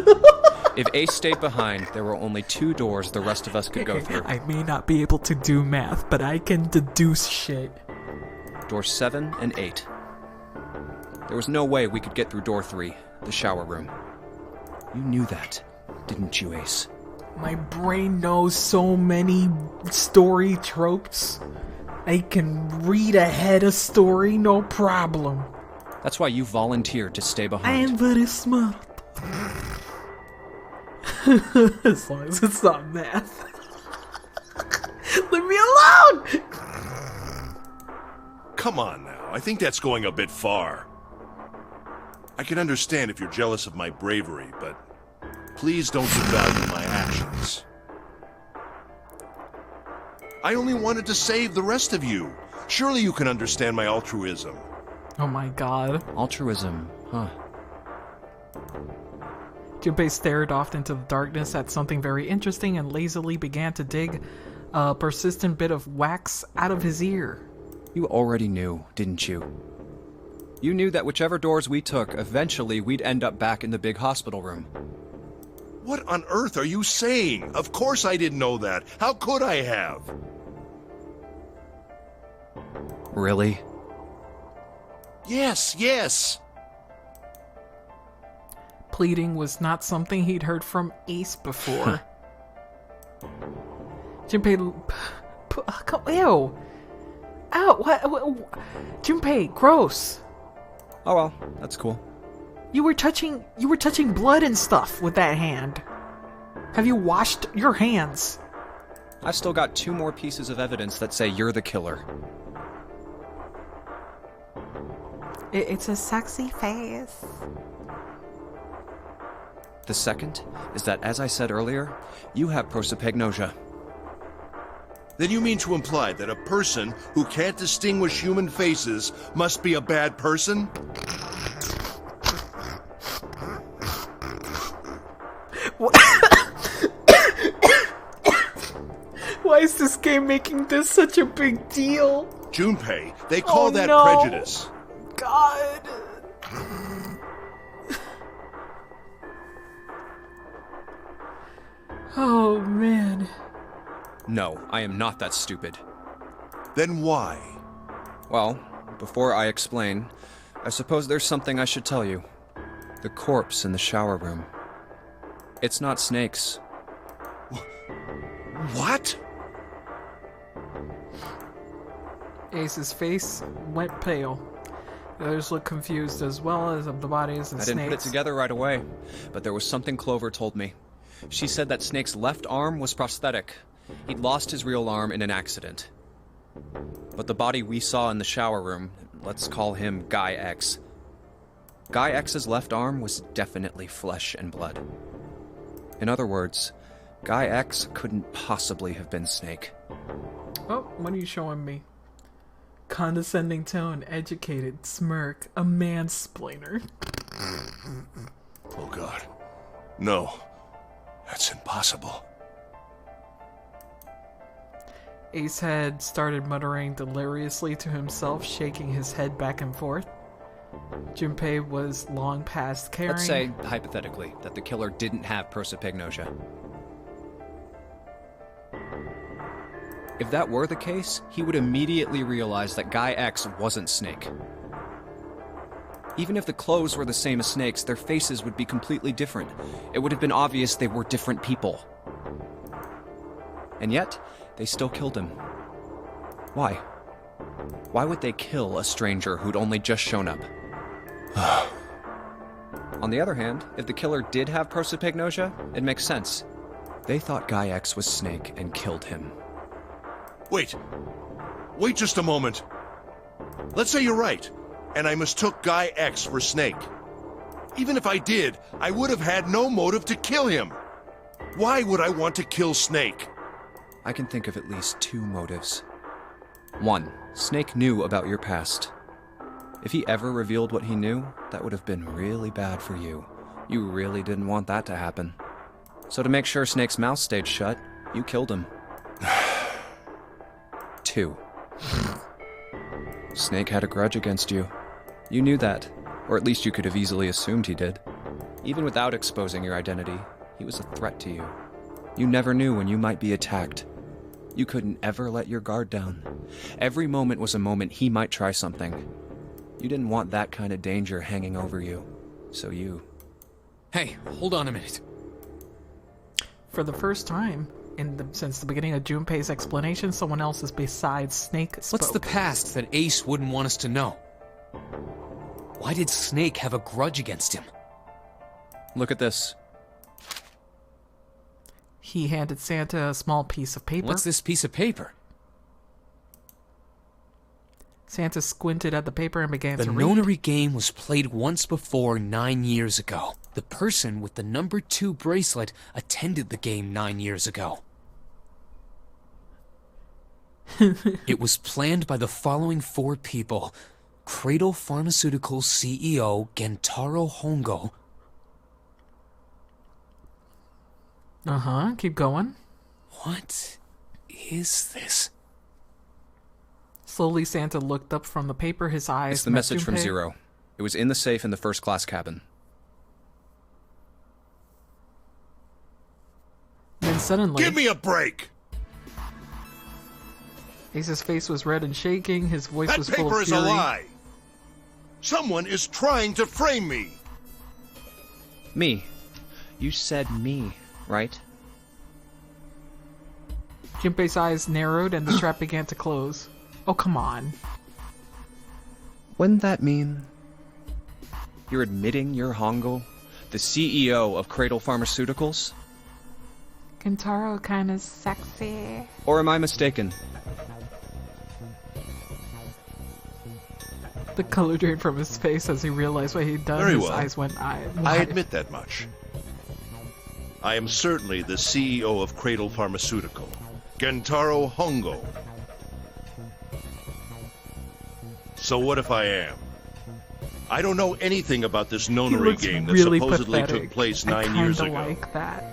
if Ace stayed behind, there were only 2 doors the rest of us could go through. I may not be able to do math, but I can deduce shit. Doors 7 and 8. There was no way we could get through door 3, the shower room. You knew that, didn't you, Ace? My brain knows so many story tropes. I can read ahead a story, no problem. That's why you volunteered to stay I behind. am very smart. As long as it's not math. Leave me alone! Come on now. I think that's going a bit far. I can understand if you're jealous of my bravery, but please don't devalue my actions. I only wanted to save the rest of you. Surely you can understand my altruism. Oh my god. Altruism, huh? Junpei stared off into the darkness at something very interesting and lazily began to dig a persistent bit of wax out of his ear. You already knew, didn't you? You knew that whichever doors we took, eventually we'd end up back in the big hospital room. What on earth are you saying? Of course I didn't know that. How could I have? Really? Yes. Pleading was not something he'd heard from Ace before. Junpei... Ew! Ow! What? Junpei, gross! Oh well, that's cool. You were touching blood and stuff with that hand. Have you washed your hands? I've still got 2 more pieces of evidence that say you're the killer. It's a sexy face. The second is that, as I said earlier, you have prosopagnosia. Then you mean to imply that a person who can't distinguish human faces must be a bad person? Why is this game making this such a big deal? Junpei, they call that no. prejudice. God. Oh, man. No, I am not that stupid. Then why? Well, before I explain, I suppose there's something I should tell you. The corpse in the shower room. It's not Snake's. What? Ace's face went pale. The others looked confused as well as of the bodies and I Snake's. didn't put it together right away, but there was something Clover told me. She said that Snake's left arm was prosthetic. He'd lost his real arm in an accident. But the body we saw in the shower room, let's call him Guy X. Guy X's left arm was definitely flesh and blood. In other words, Guy X couldn't possibly have been Snake. Oh, what are you showing me? Condescending tone, educated, smirk, a mansplainer. Oh God. No. That's impossible. Ace had started muttering deliriously to himself, shaking his head back and forth. Junpei was long past caring. Let's say, hypothetically, that the killer didn't have prosopagnosia. If that were the case, he would immediately realize that Guy X wasn't Snake. Even if the clothes were the same as Snake's, their faces would be completely different. It would have been obvious they were different people. And yet, they still killed him. Why? Why would they kill a stranger who'd only just shown up? On the other hand, if the killer did have prosopagnosia, it makes sense. They thought Guy X was Snake and killed him. Wait. Wait just a moment. Let's say you're right, and I mistook Guy X for Snake. Even if I did, I would have had no motive to kill him. Why would I want to kill Snake? I can think of at least 2 motives. 1. Snake knew about your past. If he ever revealed what he knew, that would have been really bad for you. You really didn't want that to happen. So to make sure Snake's mouth stayed shut, you killed him. 2. Snake had a grudge against you. You knew that, or at least you could have easily assumed he did. Even without exposing your identity, he was a threat to you. You never knew when you might be attacked. You couldn't ever let your guard down. Every moment was a moment he might try something. You didn't want that kind of danger hanging over you, so you... Hey, hold on a minute. For the first time since the beginning of Junpei's explanation, someone else besides Snake spoke. What's the past that Ace wouldn't want us to know? Why did Snake have a grudge against him? Look at this. He handed Santa a small piece of paper. What's this piece of paper? Santa squinted at the paper and began The to read. nonary game was played once before 9 years ago. The person with the number 2 bracelet attended the game 9 years ago. It was planned by the following 4 people. Cradle Pharmaceuticals CEO Gentaro Hongo. Keep going. What is this? Slowly, Santa looked up from the paper, his eyes It's the met message from Junpei. Zero. It was in the safe in the first class cabin. Then suddenly... Give me a break! Ace's face was red and shaking, his voice was That full paper of is a fury. lie! Someone is trying to frame me! Me. You said me, right? Junpei's eyes narrowed and the trap began to close. Oh, come on. Wouldn't that mean you're admitting you're Hongo, the CEO of Cradle Pharmaceuticals? Kentaro kinda sexy. Or am I mistaken? The color drained from his face as he realized what he'd done. Very His well. eyes went I wide. admit that much. I am certainly the CEO of Cradle Pharmaceutical, Gentaro Hongo. So what if I am? I don't know anything about this He nonary looks game that really supposedly pathetic. took place I 9 years kinda ago. like that.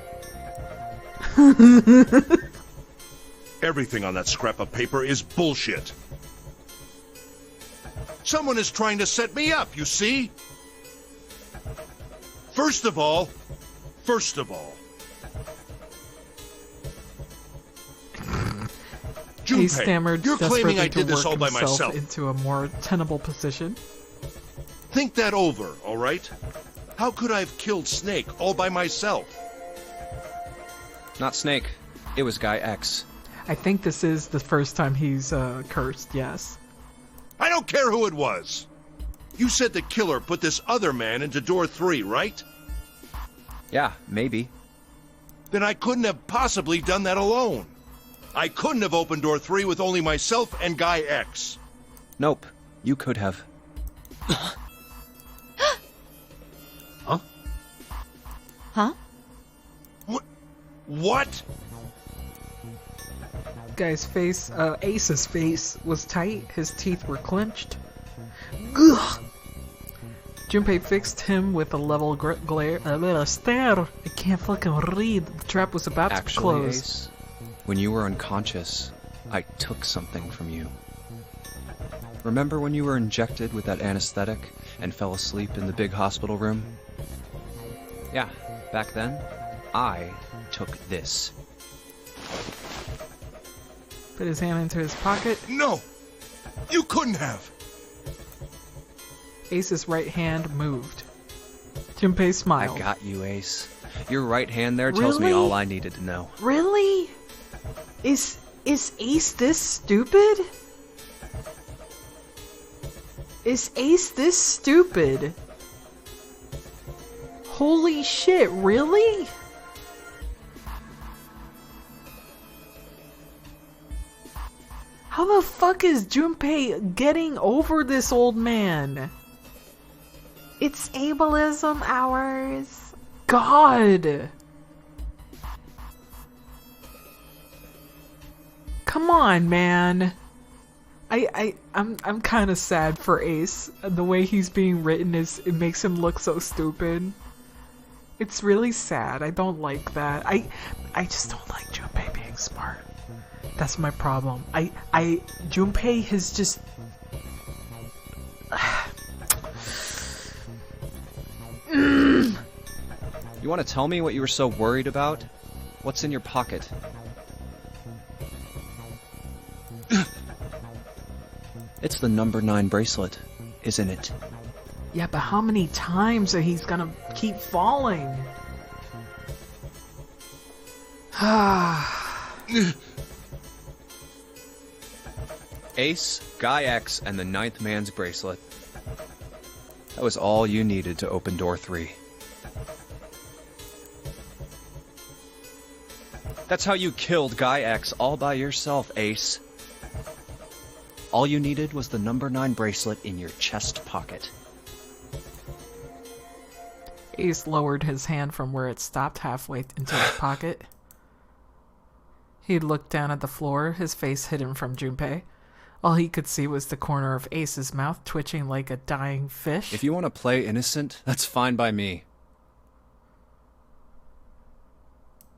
Everything on that scrap of paper is bullshit. Someone is trying to set me up, you see? First of all, He Junpei, stammered, you're claiming desperately I did to this work all by himself myself. into a more tenable position. Think that over, all right? How could I have killed Snake all by myself? Not Snake. It was Guy X. I think this is the first time he's cursed, yes. I don't care who it was. You said the killer put this other man into door 3, right? Yeah, maybe. Then I couldn't have possibly done that alone. I couldn't have opened door 3 with only myself and Guy X. Nope. You could have. Huh? What? Guy's face, Ace's face was tight, his teeth were clenched. Ugh. Junpei fixed him with a level glare, a little stare. I can't fucking read. The trap was about to Actually, close. Ace, when you were unconscious, I took something from you. Remember when you were injected with that anesthetic and fell asleep in the big hospital room? Yeah, back then, I took this. Put his hand into his pocket. No! You couldn't have! Ace's right hand moved. Junpei smiled. I got you, Ace. Your right hand there tells me all I needed to know. Really? Is Ace this stupid? Is Ace this stupid? Holy shit, really? How the fuck is Junpei getting over this old man? It's ableism hours. God! Come on, man. I'm kind of sad for Ace. The way he's being written it makes him look so stupid. It's really sad. I don't like that. I just don't like Junpei being smart. That's my problem. Junpei has just You want to tell me what you were so worried about? What's in your pocket? It's the number 9 bracelet, isn't it? Yeah, but how many times are he's gonna keep falling? Ace, Guy X, and the 9th man's bracelet. That was all you needed to open door 3. That's how you killed Guy X all by yourself, Ace. All you needed was the number 9 bracelet in your chest pocket. Ace lowered his hand from where it stopped halfway into his pocket. He looked down at the floor, his face hidden from Junpei. All he could see was the corner of Ace's mouth twitching like a dying fish. If you want to play innocent, that's fine by me.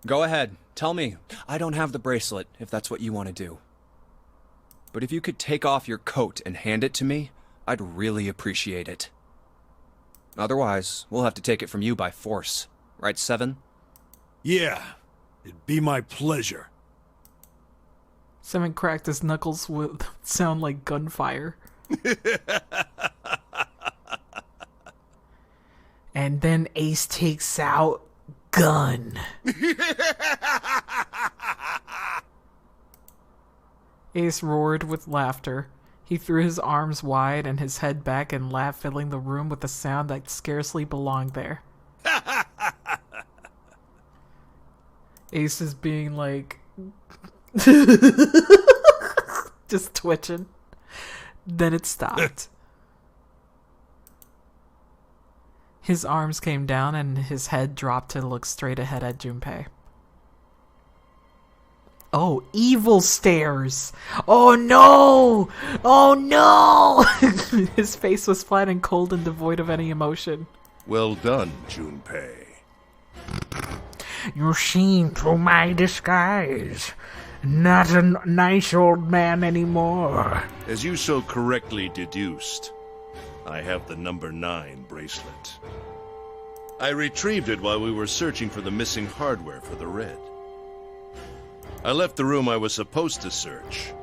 Go ahead, tell me. I don't have the bracelet, if that's what you want to do. But if you could take off your coat and hand it to me, I'd really appreciate it. Otherwise, we'll have to take it from you by force. Right, Seven? Yeah, it'd be my pleasure. Seven cracked his knuckles with sound like gunfire. And then Ace takes out gun. Ace roared with laughter. He threw his arms wide and his head back and laughed, filling the room with a sound that scarcely belonged there. Ace is being like... just twitching. Then it stopped. His arms came down and his head dropped to look straight ahead at Junpei. Oh, evil stares! Oh no! Oh no! His face was flat and cold and devoid of any emotion. Well done, Junpei. You've seen through my disguise. Not a nice old man anymore. As you so correctly deduced, I have the number 9 bracelet. I retrieved it while we were searching for the missing hardware for the Red. I left the room I was supposed to search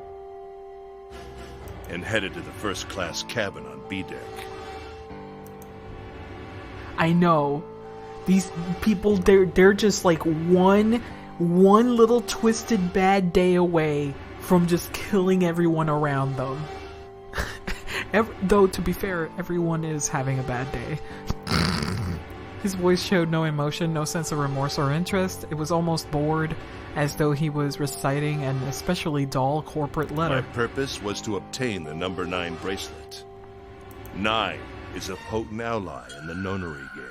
and headed to the first-class cabin on B-deck. I know. These people, they're just like one little twisted bad day away from just killing everyone around them. Though, to be fair, everyone is having a bad day. His voice showed no emotion, no sense of remorse or interest. It was almost bored, as though he was reciting an especially dull corporate letter. My purpose was to obtain the number 9 bracelet. 9 is a potent ally in the nonary game.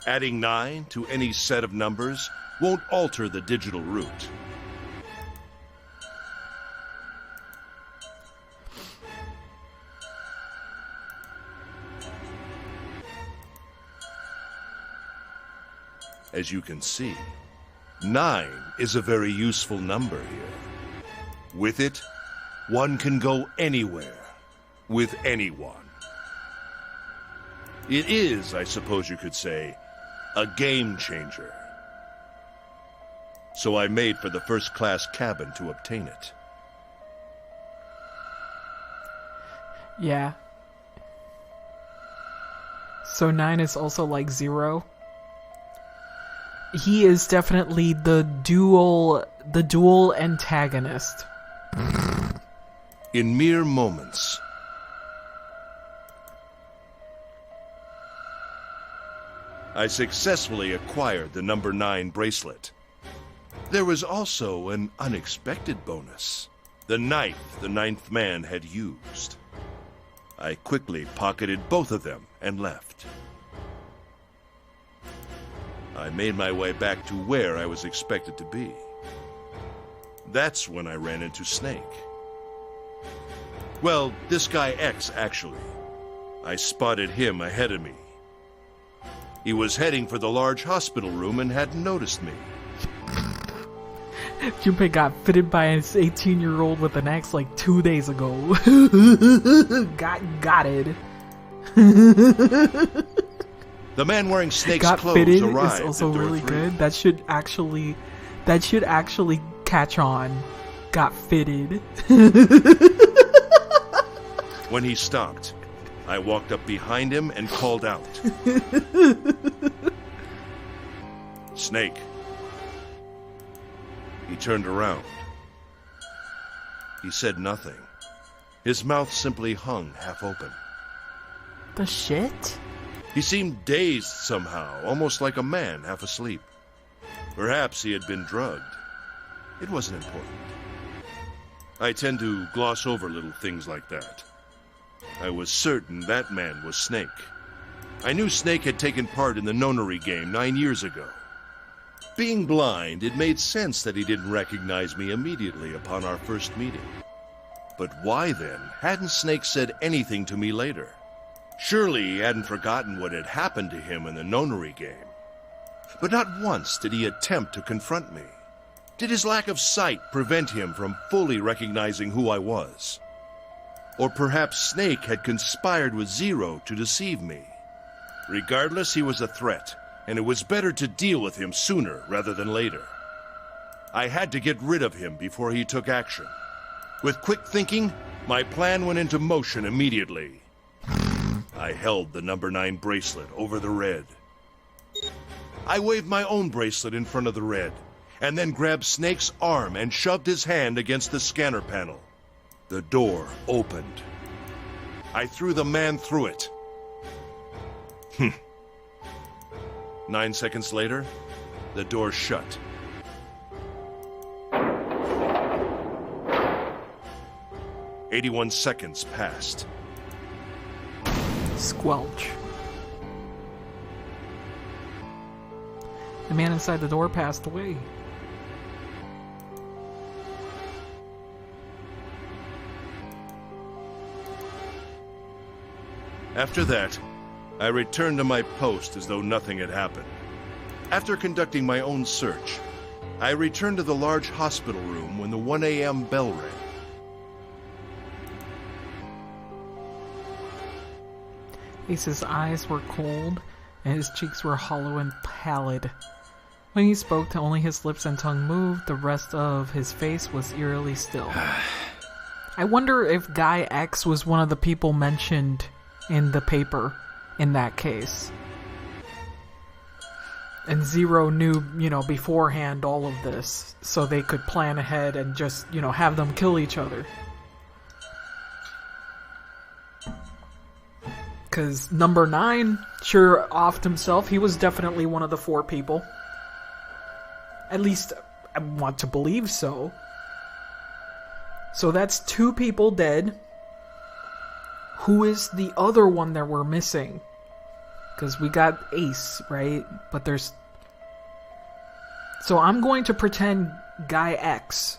Adding 9 to any set of numbers won't alter the digital root. As you can see, 9 is a very useful number here. With it, one can go anywhere, with anyone. It is, I suppose you could say, a game changer. So I made for the first-class cabin to obtain it. Yeah. So 9 is also like 0. He is definitely the dual antagonist. In mere moments, I successfully acquired the number 9 bracelet. There was also an unexpected bonus. The knife the 9th man had used. I quickly pocketed both of them and left. I made my way back to where I was expected to be. That's when I ran into Snake. Well, this guy X, actually. I spotted him ahead of me. He was heading for the large hospital room and hadn't noticed me. Junpei got fitted by his 18-year-old with an axe like 2 days ago. got it. The man wearing Snake's got clothes fitted arrived is also at door really 3. good. That should actually catch on. Got fitted. When he stopped, I walked up behind him and called out. Snake. He turned around. He said nothing. His mouth simply hung half open. The shit? He seemed dazed somehow, almost like a man half asleep. Perhaps he had been drugged. It wasn't important. I tend to gloss over little things like that. I was certain that man was Snake. I knew Snake had taken part in the nonary game 9 years ago. Being blind, it made sense that he didn't recognize me immediately upon our first meeting. But why then hadn't Snake said anything to me later? Surely he hadn't forgotten what had happened to him in the nonary game. But not once did he attempt to confront me. Did his lack of sight prevent him from fully recognizing who I was? Or perhaps Snake had conspired with Zero to deceive me. Regardless, he was a threat, and it was better to deal with him sooner rather than later. I had to get rid of him before he took action. With quick thinking, my plan went into motion immediately. I held the number 9 bracelet over the red. I waved my own bracelet in front of the red, and then grabbed Snake's arm and shoved his hand against the scanner panel. The door opened. I threw the man through it. 9 seconds later, the door shut. "81 seconds passed. Squelch. The man inside the door passed away. After that, I returned to my post as though nothing had happened. After conducting my own search, I returned to the large hospital room when the 1 a.m. bell rang. Ace's eyes were cold, and his cheeks were hollow and pallid. When he spoke, only his lips and tongue moved, the rest of his face was eerily still. I wonder if Guy X was one of the people mentioned in the paper in that case. And Zero knew, beforehand all of this, so they could plan ahead and just, have them kill each other. Because number 9 sure offed himself. He was definitely one of the 4 people. At least, I want to believe so. So that's 2 people dead. Who is the other one that we're missing? Because we got Ace, right? But there's... So I'm going to pretend Guy X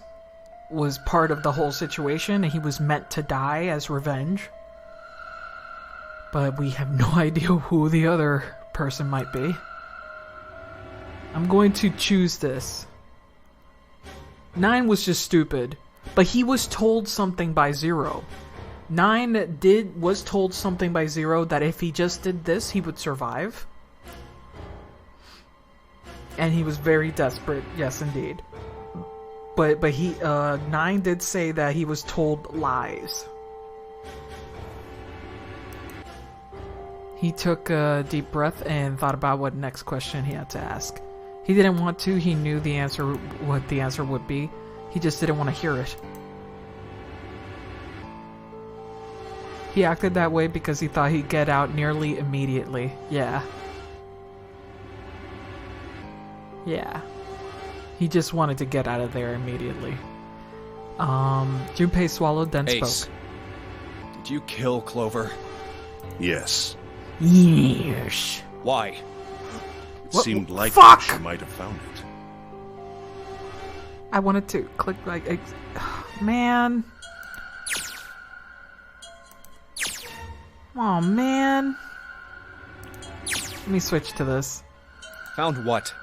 was part of the whole situation, and he was meant to die as revenge. But we have no idea who the other person might be. I'm going to choose this. 9 was just stupid. But he was told something by Zero. 9 was told something by Zero that if he just did this, he would survive. And he was very desperate, yes indeed. But 9 did say that he was told lies. He took a deep breath and thought about what next question he had to ask. He didn't want to, he knew the answer, what the answer would be. He just didn't want to hear it. He acted that way because he thought he'd get out nearly immediately. Yeah. Yeah. He just wanted to get out of there immediately. Junpei swallowed, then Ace, spoke. did you kill Clover? Yes. Yes. Why? It seemed like she might have found it. I wanted to click like... Man. Oh man. Let me switch to this. Found what?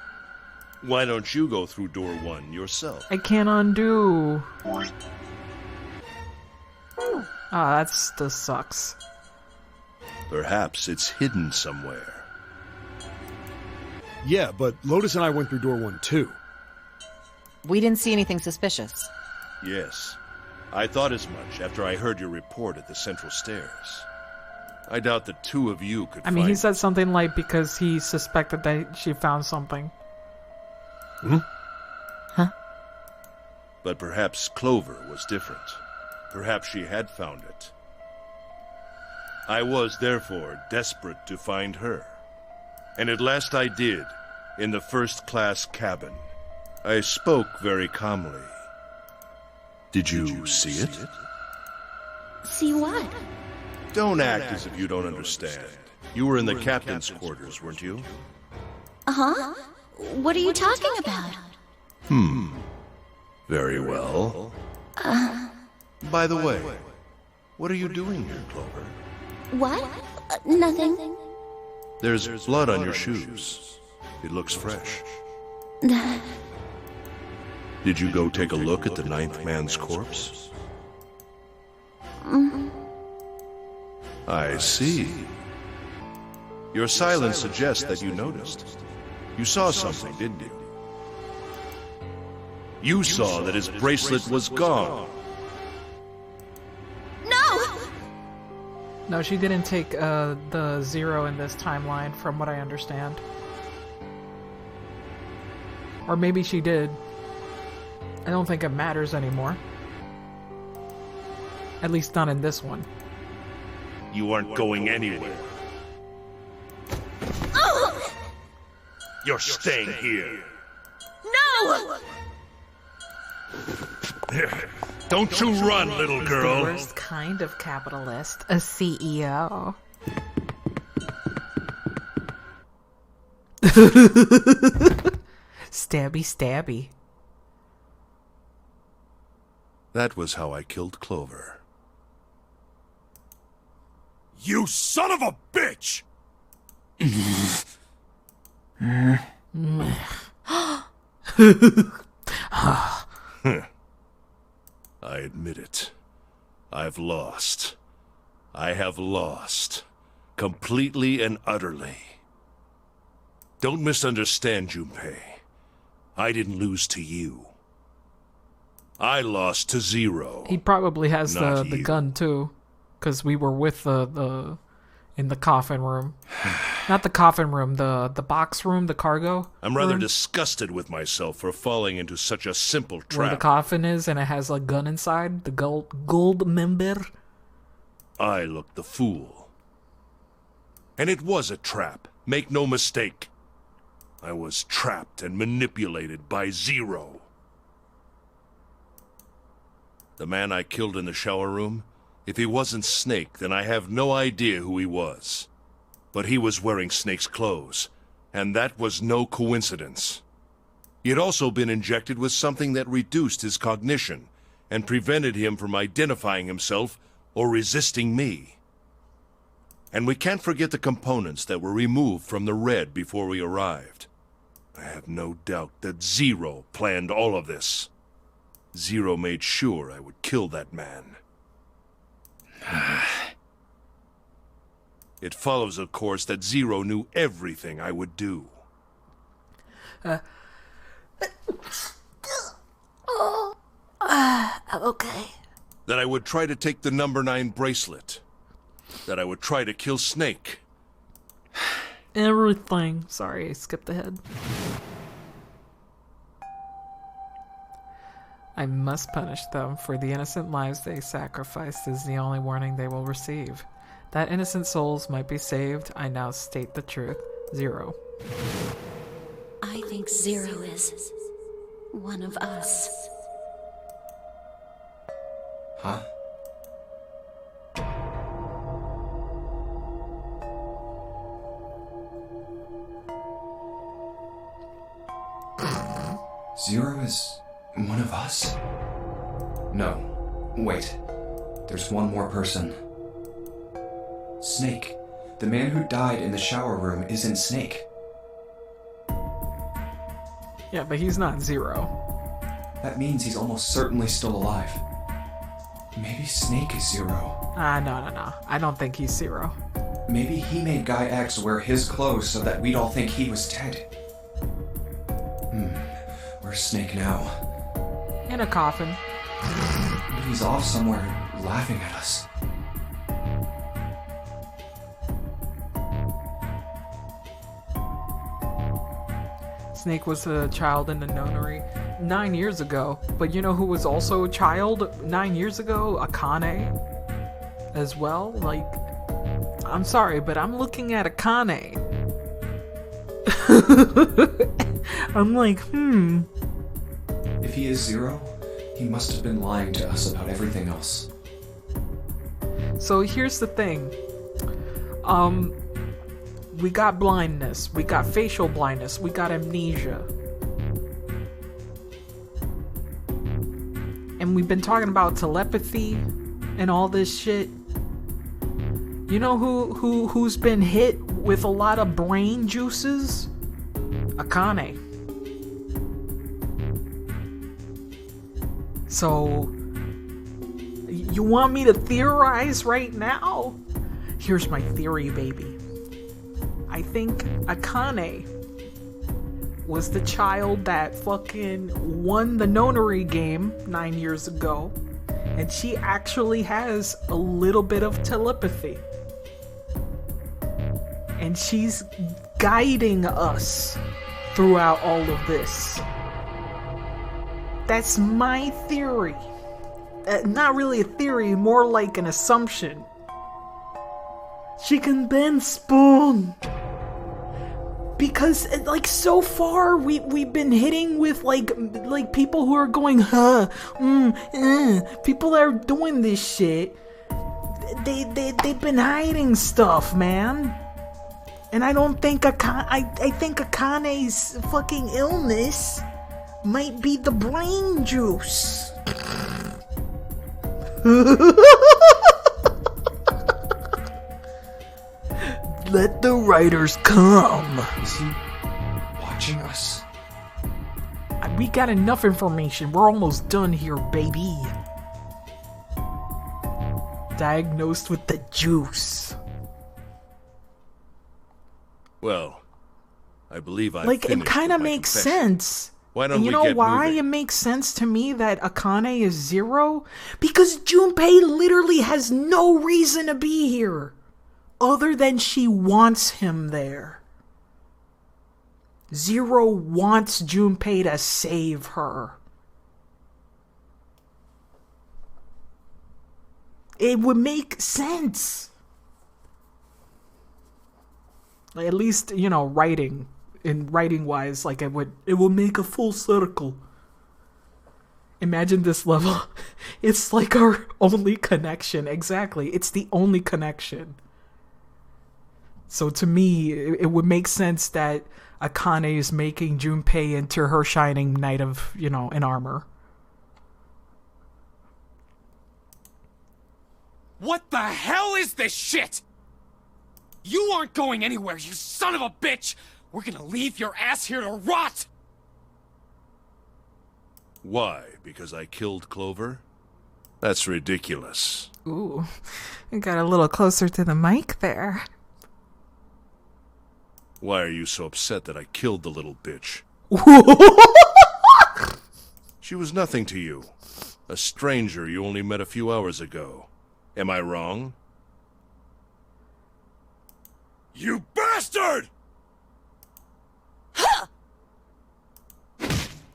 Why don't you go through door 1 yourself? I can't undo. That sucks. Perhaps it's hidden somewhere. Yeah, but Lotus and I went through door 1 too. We didn't see anything suspicious. Yes. I thought as much after I heard your report at the central stairs. I doubt the two of you could I mean, find he said something like because he suspected that she found something. Hmm? Huh? But perhaps Clover was different. Perhaps she had found it. I was, therefore, desperate to find her. And at last I did, in the first-class cabin. I spoke very calmly. Did you see it? See what? Don't act as if you don't understand. You were in the captain's quarters, weren't you? Uh-huh. What are you talking about? Very well. By the way, what are you doing here, Clover? What? Nothing. There's blood on your shoes. It looks fresh. Did you go take a look at the 9th man's corpse? I see. Your silence suggests that you noticed. You saw something, didn't you? You saw that his bracelet was gone. No! No, she didn't take the 0 in this timeline, from what I understand. Or maybe she did. I don't think it matters anymore. At least not in this one. You aren't going anywhere. Oh! You're staying here. No! Don't you run, little The girl. worst kind of capitalist, a CEO. Stabby, stabby. That was how I killed Clover. You son of a bitch! I admit it. I've lost. I have lost. Completely and utterly. Don't misunderstand, Junpei. I didn't lose to you. I lost to Zero. He probably has Not the you. gun too, because we were with the in the coffin room. Not the coffin room, the box room, the cargo. I'm rather room, disgusted with myself for falling into such a simple where the trap. coffin is, and it has a gun inside. The gold member. I looked the fool. And it was a trap. Make no mistake. I was trapped and manipulated by Zero. The man I killed in the shower room, if he wasn't Snake, then I have no idea who he was. But he was wearing Snake's clothes, and that was no coincidence. He had also been injected with something that reduced his cognition and prevented him from identifying himself or resisting me. And we can't forget the components that were removed from the Red before we arrived. I have no doubt that Zero planned all of this. Zero made sure I would kill that man. It follows, of course, that Zero knew everything I would do. Okay. That I would try to take the number 9 bracelet. That I would try to kill Snake. Everything. Sorry, I skipped ahead. I must punish them, for the innocent lives they sacrificed is the only warning they will receive. That innocent souls might be saved, I now state the truth. Zero. I think Zero is one of us. Huh? Zero is one of us? No. Wait. There's one more person. Snake. The man who died in the shower room isn't Snake. Yeah, but he's not Zero. That means he's almost certainly still alive. Maybe Snake is Zero. No. I don't think he's Zero. Maybe he made Guy X wear his clothes so that we'd all think he was dead. Where's Snake now? In a coffin. Maybe he's off somewhere laughing at us. Snake was a child in the nunnery 9 years ago, but you know who was also a child 9 years ago? Akane as well. Like, I'm sorry, but I'm looking at Akane. I'm like, If he is Zero, he must have been lying to us about everything else. So here's the thing. We got blindness, we got facial blindness, we got amnesia. And we've been talking about telepathy and all this shit. You know who's been hit with a lot of brain juices? Akane. So, you want me to theorize right now? Here's my theory, baby. I think Akane was the child that fucking won the nonary game 9 years ago, and she actually has a little bit of telepathy. And she's guiding us throughout all of this. That's my theory. Not really a theory, more like an assumption. She can bend spoon. Because, like, so far, we've been hitting with, like people who are going, people that are doing this shit, they've been hiding stuff, man. And I don't think I think Akane's fucking illness might be the brain juice. Let the writers come. Is he watching us? We got enough information. We're almost done here, baby. Diagnosed with the juice. Well, I believe I like, it finished kind of with my makes confession. sense. Why don't And you we know get why moving? it makes sense to me that Akane is Zero? Because Junpei literally has no reason to be here. Other than she wants him there. Zero wants Junpei to save her. It would make sense. Like, at least, you know, writing wise, like it will make a full circle. Imagine this level. It's like our only connection. Exactly. It's the only connection. So to me, it would make sense that Akane is making Junpei into her shining knight of, you know, in armor. What the hell is this shit? You aren't going anywhere, you son of a bitch! We're gonna leave your ass here to rot! Why? Because I killed Clover? That's ridiculous. Ooh, I got a little closer to the mic there. Why are you so upset that I killed the little bitch? She was nothing to you. A stranger you only met a few hours ago. Am I wrong? You bastard!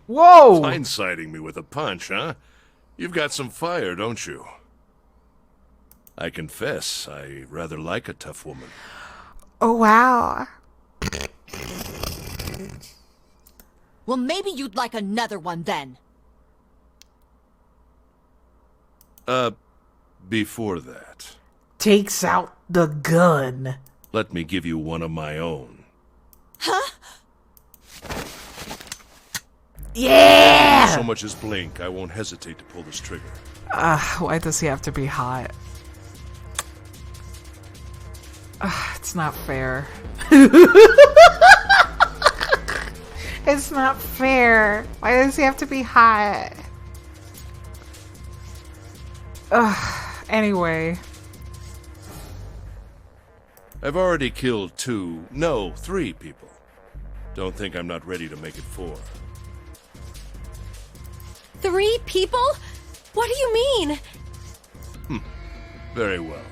Whoa! Blindsiding me with a punch, huh? You've got some fire, don't you? I confess, I rather like a tough woman. Oh, wow. Well, maybe you'd like another one then. Before that, Takes out the gun. let me give you one of my own. Huh? Yeah! So much as blink, I won't hesitate to pull this trigger. Why does he have to be hot? It's not fair. It's not fair. Why does he have to be hot? Anyway. I've already killed 3 people. Don't think I'm not ready to make it 4. 3 people? What do you mean? Very well.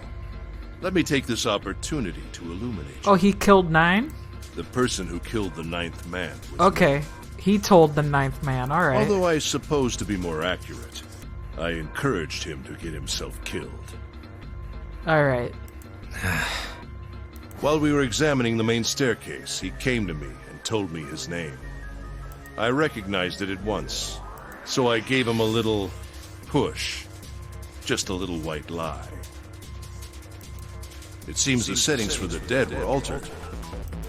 Let me take this opportunity to illuminate you. Oh, he killed 9? The person who killed the 9th man was Okay. He told the 9th man, alright. Although I suppose to be more accurate, I encouraged him to get himself killed. Alright. While we were examining the main staircase, he came to me and told me his name. I recognized it at once, so I gave him a little push. Just a little white lie. It seems the settings for the dead were altered.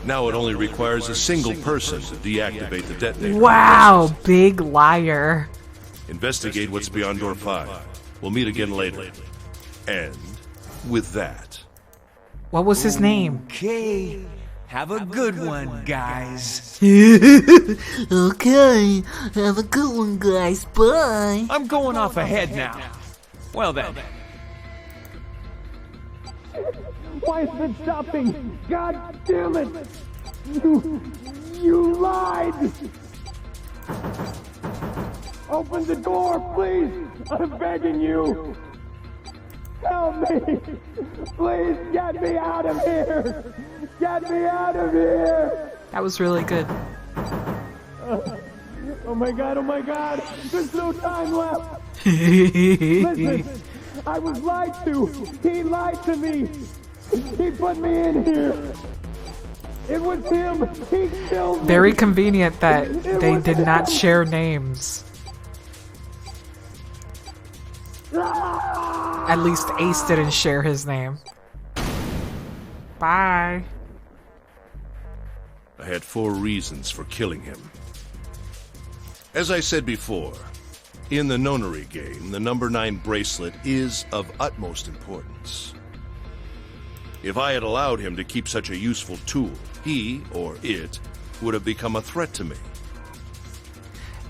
Now it only requires a single person to deactivate the detonator. Wow, big liar. Investigate what's beyond door 5. We'll meet again later. And with that... What was his name? Okay. Have a good one, guys. Okay, have a good one, guys. Bye. I'm going off ahead now. Well then. Why is it stopping? God damn it! You lied! Open the door, please! I'm begging you! Help me! Please get me out of here! Get me out of here! That was really good. Oh my god, there's no time left! Listen, I was lied to! He lied to me! He put me in here! It was him! He killed me! Very convenient that they did not share names. At least Ace didn't share his name. Bye. I had 4 reasons for killing him. As I said before, in the nonary game, the number 9 bracelet is of utmost importance. If I had allowed him to keep such a useful tool, he, or it, would have become a threat to me.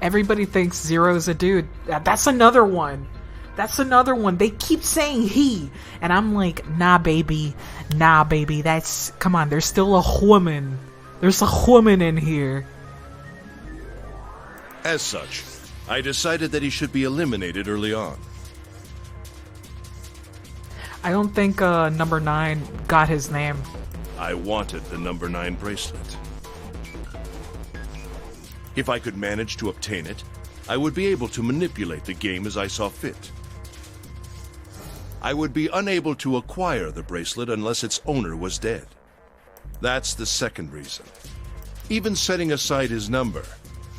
Everybody thinks Zero's a dude. That's another one. That's another one. They keep saying he. And I'm like, nah, baby. Nah, baby. That's... Come on, there's still a woman. There's a woman in here. As such, I decided that he should be eliminated early on. I don't think number 9 got his name. I wanted the number 9 bracelet. If I could manage to obtain it, I would be able to manipulate the game as I saw fit. I would be unable to acquire the bracelet unless its owner was dead. That's the second reason. Even setting aside his number,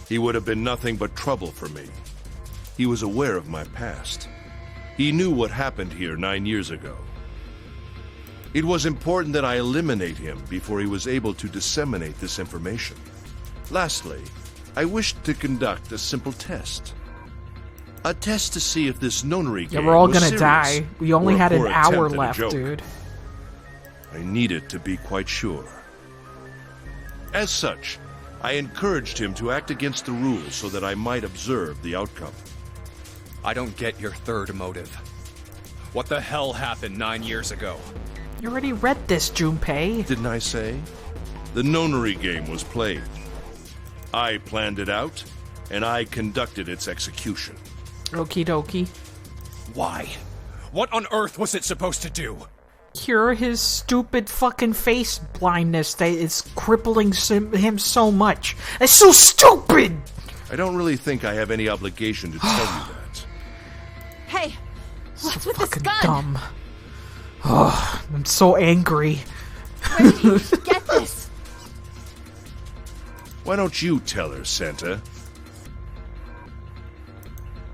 he would have been nothing but trouble for me. He was aware of my past. He knew what happened here 9 years ago. It was important that I eliminate him before he was able to disseminate this information. Lastly, I wished to conduct a simple test. A test to see if this nonary game Yeah, we're all was gonna serious die. We only or a had an poor hour attempt at a left, joke. dude. I needed to be quite sure. As such, I encouraged him to act against the rules so that I might observe the outcome. I don't get your third motive. What the hell happened 9 years ago? You already read this, Junpei. Didn't I say? The nonary game was played. I planned it out, and I conducted its execution. Okie dokie. Why? What on earth was it supposed to do? Cure his stupid fucking face blindness that is crippling him so much. It's so stupid! I don't really think I have any obligation to tell you that. Hey, what's with this Fucking gun? dumb. Oh, I'm so angry. Where did you get this? Why don't you tell her, Santa?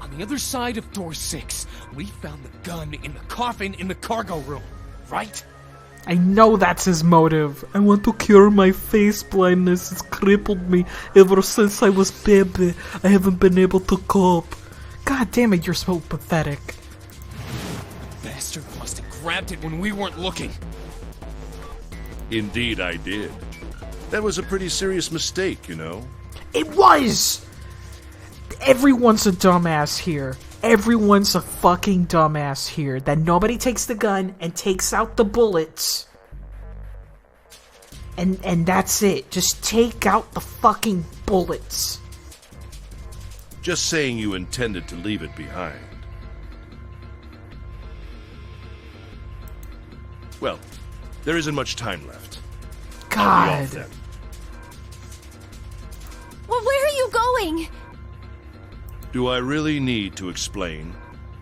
On the other side of door 6, we found the gun in the coffin in the cargo room, right? I know that's his motive. I want to cure my face blindness. It's crippled me ever since I was baby. I haven't been able to cope. God damn it, you're so pathetic. Bastard must have grabbed it when we weren't looking. Indeed I did. That was a pretty serious mistake, you know. It was! Everyone's a dumbass here. Everyone's a fucking dumbass here. That nobody takes the gun and takes out the bullets. And that's it. Just take out the fucking bullets. Just saying you intended to leave it behind. Well, there isn't much time left. I'll be off God. then. Well, where are you going? Do I really need to explain?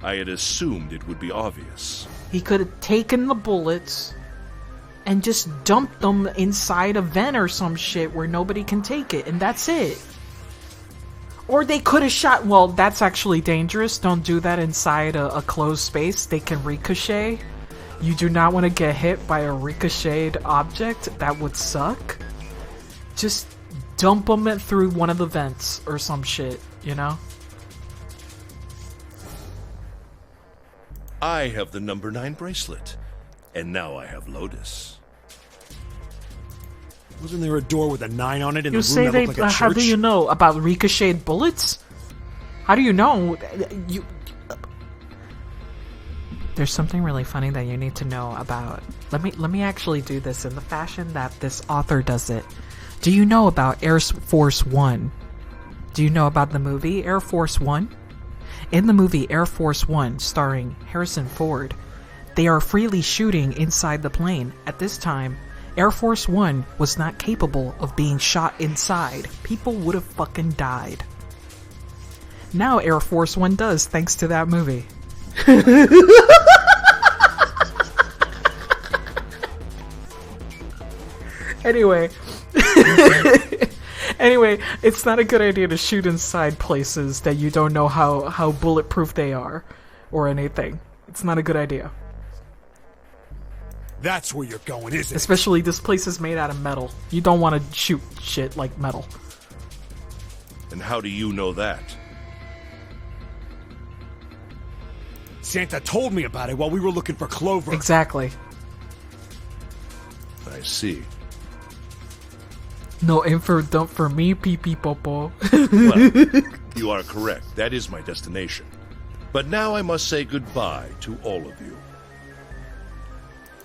I had assumed it would be obvious. He could have taken the bullets and just dumped them inside a vent or some shit where nobody can take it, and that's it. Or they could have shot... Well, that's actually dangerous. Don't do that inside a closed space. They can ricochet. You do not want to get hit by a ricocheted object. That would suck. Just dump them through one of the vents or some shit, you know? I have the number 9 bracelet, and now I have Lotus. Wasn't there a door with a 9 on it in You the say room that they... looked like a church? how do you know about ricocheted bullets? How do you know? You... There's something really funny that you need to know about. Let me actually do this in the fashion that this author does it. Do you know about Air Force One? Do you know about the movie Air Force One? In the movie Air Force One, starring Harrison Ford, they are freely shooting inside the plane. At this time, Air Force One was not capable of being shot inside. People would have fucking died. Now Air Force One does, thanks to that movie. Anyway. Anyway, it's not a good idea to shoot inside places that you don't know how bulletproof they are or anything. It's not a good idea. That's where you're going, isn't it? Especially this place is made out of metal. You don't want to shoot shit like metal. And how do you know that? Santa told me about it while we were looking for Clover. Exactly. I see. No info dump for me, pee pee popo. Well, you are correct. That is my destination. But now I must say goodbye to all of you.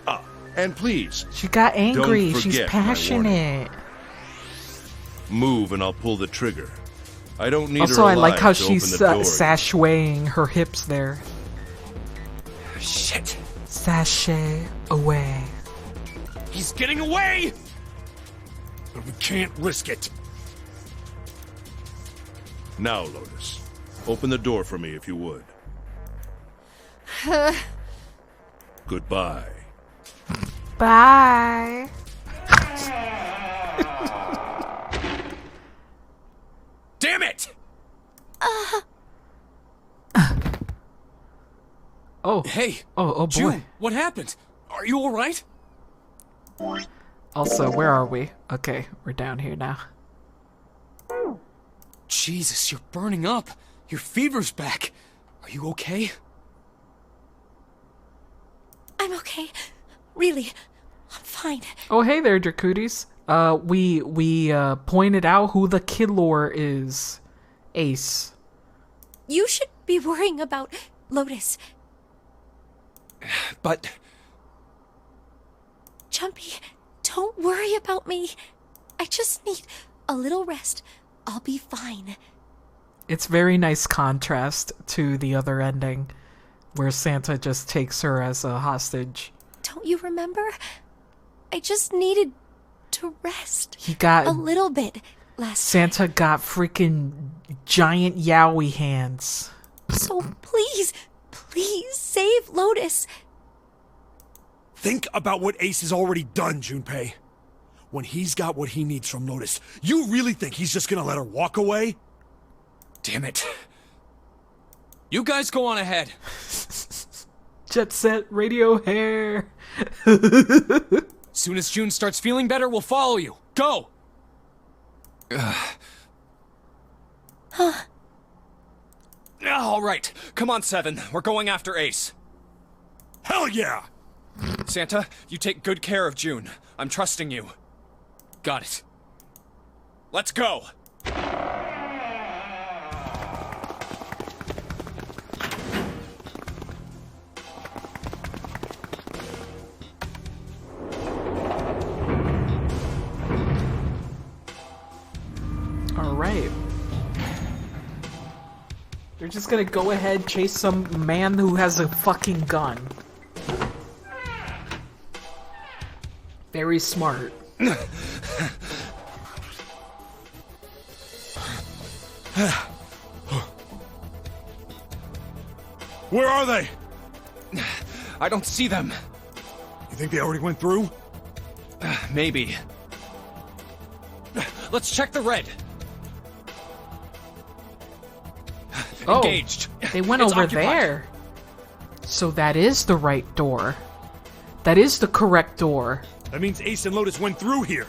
Ah, and please. She got angry. Don't She's forget my passionate. Move and I'll pull the trigger. I don't need Also, her I like alive how to she's open the door. sashaying her hips there. Shit. Sashay away. He's getting away! But we can't risk it. Now, Lotus, open the door for me if you would. Goodbye. Bye. Damn it! Oh. Hey. Oh boy. June, what happened? Are you alright? Also, where are we? Okay, we're down here now. Jesus, you're burning up. Your fever's back. Are you okay? I'm okay. Really, I'm fine. Oh, hey there, Dracutis. We pointed out who the Killor is. Ace. You should be worrying about Lotus. But... Jumpy, don't worry about me. I just need a little rest. I'll be fine. It's very nice contrast to the other ending, where Santa just takes her as a hostage. Don't you remember? I just needed to rest. He got... a little bit last Santa got freaking giant Yowie hands. So please, please save Lotus. Think about what Ace has already done, Junpei. When he's got what he needs from Lotus, you really think he's just gonna let her walk away? Damn it. You guys go on ahead. Jet Set Radio hair. Soon as June starts feeling better, we'll follow you. Go! Huh. All right. Come on, Seven. We're going after Ace. Hell yeah! Santa, you take good care of June. I'm trusting you. Got it. Let's go! Alright. They're just gonna go ahead, chase some man who has a fucking gun. Very smart. Where are they? I don't see them. You think they already went through? Maybe. Let's check the red. Engaged. They went It's over occupied. there. So that is the right door. That is the correct door. That means Ace and Lotus went through here.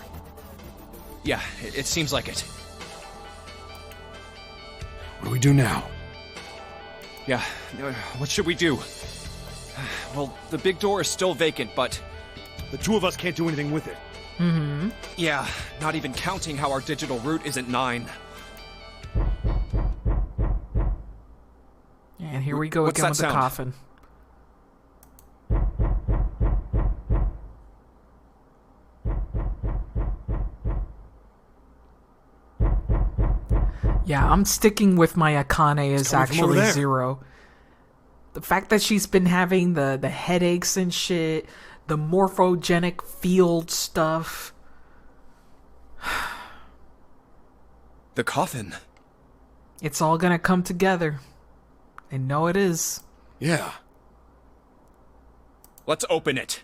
Yeah, it seems like it. What do we do now? Yeah, what should we do? Well, the big door is still vacant, but... The two of us can't do anything with it. Mm-hmm. Yeah, not even counting how our digital route isn't 9. And here we go What's again that with the sound? coffin. Yeah, I'm sticking with my Akane is coming from over actually there. 0. The fact that she's been having the headaches and shit, the morphogenic field stuff. The coffin. It's all gonna come together. I know it is. Yeah. Let's open it.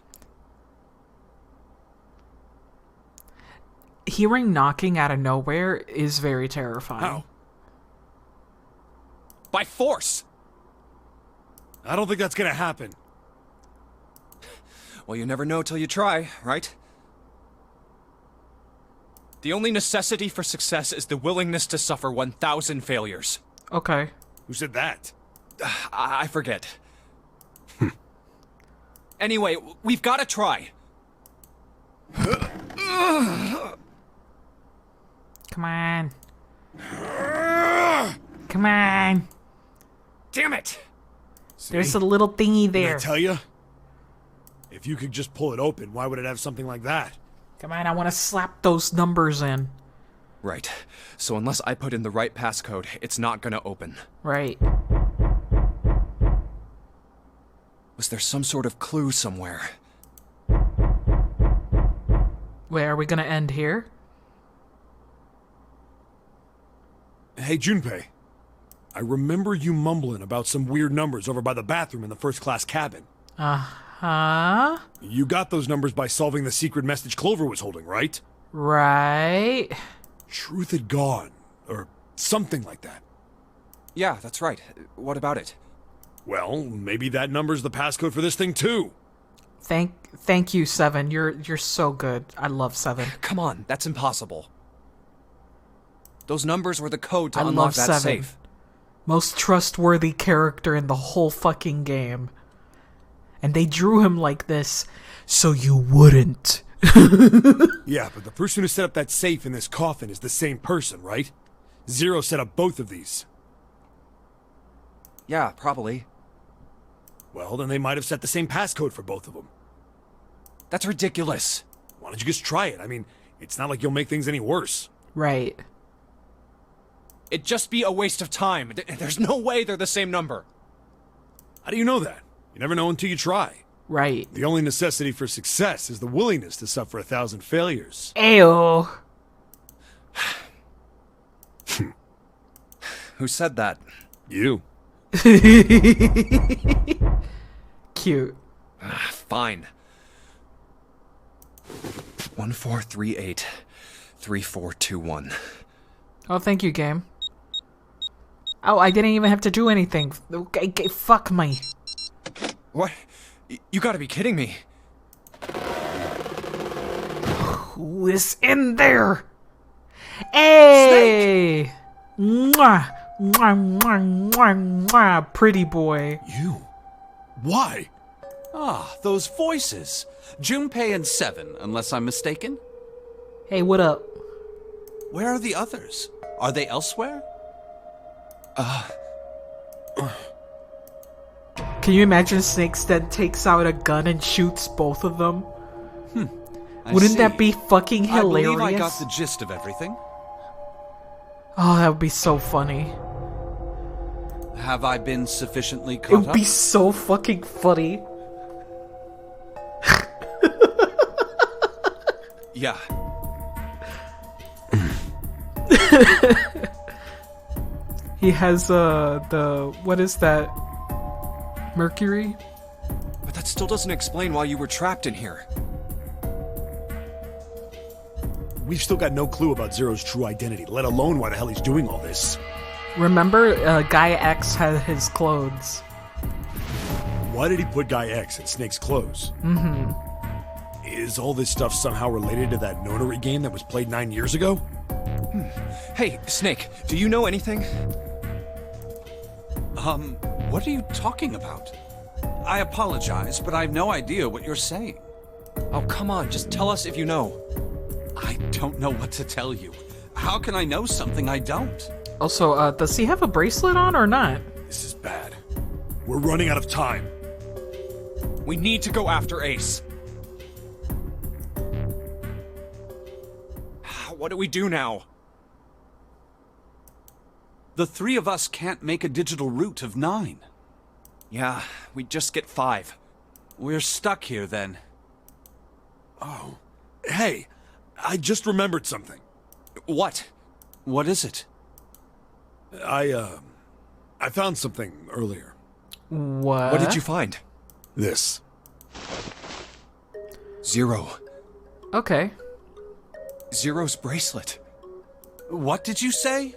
Hearing knocking out of nowhere is very terrifying. How? By force! I don't think that's gonna happen. Well, you never know till you try, right? The only necessity for success is the willingness to suffer 1,000 failures. Okay. Who said that? I forget. Anyway, we've got to try. Come on. Come on. Damn it! There's a little thingy Did I there. tell you? If you could just pull it open, why would it have something like that? Come on, I want to slap those numbers in. Right. So unless I put in the right passcode, it's not gonna open. Right. Was there some sort of clue somewhere? Wait, are we gonna end here? Hey, Junpei. I remember you mumbling about some weird numbers over by the bathroom in the first-class cabin. Uh-huh. You got those numbers by solving the secret message Clover was holding, right? Right. Truth had gone, or something like that. Yeah, that's right. What about it? Well, maybe that number's the passcode for this thing too. Thank you, Seven. You're so good. I love Seven. Come on, that's impossible. Those numbers were the code to I unlock love that Seven. safe. Most trustworthy character in the whole fucking game. And they drew him like this so you wouldn't Yeah, but the person who set up that safe in this coffin is the same person, right? Zero set up both of these. Yeah, probably. Well, then they might have set the same passcode for both of them. That's ridiculous. Why don't you just try it? I mean, it's not like you'll make things any worse. Right. It'd just be a waste of time. There's no way they're the same number. How do you know that? You never know until you try. Right. The only necessity for success is the willingness to suffer 1,000 failures. Ayo. Who said that? You. Cute. Fine. 1438 3421. Oh, thank you, game. Oh, I didn't even have to do anything. Okay, fuck me. What? You gotta be kidding me. Who is in there? Hey! Mwah! Mwah, mwah, mwah, mwah. Pretty boy. You? Why? Ah, those voices. Junpei and Seven, unless I'm mistaken. Hey, what up? Where are the others? Are they elsewhere? Can you imagine Snakes that takes out a gun and shoots both of them? Wouldn't that be fucking hilarious? I believe I got the gist of everything. Oh, that would be so funny. Have I been sufficiently It caught would up? be so fucking funny. Yeah. He has what is that? Mercury? But that still doesn't explain why you were trapped in here. We've still got no clue about Zero's true identity, let alone why the hell he's doing all this. Remember, Guy X had his clothes. Why did he put Guy X in Snake's clothes? Mm-hmm. Is all this stuff somehow related to that notary game that was played 9 years ago? Hey, Snake, do you know anything? What are you talking about? I apologize, but I have no idea what you're saying. Oh, come on, just tell us if you know. I don't know what to tell you. How can I know something I don't? Also, does he have a bracelet on or not? This is bad. We're running out of time. We need to go after Ace. What do we do now? The three of us can't make a digital route of 9. Yeah, we just get 5. We're stuck here then. Oh. Hey, I just remembered something. What? What is it? I found something earlier. What? What did you find? This. Zero. Okay. Zero's bracelet. What did you say?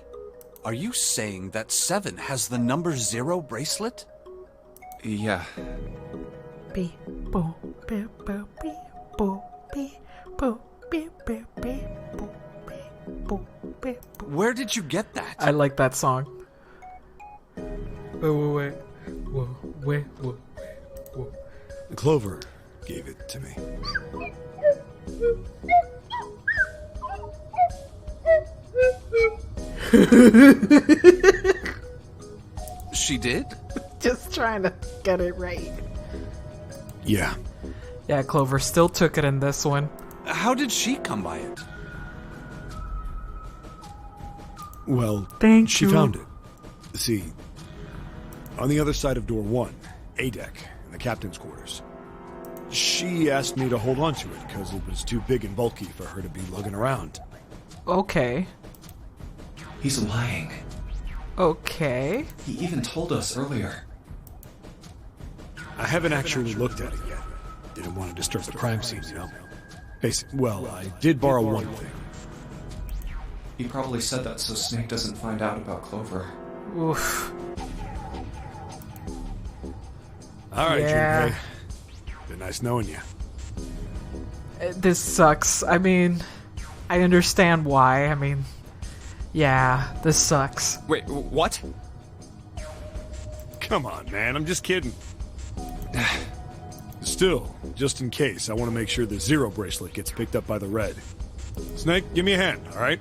Are you saying that 7 has the number 0 bracelet? Yeah. Beep, boop, beep, boop, beep, boop, beep, boop, beep, beep, beep, boop, beep, boop, beep, boop. Where did you get that? I like that song. Wait. Whoa. Clover gave it to me. She did? Just trying to get it right. Yeah. Yeah, Clover still took it in this one. How did she come by it? Well, Thank she you. found it. See, on the other side of door 1, A deck, in the captain's quarters. She asked me to hold on to it because it was too big and bulky for her to be lugging around. Okay. He's lying. Okay. He even told us earlier. I haven't actually looked at it yet. Didn't want to disturb the crime scene, you know? Well, I did borrow one thing. He probably said that so Snake doesn't find out about Clover. Oof. All right, Yeah. Junpei. Been nice knowing you. This sucks. I mean, I understand why. I mean, yeah, this sucks. Wait, what? Come on, man. I'm just kidding. It's Still, just in case, I want to make sure the zero bracelet gets picked up by the red. Snake, give me a hand, all right?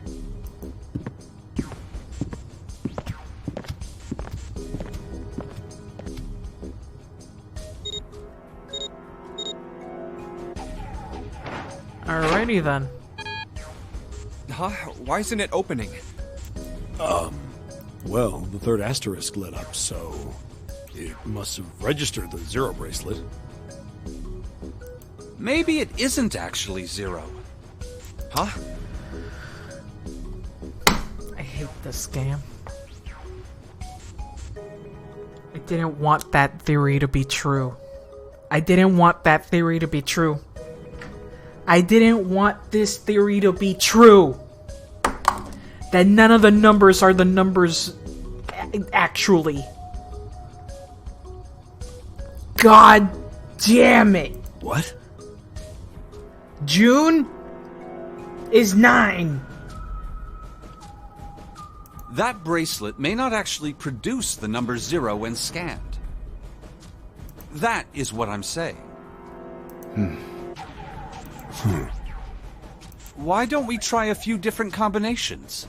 Alrighty then. Huh? Why isn't it opening? Well, the third asterisk lit up, so it must have registered the zero bracelet. Maybe it isn't actually zero. Huh? I hate this game. I didn't want that theory to be true. I didn't want that theory to be true. I didn't want this theory to be true. That none of the numbers are the numbers actually. God damn it. What? June is 9. That bracelet may not actually produce the number 0 when scanned. That is what I'm saying. Why don't we try a few different combinations?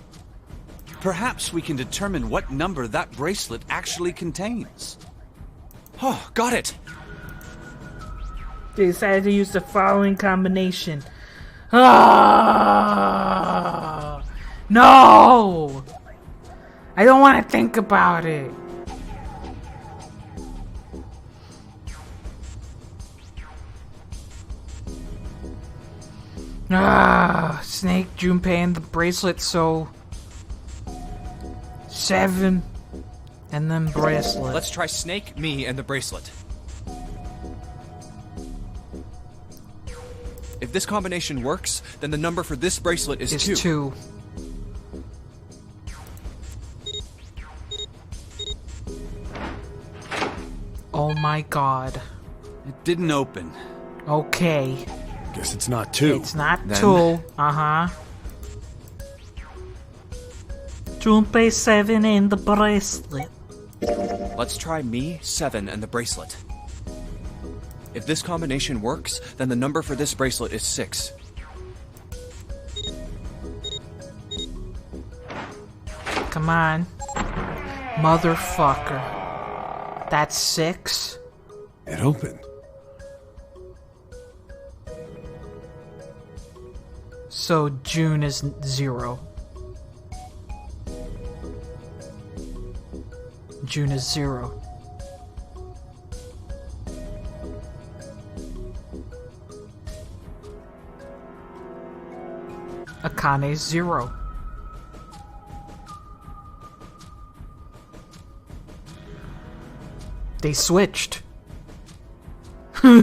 Perhaps we can determine what number that bracelet actually contains. Oh, got it! They decided to use the following combination. Ah! No! I don't want to think about it. Snake, Junpei, and the bracelet, so 7, and then bracelet. Let's try Snake, me, and the bracelet. If this combination works, then the number for this bracelet is 2. 2. Oh my god. It didn't open. Okay. Guess it's not 2. It's not Then- 2. Uh-huh. Junpei 7 and the bracelet. Let's try me, 7, and the bracelet. If this combination works, then the number for this bracelet is 6. Come on. Motherfucker. That's 6? It opened. So June is 0. June is 0. Akane 0. They switched. Kill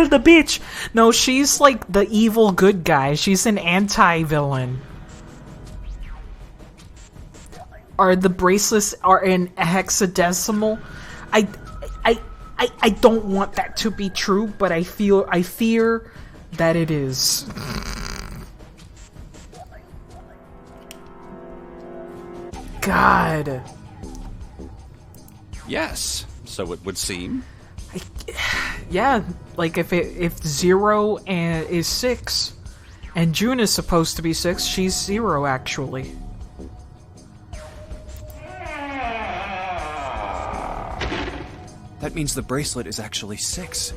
the bitch! No, she's like the evil good guy. She's an anti-villain. Are the bracelets are in hexadecimal? I don't want that to be true, but I fear that it is. God. Yes, so it would seem. Yeah, like if 0 and is 6, and June is supposed to be 6, she's 0 actually. That means the bracelet is actually 6.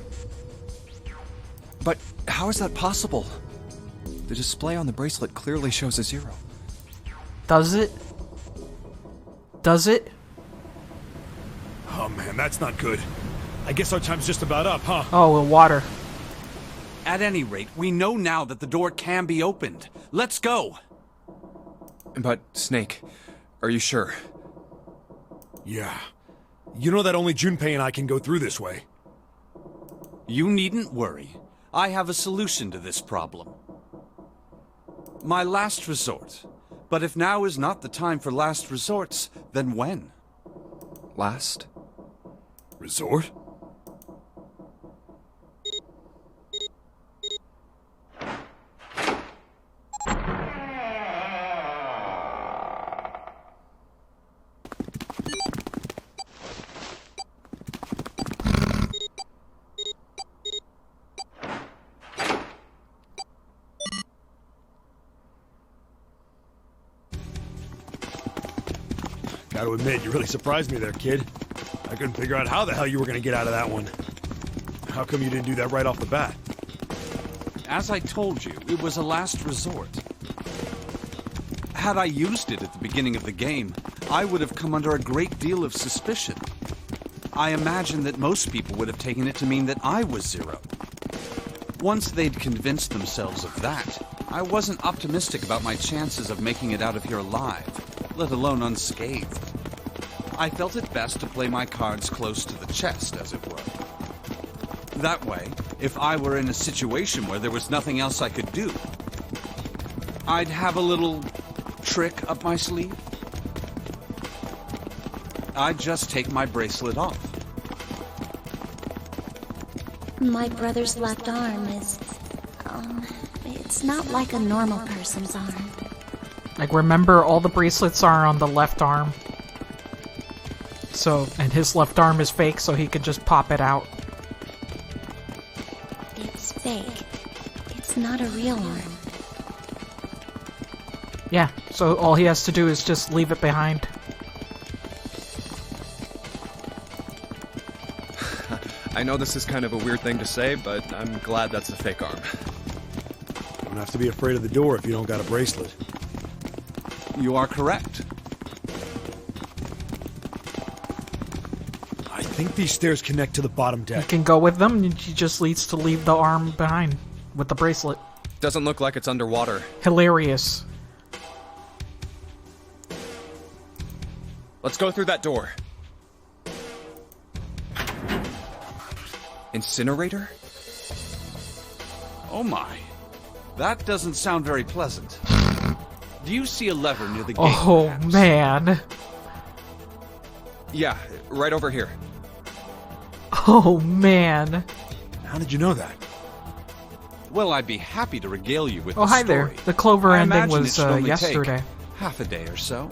But how is that possible? The display on the bracelet clearly shows a 0. Does it? Does it? Oh man, that's not good. I guess our time's just about up, huh? Oh, well, water. At any rate, we know now that the door can be opened. Let's go! But, Snake, are you sure? Yeah. You know that only Junpei and I can go through this way. You needn't worry. I have a solution to this problem. My last resort. But if now is not the time for last resorts, then when? Last? Resort? Gotta admit, you really surprised me there, kid. I couldn't figure out how the hell you were gonna get out of that one. How come you didn't do that right off the bat? As I told you, it was a last resort. Had I used it at the beginning of the game, I would have come under a great deal of suspicion. I imagine that most people would have taken it to mean that I was Zero. Once they'd convinced themselves of that, I wasn't optimistic about my chances of making it out of here alive, let alone unscathed. I felt it best to play my cards close to the chest, as it were. That way, if I were in a situation where there was nothing else I could do, I'd have a little trick up my sleeve. I'd just take my bracelet off. My brother's left arm is, it's not like a normal person's arm. Like, remember, all the bracelets are on the left arm. So, and his left arm is fake, so he could just pop it out. It's fake. It's not a real arm. Yeah, so all he has to do is just leave it behind. I know this is kind of a weird thing to say, but I'm glad that's a fake arm. You don't have to be afraid of the door if you don't got a bracelet. You are correct. I think these stairs connect to the bottom You deck. can go with them, and he just needs to leave the arm behind with the bracelet. Doesn't look like it's underwater. Hilarious. Let's go through that door. Incinerator? Oh my. That doesn't sound very pleasant. Do you see a lever near the gate? Oh, perhaps? man. Yeah, right over here. Oh, man. How did you know that? Well, I'd be happy to regale you with Oh, the hi story. there. The Clover I ending imagine it was should only take yesterday. half a day or so.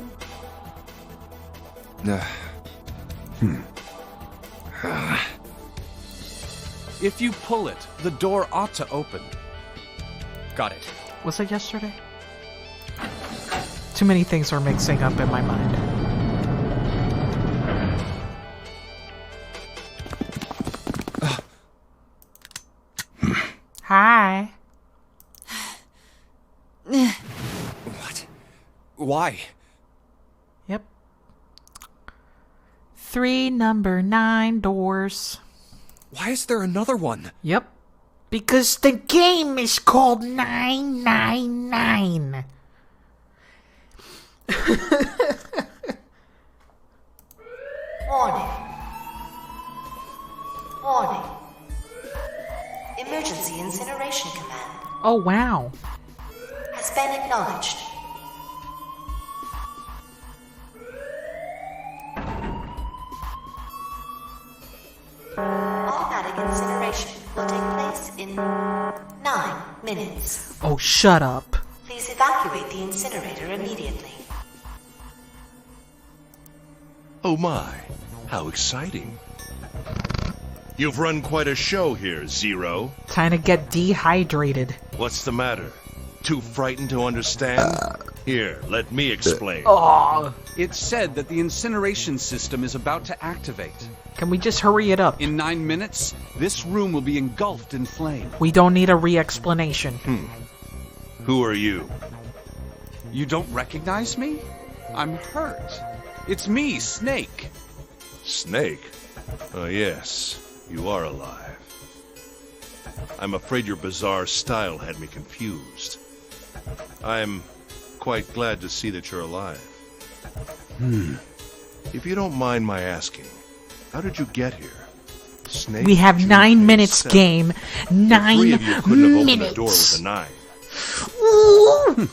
If you pull it, the door ought to open. Got it. Was it yesterday? Too many things are mixing up in my mind. Hi. What? Why? Yep. 3 number 9 doors. Why is there another one? Yep. Because the game is called 999. Warning. Warning. Emergency incineration command Oh, wow. has been acknowledged. Automatic incineration will take place in 9 minutes. Oh, shut up. Please evacuate the incinerator immediately. Oh my, how exciting. You've run quite a show here, Zero. Kinda get dehydrated. What's the matter? Too frightened to understand? Here, let me explain. Oh. It's said that the incineration system is about to activate. Can we just hurry it up? In 9 minutes, this room will be engulfed in flame. We don't need a re-explanation. Who are you? You don't recognize me? I'm hurt. It's me, Snake. Snake? Oh, yes. You are alive. I'm afraid your bizarre style had me confused. I'm quite glad to see that you're alive. If you don't mind my asking, how did you get here? Snake, We have Jude, 9 and minutes, Seven. game. The 9 three of you couldn't have opened minutes. the door with a 9. Ooh.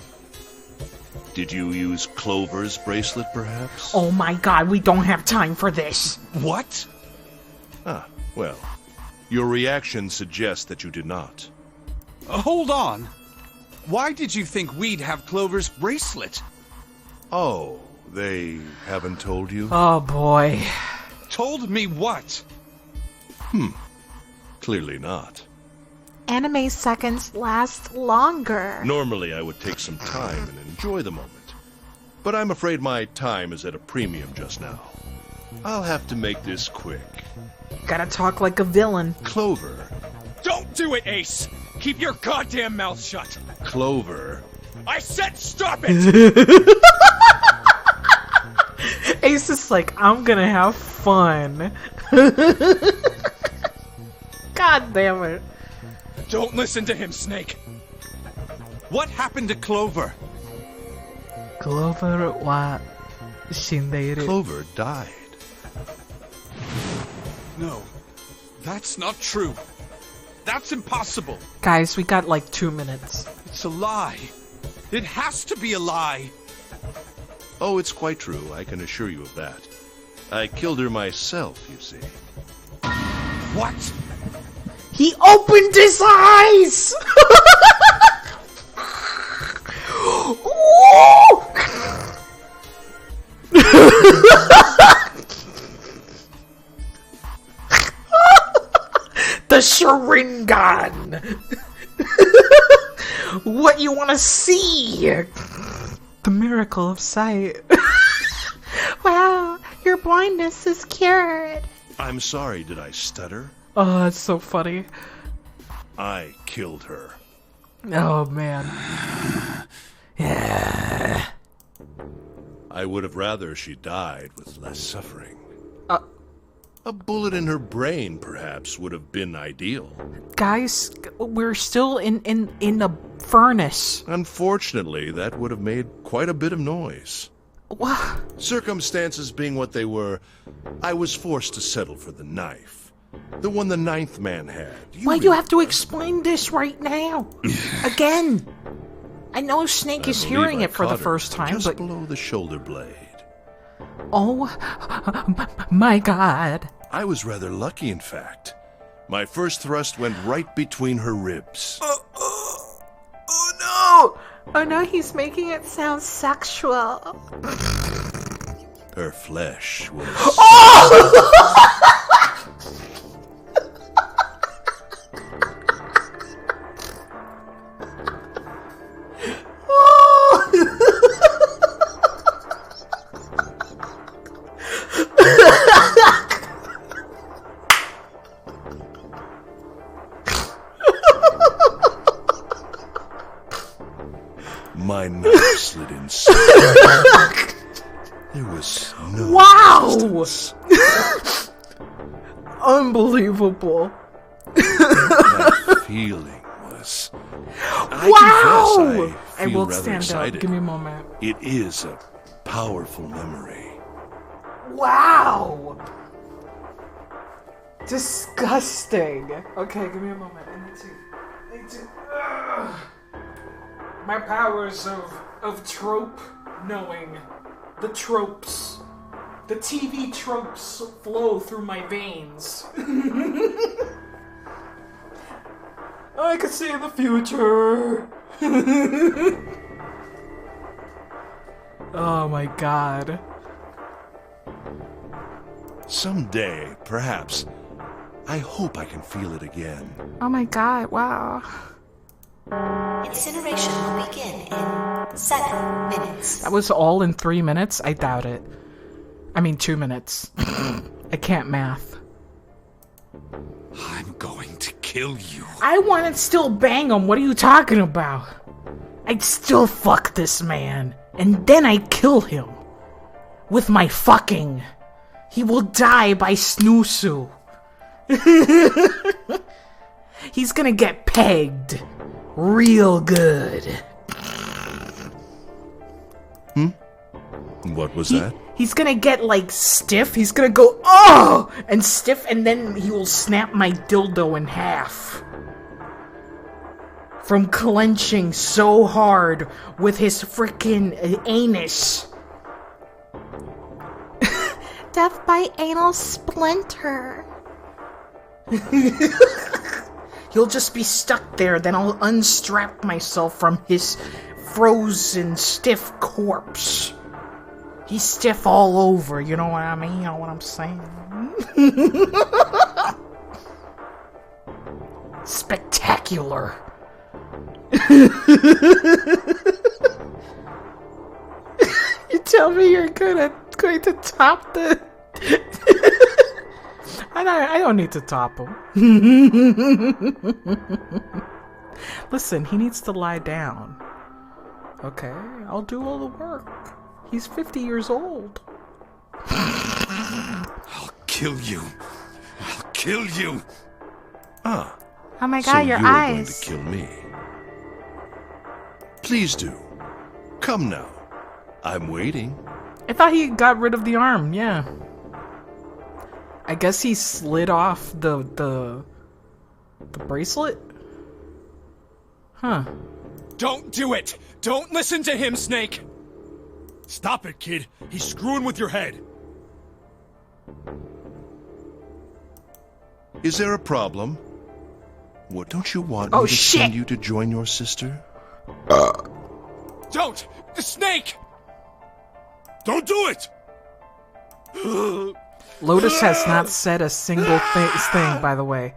Did you use Clover's bracelet, perhaps? Oh my god, we don't have time for this. What? Ah, well, your reaction suggests that you did not. Hold on. Why did you think we'd have Clover's bracelet? Oh, they haven't told you? Oh boy. Told me what? Clearly not. Anime seconds last longer. Normally I would take some time and enjoy the moment. but I'm afraid my time is at a premium just now. I'll have to make this quick. Gotta talk like a villain. Clover. Don't do it, Ace! Keep your goddamn mouth shut! Clover. I said stop it! Ace is like, I'm gonna have fun. God damn it. Don't listen to him, Snake. What happened to Clover? Clover wa shindeiru. Clover died. No, that's not true. That's impossible. Guys, we got like 2 minutes. It's a lie. It has to be a lie. Oh, it's quite true. I can assure you of that. I killed her myself, you see. What? He opened his eyes! The Sharingan! What you want to see? The miracle of sight. Wow, your blindness is cured. I'm sorry, did I stutter? Oh, that's so funny. I killed her. Oh, man. Yeah. I would have rather she died with less suffering. Uh. A bullet in her brain, perhaps, would have been ideal. Guys, we're still in the furnace. Unfortunately, that would have made quite a bit of noise. What? Circumstances being what they were, I was forced to settle for the knife. The one the ninth man had. Why you have to explain this right now? Again! I know Snake is hearing it for the first time, just but... below the shoulder blade. Oh, my God. I was rather lucky, in fact. My first thrust went right between her ribs. Oh no! Oh no, he's making it sound sexual. Her flesh was... My knife slid inside. There was no... Wow! Unbelievable. That feeling was... Wow! I will rather stand excited. up. Give me a moment. It is a powerful memory. Wow! Disgusting. Okay, give me a moment. I need to... My powers of trope knowing. The tropes. The TV tropes flow through my veins. I can see the future. Oh my God. Someday, perhaps, I hope I can feel it again. Oh my God, wow. Incineration will begin in 7 minutes. That was all in 3 minutes? I doubt it. I mean 2 minutes. I can't math. I'm going to kill you. I want to still bang him. What are you talking about? I'd still fuck this man. And then I'd kill him. With my fucking. He will die by snoosu. He's gonna get pegged. Real good. What was that? He's gonna get, like, stiff. He's gonna go, oh! And stiff, and then he will snap my dildo in half. From clenching so hard with his frickin' anus. Death by anal splinter. He'll just be stuck there, then I'll unstrap myself from his frozen, stiff corpse. He's stiff all over, you know what I mean? You know what I'm saying? Spectacular. tell me you're going to top the... I don't need to top him. Listen, he needs to lie down. Okay, I'll do all the work. He's 50 years old. I'll kill you. I'll kill you. Ah. Oh my So god, your you are eyes. going to kill me. Please do. Come now. I'm waiting. I thought he got rid of the arm, yeah. I guess he slid off the bracelet? Huh. Don't do it! Don't listen to him, Snake! Stop it, kid. He's screwing with your head. Is there a problem? What, don't you want me to send you to join your sister? Don't! The Snake! Don't do it! Lotus has not said a single thing, by the way.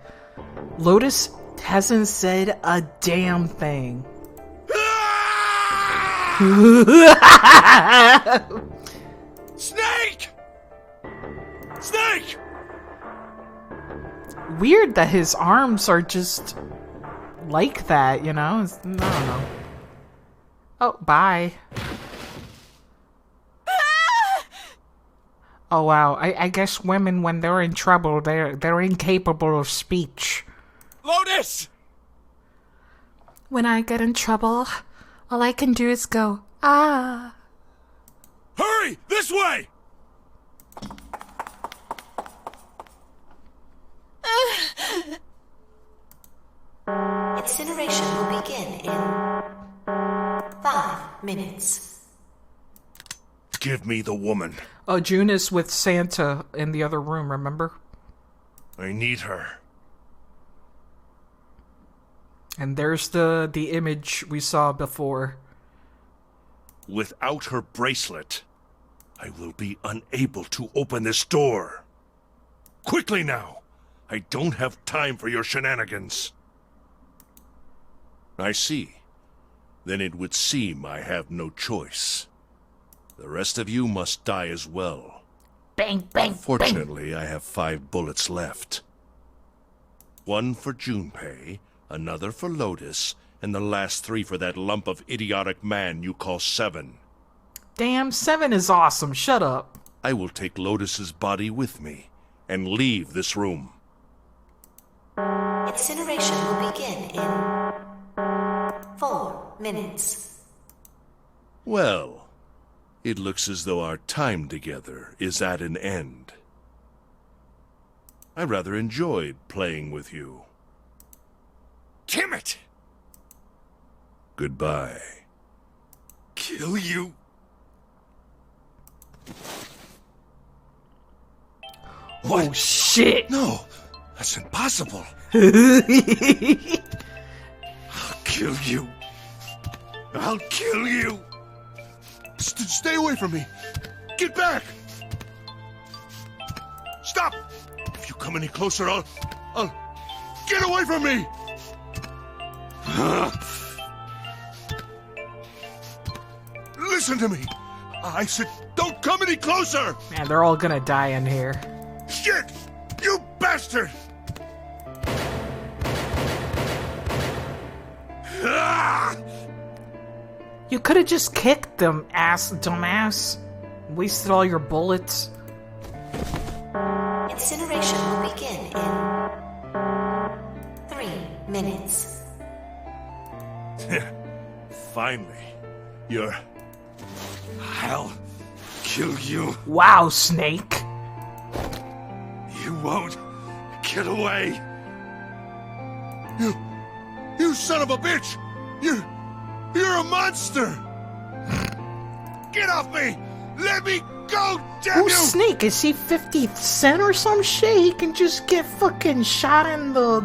Lotus hasn't said a damn thing. Snake! Snake! Weird that his arms are just like that, you know? I don't know. Oh, bye. Oh wow, I guess women, when they're in trouble, they're incapable of speech. Lotus! When I get in trouble, all I can do is go, ah. Hurry! This way! Incineration will begin in 5 minutes. Give me the woman. Oh, June is with Santa in the other room, remember? I need her. And there's the image we saw before. Without her bracelet, I will be unable to open this door. Quickly now! I don't have time for your shenanigans. I see. Then it would seem I have no choice. The rest of you must die as well. Bang, bang, Fortunately, I have 5 bullets left. 1 for Junpei, another for Lotus, and the last 3 for that lump of idiotic man you call Seven. Damn, Seven is awesome. Shut up. I will take Lotus's body with me and leave this room. Incineration will begin in 4 minutes. Well, it looks as though our time together is at an end. I rather enjoyed playing with you. Damn it! Goodbye. Kill you. What? Oh, shit! No, that's impossible. I'll kill you. I'll kill you. Stay away from me. Get back. Stop. If you come any closer, I'll get away from me. Listen to me. I said, don't come any closer. Man, they're all gonna die in here. Shit! You bastard! You could have just kicked them, dumbass. Wasted all your bullets. Incineration will begin in 3 minutes. Finally, you're... I'll kill you. Wow, Snake. You won't get away. You son of a bitch! You're a monster! Get off me! Let me go, damn Who's you! Snake? Is he 50 Cent or some shit? He can just get fucking shot in the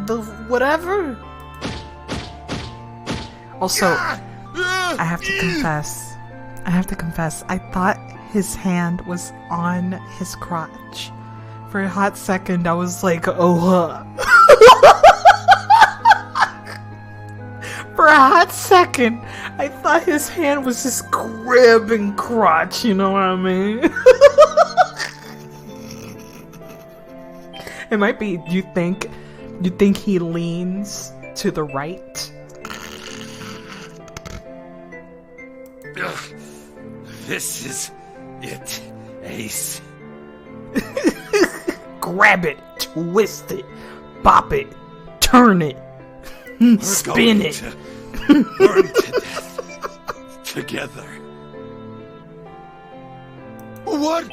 whatever. Also, I have to confess, I thought his hand was on his crotch. For a hot second, I was like, oh, For For a hot second, I thought his hand was just grabbing crotch, you know what I mean? It might be, you think he leans to the right? This is it, Ace. Grab it, twist it, bop it, turn it, spin it. Burn to death together. What?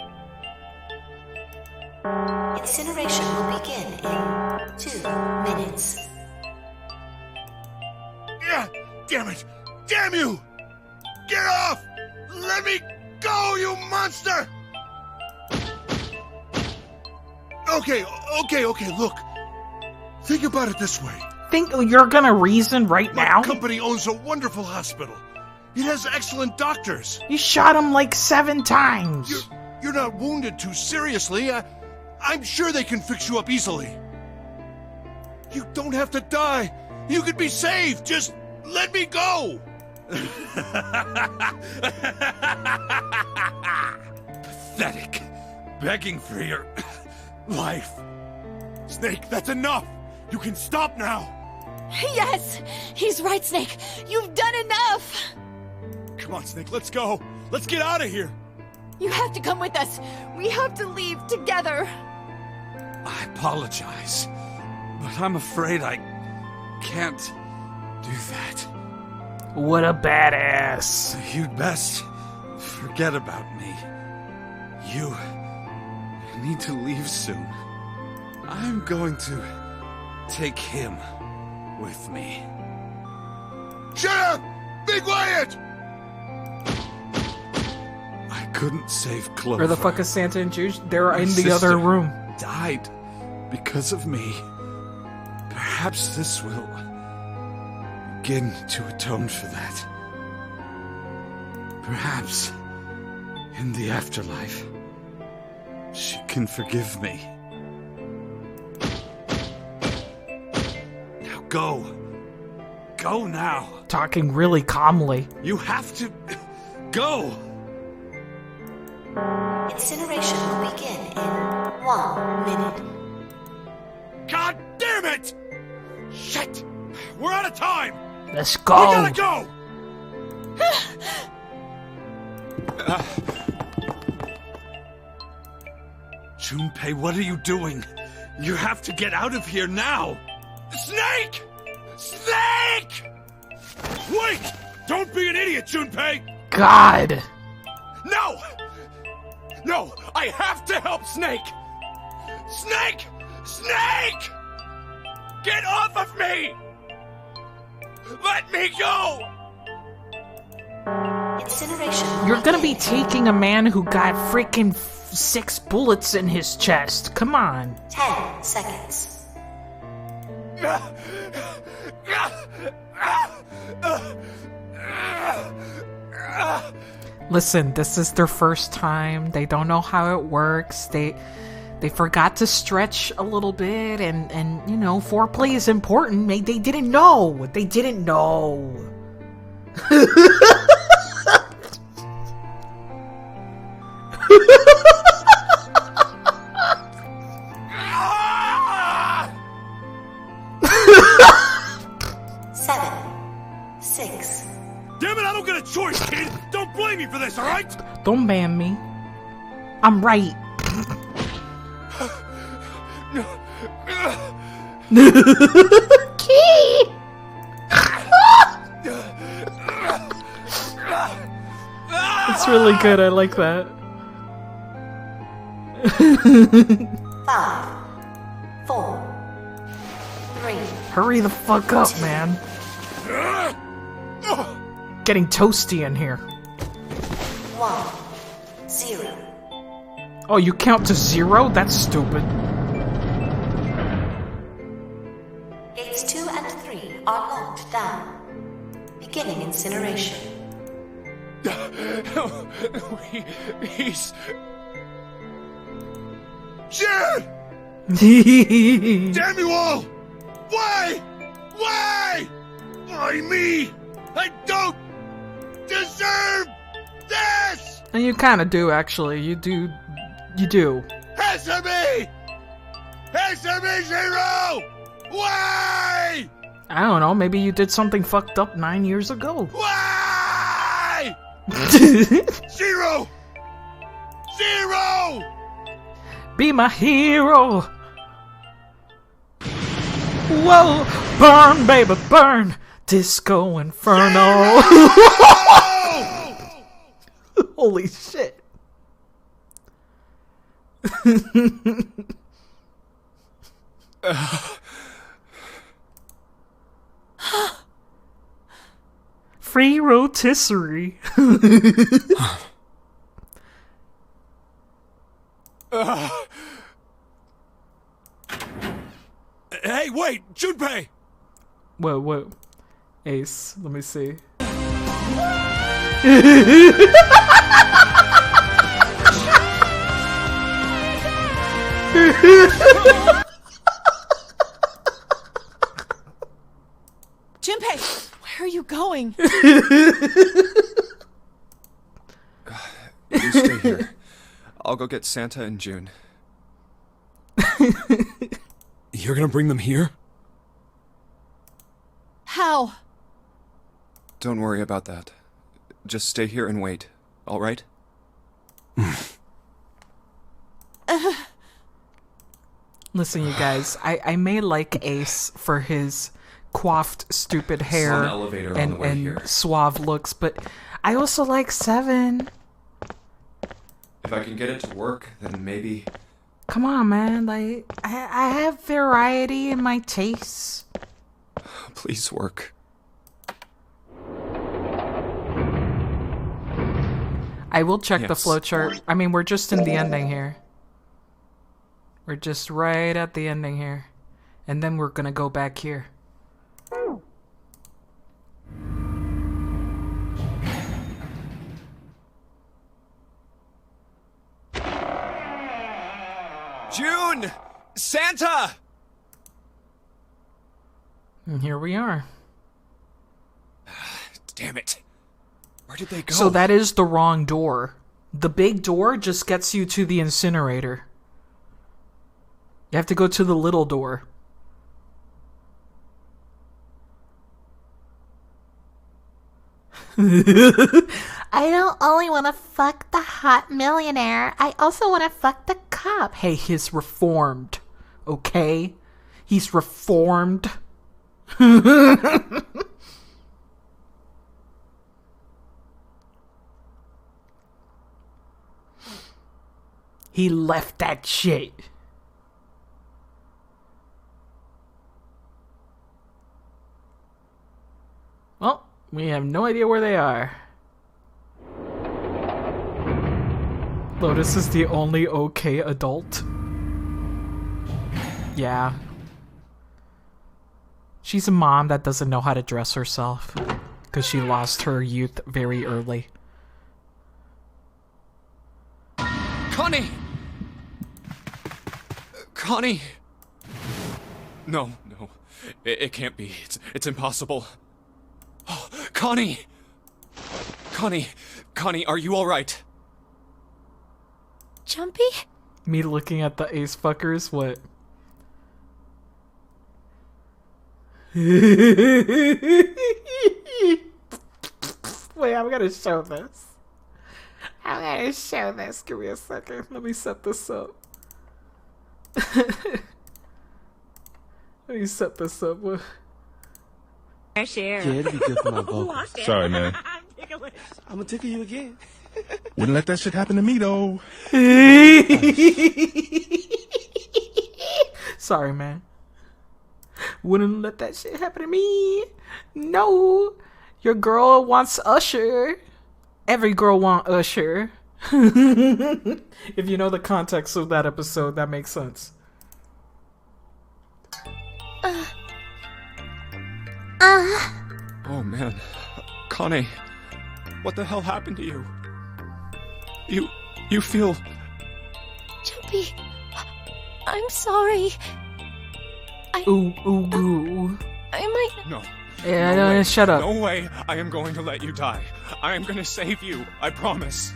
Incineration will begin in 2 minutes. Yeah, damn it! Damn you! Get off! Let me go, you monster! Okay, look. Think about it this way. Think you're gonna reason right now? My company owns a wonderful hospital. It has excellent doctors. You shot him like 7 times. You're not wounded too seriously. I'm sure they can fix you up easily. You don't have to die. You could be saved. Just let me go. Pathetic. Begging for your life. Snake, that's enough. You can stop now. Yes! He's right, Snake. You've done enough! Come on, Snake, let's go. Let's get out of here. You have to come with us. We have to leave together. I apologize, but I'm afraid I can't do that. What a badass. You'd best forget about me. You need to leave soon. I'm going to take him with me. Shut up! Be quiet! I couldn't save Clover. Where the fuck is Santa and Juge? They're My in the other sister room. Died because of me. Perhaps this will begin to atone for that. Perhaps in the afterlife, she can forgive me. Now go. Go now. Talking really calmly. You have to go. Incineration will begin in 1 minute. God damn it! Shit! We're out of time! Let's go! We gotta go! Junpei, what are you doing? You have to get out of here now! Snake! Snake! Wait! Don't be an idiot, Junpei! God! No! No! I have to help Snake! Snake! Snake! Get off of me! Let me go! Incineration. You're gonna be taking a man who got freaking 6 bullets in his chest. Come on. 10 seconds. Listen, this is their first time. They don't know how it works. They forgot to stretch a little bit, and you know, foreplay is important. They didn't know. They didn't know. Damn it, I don't get a choice, kid! Don't blame me for this, alright? Don't ban me. I'm right. Key! It's really good, I like that. 5, 4, 3. Hurry the fuck up, man. Getting toasty in here. 1, 0. Oh, you count to 0? That's stupid. Gates 2 and 3 are locked down. Beginning incineration. He's... Shit! Damn you all! Why? Why? Why me? I don't deserve this! And you kind of do, actually. You do. Answer me! Answer me, Zero! Why? I don't know, maybe you did something fucked up 9 years ago. Why? Zero! Zero! Be my hero! Whoa! Burn, baby, burn! Disco Inferno! Holy shit. Free rotisserie. Hey, wait! Junpei! Whoa. Ace, let me see. Junpei, where are you going? You stay here. I'll go get Santa and June. You're gonna bring them here? How? Don't worry about that. Just stay here and wait, alright? Listen, you guys, I may like Ace for his coiffed, stupid hair Saw an elevator on the way here. and suave looks, but I also like Seven. If I can get it to work, then maybe... Come on, man, like, I have variety in my tastes. Please work. I will check the Yes. flowchart. I mean, we're just in the ending here. We're just right at the ending here. And then we're gonna go back here. June! Santa! And here we are. Damn it. Where did they go? So that is the wrong door. The big door just gets you to the incinerator. You have to go to the little door. I don't only want to fuck the hot millionaire, I also want to fuck the cop. Hey, he's reformed. Okay? He's reformed. He left that shit. Well, we have no idea where they are. Lotus is the only okay adult. Yeah. She's a mom that doesn't know how to dress herself. Because she lost her youth very early. Connie! Connie! No. It can't be. It's impossible. Oh, Connie! Connie, are you alright? Jumpy? Me looking at the ace fuckers? What? Wait, I'm gonna show this. I'm gonna show this. Give me a second. Let me set this up. Let me set this up. Share. Yeah, it'd be good for my vocals. Sorry, man. I'm gonna tickle you again. Wouldn't let that shit happen to me, though. Sorry, man. Wouldn't let that shit happen to me. No. Your girl wants Usher. Every girl wants Usher. If you know the context of that episode, that makes sense. Oh man. Connie, what the hell happened to you? You feel... Jumpy, I'm sorry. Ooh. I might... No. Yeah, No way. shut up. No way I am going to let you die. I am going to save you. I promise.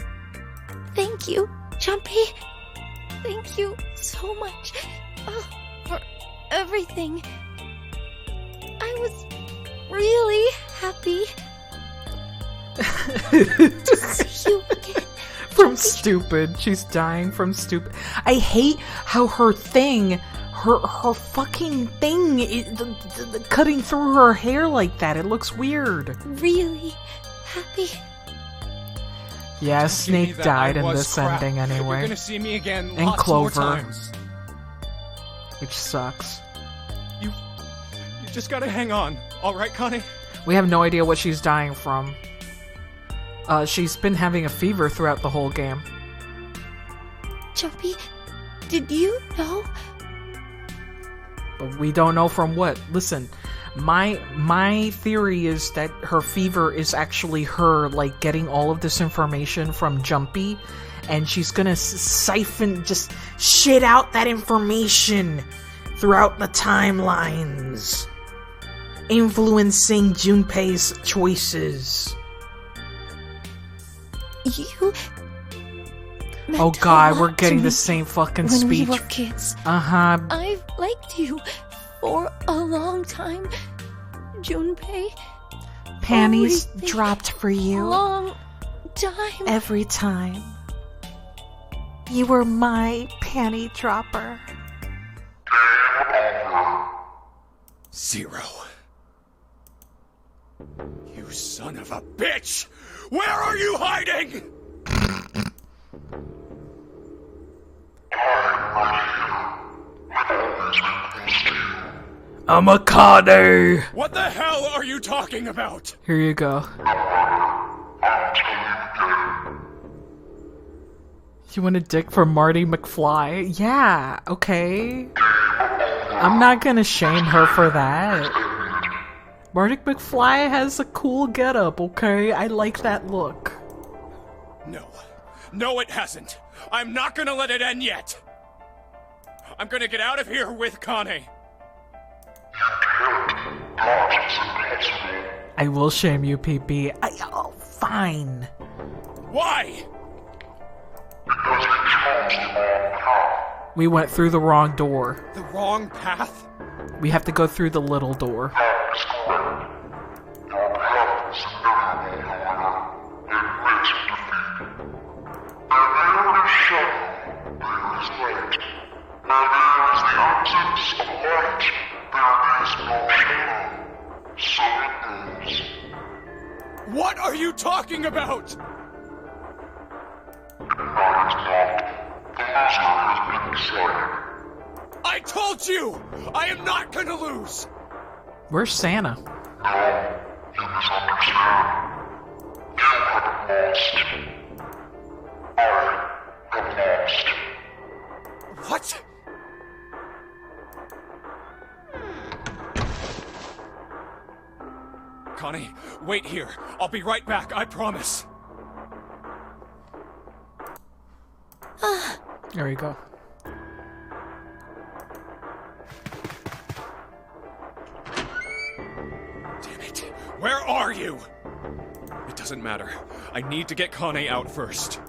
Thank you, Jumpy. Thank you so much for everything. I was really happy to see you again. From stupid. She's dying from stupid. I hate how her thing, her fucking thing, the cutting through her hair like that. It looks weird. Really happy. Yeah, Don't give me Snake that. died I in was this crap. ending anyway. You're gonna see me again And lots Clover. more times. Which sucks. You just gotta hang on. All right, Connie? We have no idea what she's dying from. She's been having a fever throughout the whole game. Jumpy, did you know? But we don't know from what. Listen, my theory is that her fever is actually her, like, getting all of this information from Jumpy, and she's gonna siphon, just shit out that information throughout the timelines, influencing Junpei's choices. You. Oh meant a god, lot we're to getting the me same fucking when speech. we were kids. Uh-huh. I've liked you for a long time, Junpei. Panties Everything. dropped for you. Long time. Every time. You were my panty dropper. 0. You son of a bitch! Where are you hiding? I'm a Kade! What the hell are you talking about? Here you go. You want a dick for Marty McFly? Yeah, okay. I'm not gonna shame her for that. Marty McFly has a cool getup, okay? I like that look. No. No, it hasn't. I'm not gonna let it end yet. I'm gonna get out of here with Connie. I will shame you, PP. Oh, fine. Why? We went through the wrong door. The wrong path? We have to go through the little door. What are you talking about? I told you! I am not gonna lose! Where's Santa? What? Connie, wait here. I'll be right back, I promise. There you go. Damn it. Where are you? It doesn't matter. I need to get Connie out first.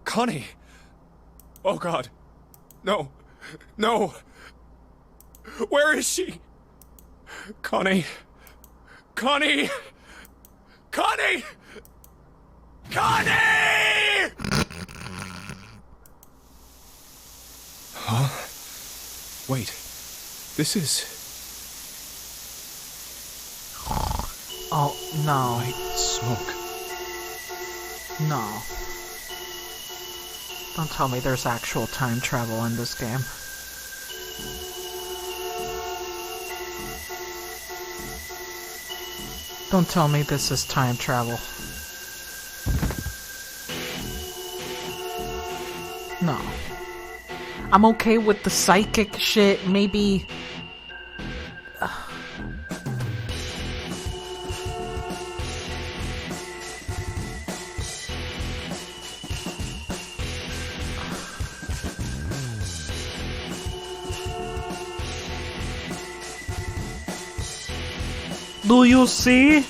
Connie! Oh god. No. No. Where is she? Connie. Connie! Connie! Connie! Huh? Wait. This is... Oh, no. White smoke. No. Don't tell me there's actual time travel in this game. Don't tell me this is time travel. No. I'm okay with the psychic shit, maybe... Do you see?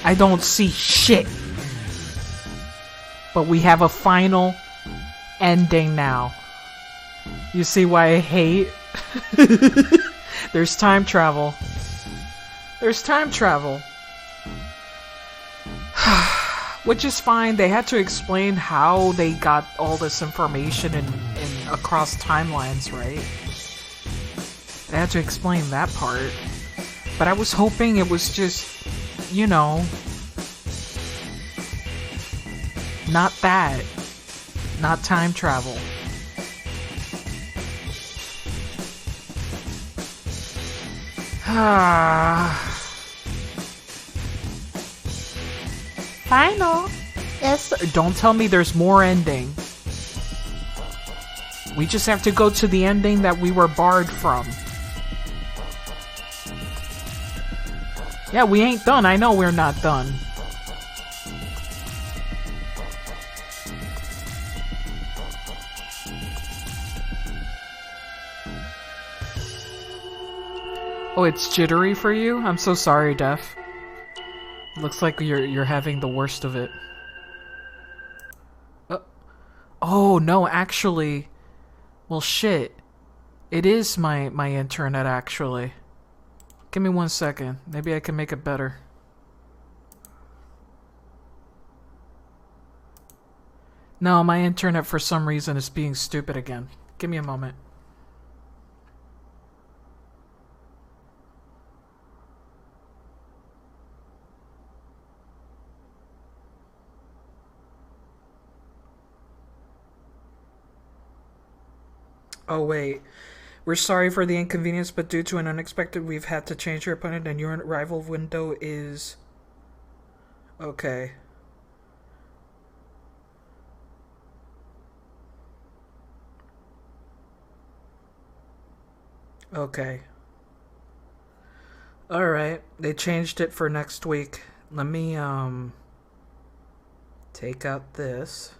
I don't see shit. But we have a final ending now. You see why I hate? There's time travel. There's time travel. Which is fine. They had to explain how they got all this information in across timelines, right? They had to explain that part. But I was hoping it was just, you know, not that. Not time travel. Final. Yes. Don't tell me there's more ending. We just have to go to the ending that we were barred from. Yeah, we ain't done. I know we're not done. Oh, it's jittery for you? I'm so sorry, Def. Looks like you're having the worst of it. Oh, no, actually. Well, shit. It is my internet, actually. Give me 1 second. Maybe I can make it better. No, my internet for some reason is being stupid again. Give me a moment. Oh, wait. We're sorry for the inconvenience, but due to an unexpected, we've had to change your appointment, and your arrival window is... Okay. Okay. Alright. They changed it for next week. Let me, take out this.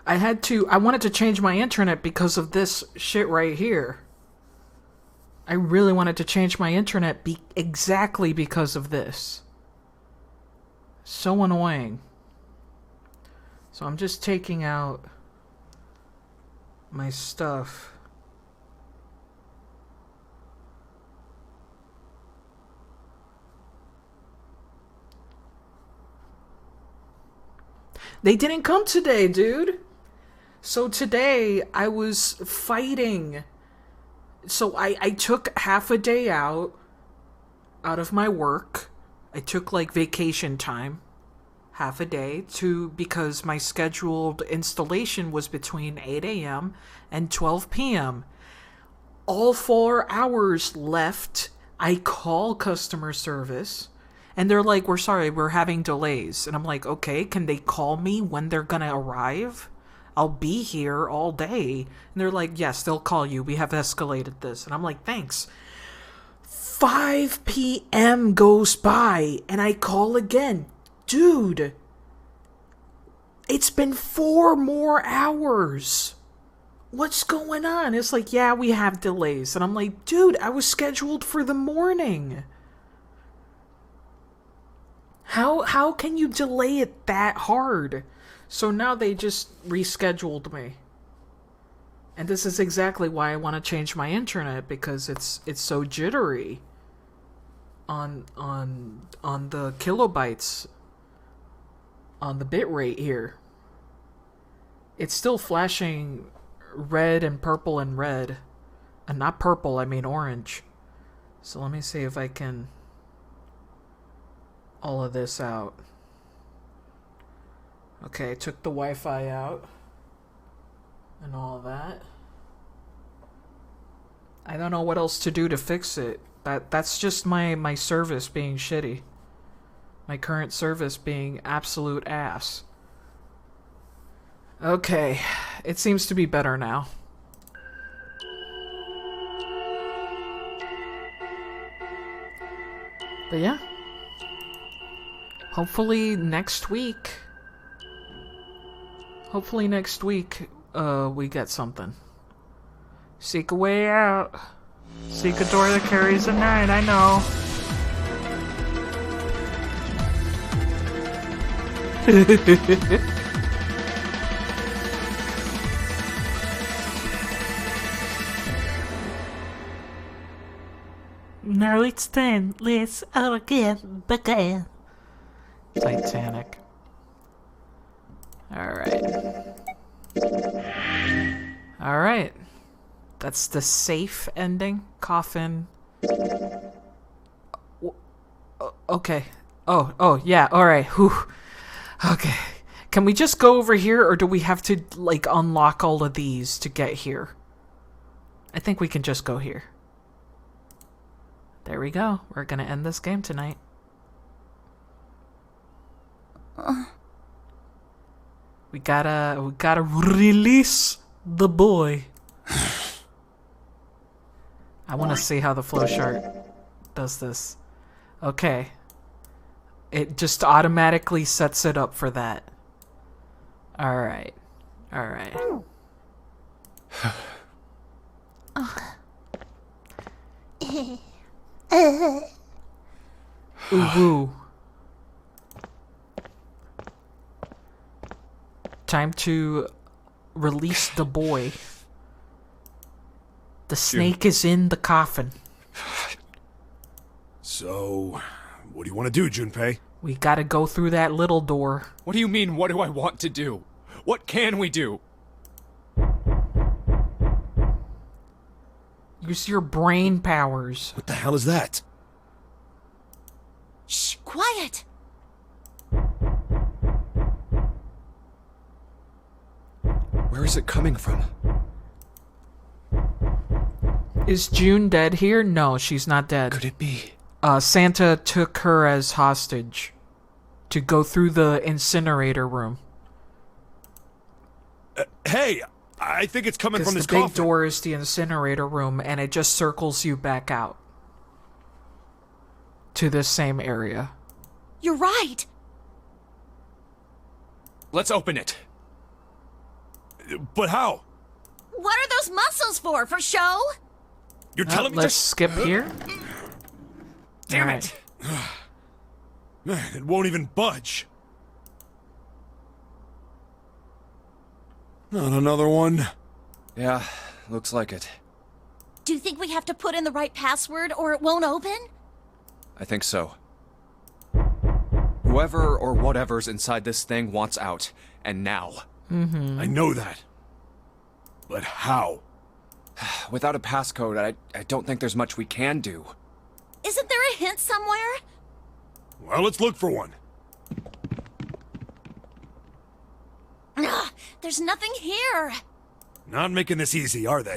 I wanted to change my internet because of this shit right here. I really wanted to change my internet exactly because of this. So annoying. So I'm just taking out my stuff. They didn't come today, dude. So today, I was fighting. So I took half a day out of my work. I took like vacation time, half a day, because my scheduled installation was between 8 a.m. and 12 p.m. All 4 hours left, I call customer service. And they're like, we're sorry, we're having delays. And I'm like, okay, can they call me when they're gonna arrive? I'll be here all day. And they're like, yes, they'll call you. We have escalated this. And I'm like, thanks. 5 p.m. goes by, and I call again. Dude, it's been 4 more hours. What's going on? It's like, yeah, we have delays. And I'm like, dude, I was scheduled for the morning. How can you delay it that hard? So now they just rescheduled me. And this is exactly why I want to change my internet, because it's so jittery on the kilobytes, on the bit rate here. It's still flashing red and purple and red. And not purple, I mean orange. So let me see if I can all of this out. Okay, took the Wi-Fi out and all that. I don't know what else to do to fix it. That's just my service being shitty. My current service being absolute ass. Okay, it seems to be better now. But yeah. Hopefully next week we get something. Seek a way out. Seek a door that carries a night, I know. Now it's time. Let's all get begin. Titanic. Alright. Alright. That's the safe ending. Coffin. Okay. Oh, yeah, alright. Okay. Can we just go over here, or do we have to, like, unlock all of these to get here? I think we can just go here. There we go. We're gonna end this game tonight. We gotta release the boy. I want to see how the flowchart does this. Okay. It just automatically sets it up for that. Alright. Alright. Ooh. Time to release the boy. The snake is in the coffin. So, what do you want to do, Junpei? We gotta go through that little door. What do you mean, what do I want to do? What can we do? Use your brain powers. What the hell is that? Shh, quiet! Where is it coming from? Is June dead here? No, she's not dead. Could it be? Santa took her as hostage to go through the incinerator room. Hey, I think it's coming from this the big coffin. door is the incinerator room, and it just circles you back out to this same area. You're right. Let's open it. But how? What are those muscles for? For show? You're telling me Let's just... skip here. Damn it. Man, it won't even budge. Not another one. Yeah, looks like it. Do you think we have to put in the right password or it won't open? I think so. Whoever or whatever's inside this thing wants out, and now. I know that. But how? Without a passcode, I don't think there's much we can do. Isn't there a hint somewhere? Well, let's look for one. Ugh, there's nothing here. Not making this easy, are they?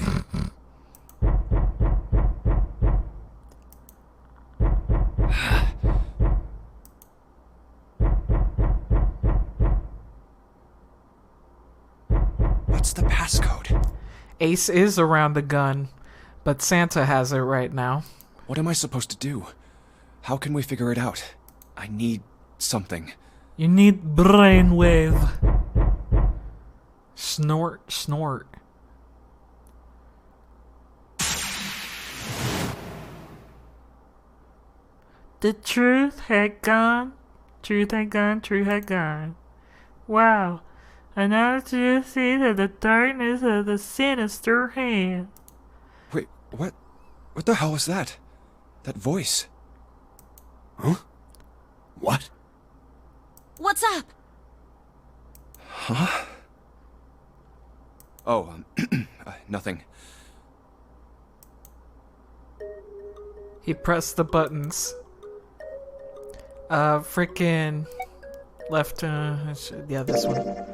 What's the passcode? Ace is around the gun, but Santa has it right now. What am I supposed to do? How can we figure it out? I need something. You need brainwave. Snort, snort. The truth had gone. Truth had gone. Truth had gone. Wow. And now to see that the darkness of the sinister hand. Wait, what? What the hell was that? That voice? Huh? What? What's up? Huh? Oh, nothing. He pressed the buttons. Frickin' left, yeah, this one.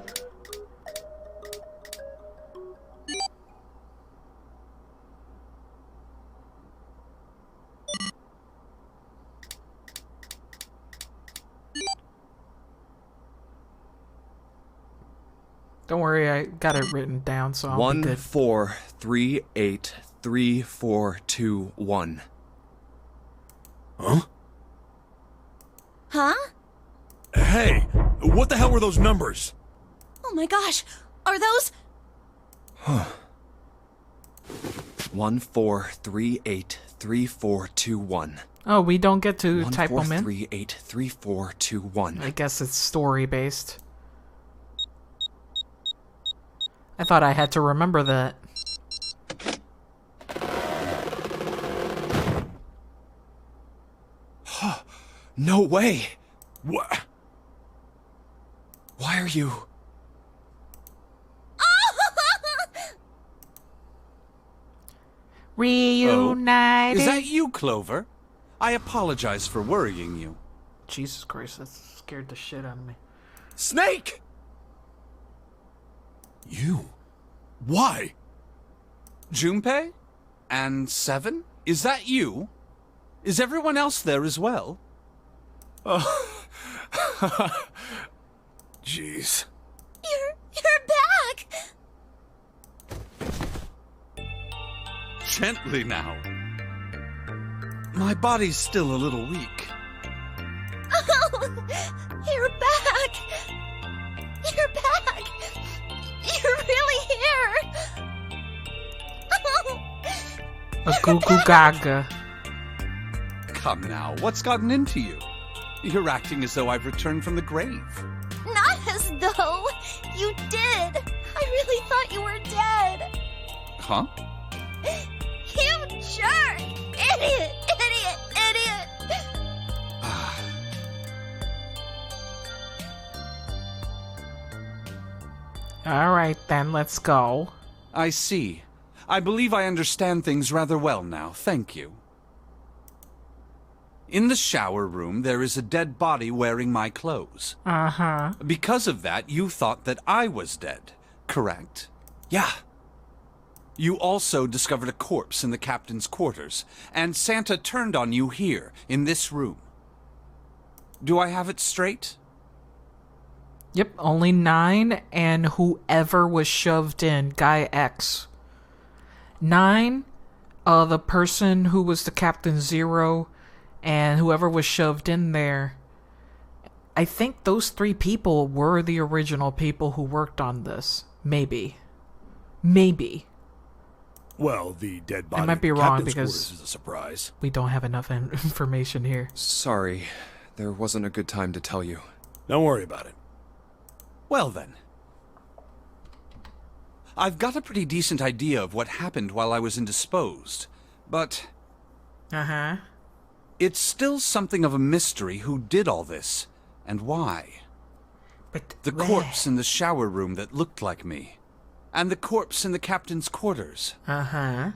Don't worry, I got it written down, so I'll be good. 1438341. Huh? Huh? Hey, what the hell were those numbers? Oh my gosh, are those... Huh. 14383421. Oh, we don't get to type them in? 14383421. I guess it's story-based. I thought I had to remember that. No way! What? Why are you... Reunited. Is that you, Clover? I apologize for worrying you. Jesus Christ, that scared the shit out of me. Snake! You? Why? Junpei? And Seven? Is that you? Is everyone else there as well? Oh. Jeez. You're back! Gently now. My body's still a little weak. Oh, you're back! You're back! You're really here! A goo goo gaga. Come now, what's gotten into you? You're acting as though I've returned from the grave. Not as though! You did! I really thought you were dead! Huh? You jerk! Idiot! Idiot! Idiot! Alright then, let's go. I see. I believe I understand things rather well now, thank you. In the shower room, there is a dead body wearing my clothes. Uh-huh. Because of that, you thought that I was dead, correct? Yeah. You also discovered a corpse in the captain's quarters, and Santa turned on you here, in this room. Do I have it straight? Yep, only 9, and whoever was shoved in, Guy X. 9, the person who was the Captain 0, and whoever was shoved in there. I think those 3 people were the original people who worked on this. Maybe. Maybe. Well, the dead body I might be in the wrong captain's because quarters is a surprise. we don't have enough information here. Sorry, there wasn't a good time to tell you. Don't worry about it. Well then. I've got a pretty decent idea of what happened while I was indisposed, but... Uh-huh. It's still something of a mystery who did all this, and why. But the corpse in the shower room that looked like me, and the corpse in the captain's quarters. Uh-huh.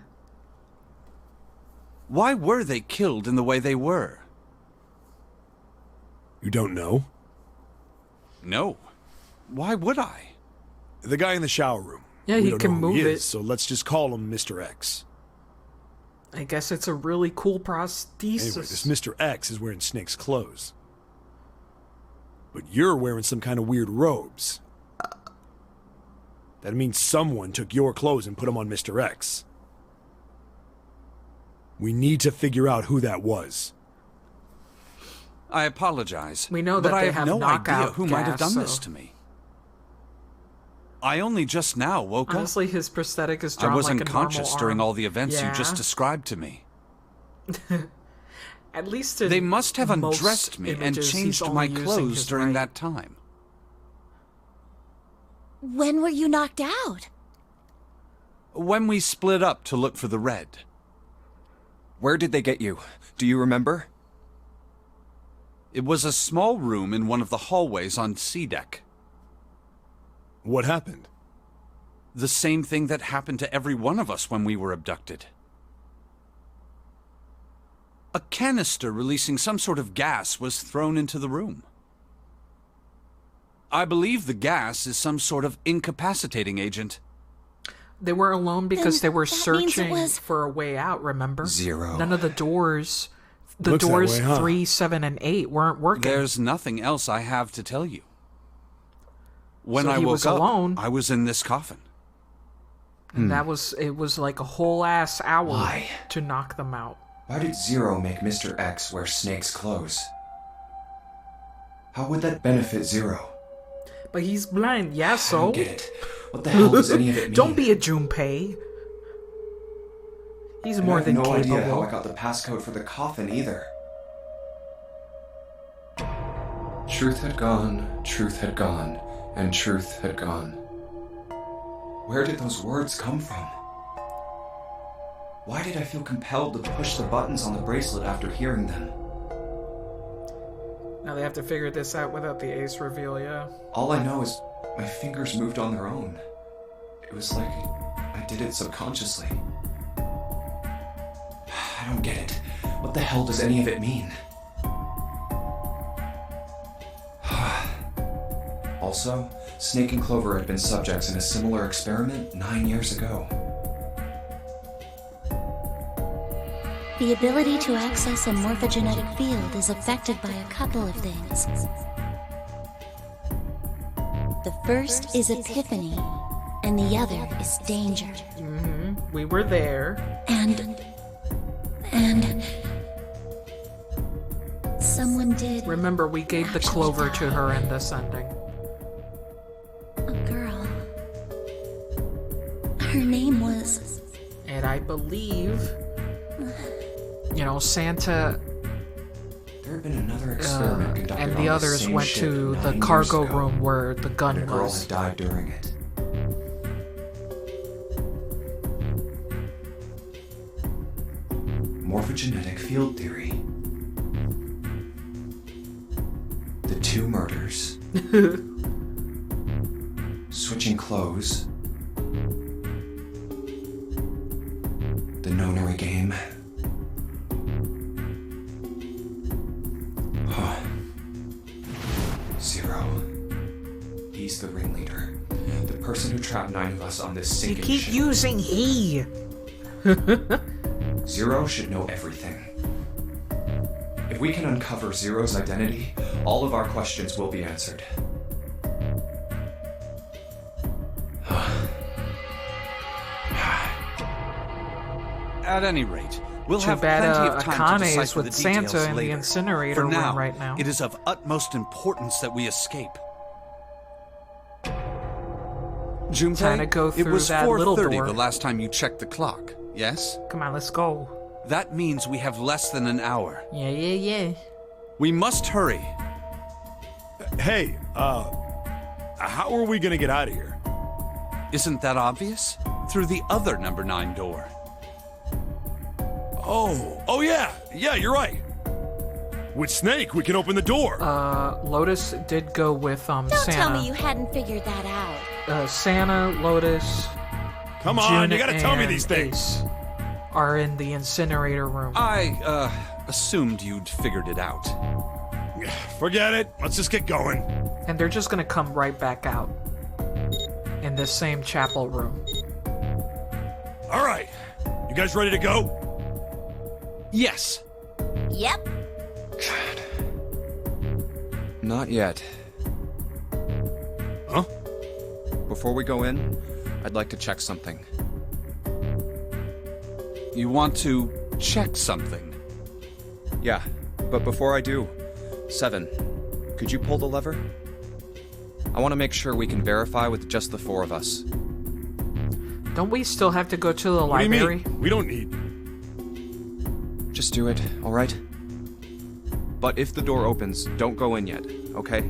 Why were they killed in the way they were? You don't know? No. Why would I? The guy in the shower room. Yeah, We he don't can know who move he it. is, so let's just call him Mr. X. I guess it's a really cool prosthesis. Anyway, this Mr. X is wearing Snake's clothes. But you're wearing some kind of weird robes. That means someone took your clothes and put them on Mr. X. We need to figure out who that was. I apologize. We know but that I they have have no knockout idea who might have gas, done this so- to me. I only just now woke up. Honestly, his prosthetic is I drawn was like a unconscious normal during arm. all the events you just Yeah. described to me. At least in They must have most undressed me and images, he's changed only my using clothes his during right. that time. When were you knocked out? When we split up to look for the red. Where did they get you? Do you remember? It was a small room in one of the hallways on C deck. What happened? The same thing that happened to every one of us when we were abducted. A canister releasing some sort of gas was thrown into the room. I believe the gas is some sort of incapacitating agent. They were alone because Then they were that means it searching was- for a way out, remember? 0. None of the doors, the Looks that doors way, huh? 3, 7, and 8 weren't working. There's nothing else I have to tell you. When So I he woke was up, alone. I was in this coffin. And it was like a whole ass hour Why? to knock them out. Why did Zero make Mr. X wear Snake's clothes? How would that benefit Zero? But he's blind, yeah, I so? don't get it. What the hell does any of it mean? Don't be a Junpei. He's And more I have than no idea how capable. I got the passcode for the coffin either. Truth had gone, truth had gone, and truth had gone. Where did those words come from? Why did I feel compelled to push the buttons on the bracelet after hearing them? Now they have to figure this out without the ace reveal, yeah. All I know is my fingers moved on their own. It was like I did it subconsciously. I don't get it. What the hell does any of it mean? Also, Snake and Clover had been subjects in a similar experiment 9 years ago. The ability to access a morphogenetic field is affected by a couple of things. The first is epiphany, and the other is danger. We were there. And someone did. Remember, we gave the Clover to her in this ending. A girl. Her name was. And I believe, you know, Santa There had been another experiment conducted and on the this others same went ship to 9 the years cargo ago, room where the gun and a girl was. had died during it. Morphogenetic field theory. The 2 murders. Switching clothes. The nonary game. Zero. He's the ringleader. The person who trapped 9 of us on this You sinking keep ship. using he. Zero should know everything. If we can uncover Zero's identity, all of our questions will be answered. At any rate, we'll Too have bad, plenty of time to Akane is decipher with the details Santa in the later. incinerator For now, room right now. it is of utmost importance that we escape. Junpei, Time to go it through was that little 4:30 door. the last time you checked the clock, yes? Come on, let's go. That means we have less than an hour. Yeah. We must hurry. Hey, how are we gonna get out of here? Isn't that obvious? Through the other number 9 door. Oh yeah, you're right. With Snake, we can open the door. Lotus did go with Don't Santa. tell me you hadn't figured that out. Santa, Lotus, Come on, Jun you gotta tell me and these things. Ace are in the incinerator room. I, assumed you'd figured it out. Forget it. Let's just get going. And they're just gonna come right back out in this same chapel room. All right, you guys ready to go? Yes. Yep. Not yet. Huh? Before we go in, I'd like to check something. You want to check something? Yeah, but before I do, Seven, could you pull the lever? I want to make sure we can verify with just the 4 of us. Don't we still have to go to the What do you mean? library? We don't need. Just do it, alright? But if the door opens, don't go in yet, okay?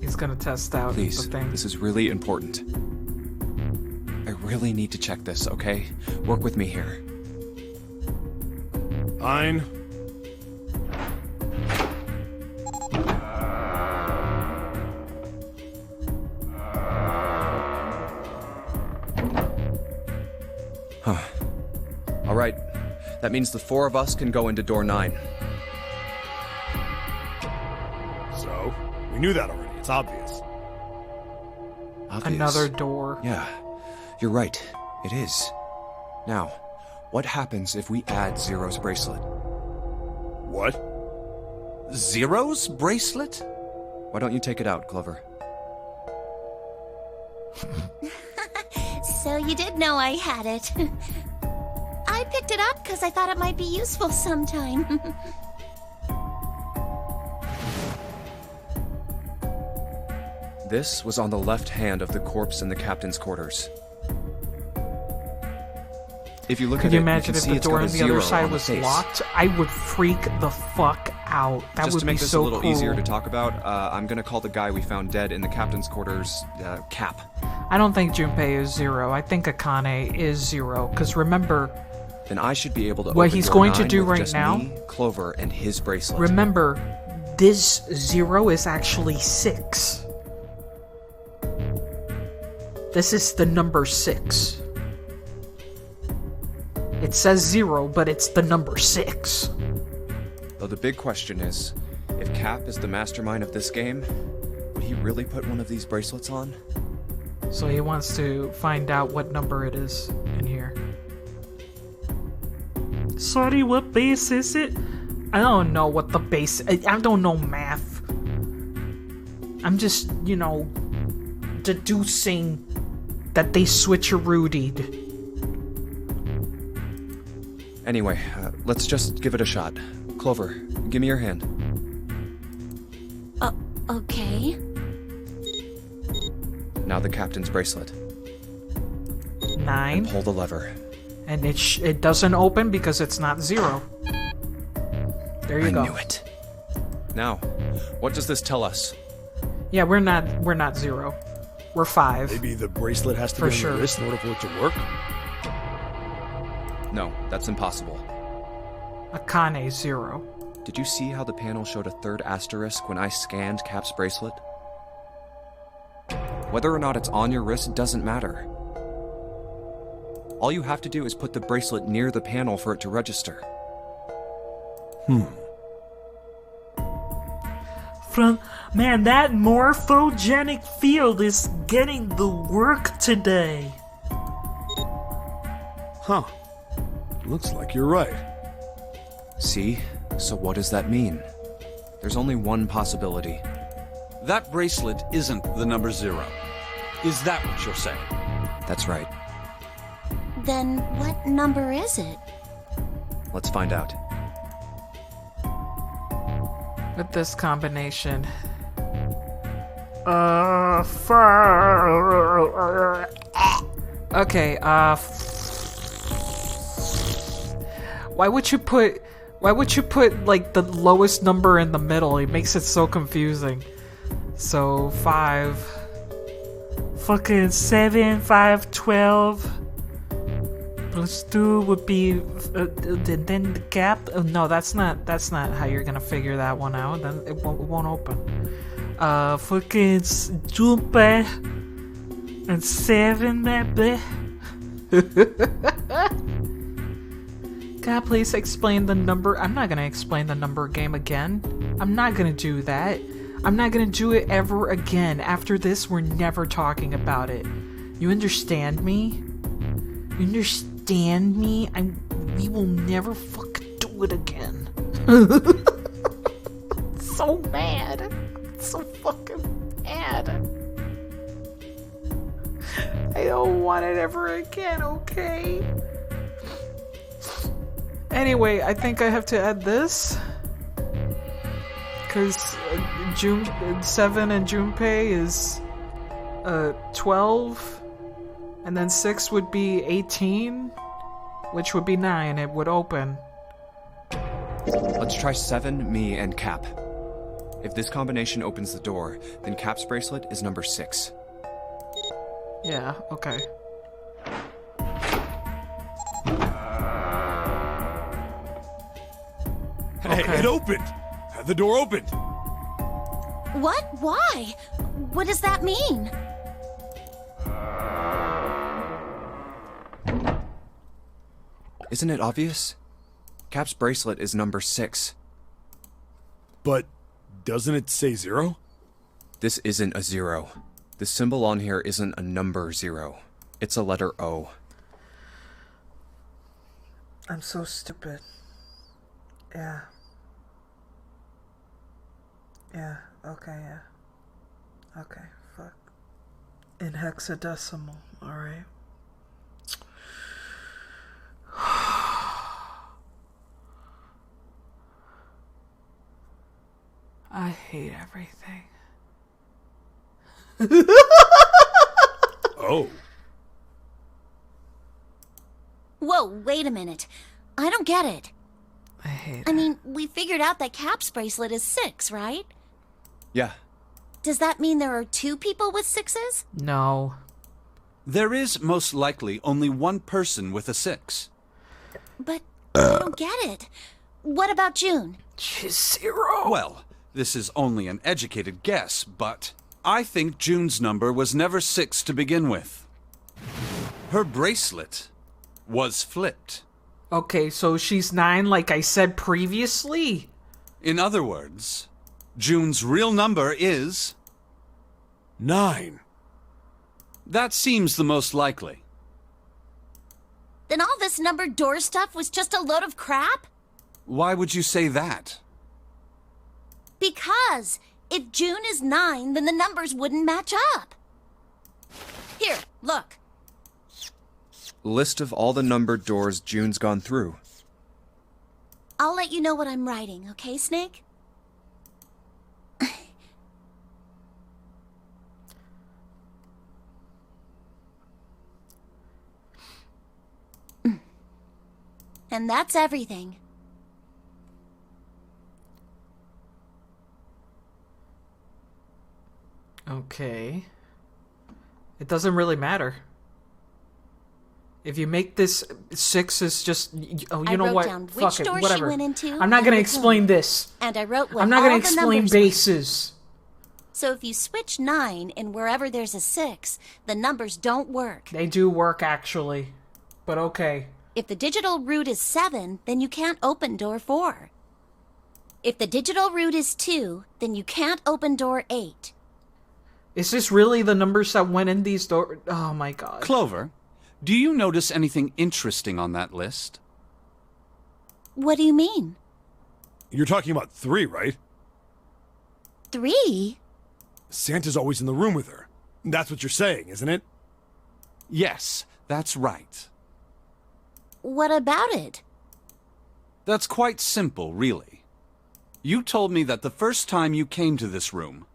He's gonna test out Please, the thing. this is really important. I really need to check this, okay? Work with me here. Fine. Huh. Alright, that means the 4 of us can go into door 9. So, we knew that already. It's obvious. Obvious. Another door. Yeah, you're right. It is. Now, what happens if we add Zero's bracelet? What? Zero's bracelet? Why don't you take it out, Clover? So you did know I had it. I picked it up because I thought it might be useful sometime. This was on the left hand of the corpse in the captain's quarters. If you look Could at you it, imagine you if can see the it's door got on a the other 0 side on the was face. locked? I would freak the fuck out. That Just would to make be this so a little cool. easier to talk about, I'm gonna call the guy we found dead in the captain's quarters, Cap. I don't think Junpei is 0. I think Akane is 0. Because remember, Then I should be able to what open he's door going to 9 do with right just now. me, Clover, and his bracelet. Remember, this 0 is actually 6. This is the number 6. It says 0, but it's the number 6. Though the big question is, if Cap is the mastermind of this game, would he really put one of these bracelets on? So he wants to find out what number it is in here. Sorry, what base is it? I don't know what the base... I don't know math. I'm just, you know, deducing that they switcherooed. Anyway, let's just give it a shot. Clover, give me your hand. Okay. Now the captain's bracelet. 9. Pull the lever. And it doesn't open because it's not 0. There you go. I knew it. Now, what does this tell us? Yeah, we're not 0. We're 5. Maybe the bracelet has to For be on sure. your wrist in order for it to work? No, that's impossible. Akane 0. Did you see how the panel showed a third asterisk when I scanned Cap's bracelet? Whether or not it's on your wrist doesn't matter. All you have to do is put the bracelet near the panel for it to register. Man, that morphogenic field is getting the work today. Huh. Looks like you're right. See? So what does that mean? There's only one possibility. That bracelet isn't the number 0. Is that what you're saying? That's right. Then what number is it? Let's find out. With this combination. Okay, why would you put like the lowest number in the middle? It makes it so confusing. So 5, fucking 7, 5, 12 plus 2 would be then the gap. Oh, no, that's not how you're gonna figure that one out. Then it won't open. Fucking Junpei and 7, maybe. God, please explain the number. I'm not gonna explain the number game again. I'm not gonna do that. I'm not gonna do it ever again. After this, we're never talking about it. You understand me? You understand me? We will never fucking do it again. So mad. So fucking mad. I don't want it ever again, okay? Anyway, I think I have to add this. Because 7 and Junpei is 12. And then 6 would be 18. Which would be 9. It would open. Let's try 7, me, and Cap. If this combination opens the door, then Cap's bracelet is number 6. Yeah, okay. Hey, Okay. it opened! The door opened! What? Why? What does that mean? Isn't it obvious? Cap's bracelet is number 6. But doesn't it say 0? This isn't a 0. The symbol on here isn't a number 0. It's a letter O. I'm so stupid. Yeah. Yeah, okay, yeah. Okay, fuck. In hexadecimal, alright. I hate everything. Oh. Whoa, wait a minute. I don't get it. I mean, we figured out that Cap's bracelet is 6, right? Yeah. Does that mean there are 2 people with 6s? No. There is most likely only one person with a 6. But I don't get it. What about June? She's 0. Well, this is only an educated guess, but I think June's number was never 6 to begin with. Her bracelet was flipped. Okay, so she's 9 like I said previously? In other words, June's real number is 9. That seems the most likely. Then all this numbered door stuff was just a load of crap? Why would you say that? Because if June is 9, then the numbers wouldn't match up. Here, look. List of all the numbered doors June's gone through. I'll let you know what I'm writing, okay, Snake? And that's everything. Okay. It doesn't really matter. If you make this 6 is just, oh, you I know wrote what? down which Fuck it, door she whatever. went into I'm not and gonna with explain whom. this. And I wrote what I'm not all gonna the explain numbers were. bases. So if you switch 9 and wherever there's a 6, the numbers don't work. They do work actually, but okay. If the digital root is 7, then you can't open door 4. If the digital root is 2, then you can't open door 8. Is this really the numbers that went in these doors? Oh my god. Clover, do you notice anything interesting on that list? What do you mean? You're talking about 3, right? 3? Santa's always in the room with her. That's what you're saying, isn't it? Yes, that's right. What about it? That's quite simple, really. You told me that the first time you came to this room,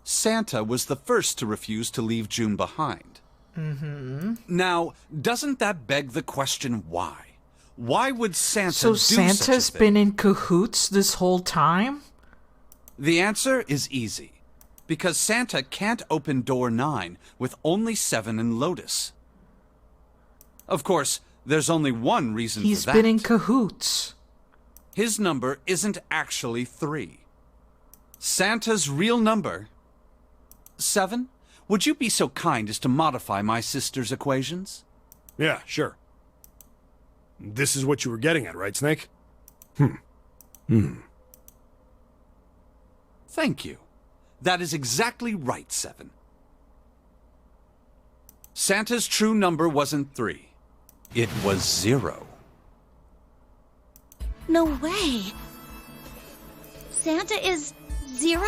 Santa was the first to refuse to leave June behind. Mm-hmm. Now, doesn't that beg the question why? Why would Santa So do such a Santa's thing? been in cahoots this whole time? The answer is easy. Because Santa can't open door 9 with only 7 and Lotus. Of course, there's only one reason He's for that. been in cahoots. His number isn't actually 3. Santa's real number... 7? Would you be so kind as to modify my sister's equations? Yeah, sure. This is what you were getting at, right, Snake? Thank you. That is exactly right, 7. Santa's true number wasn't 3. It was 0. No way. Santa is 0?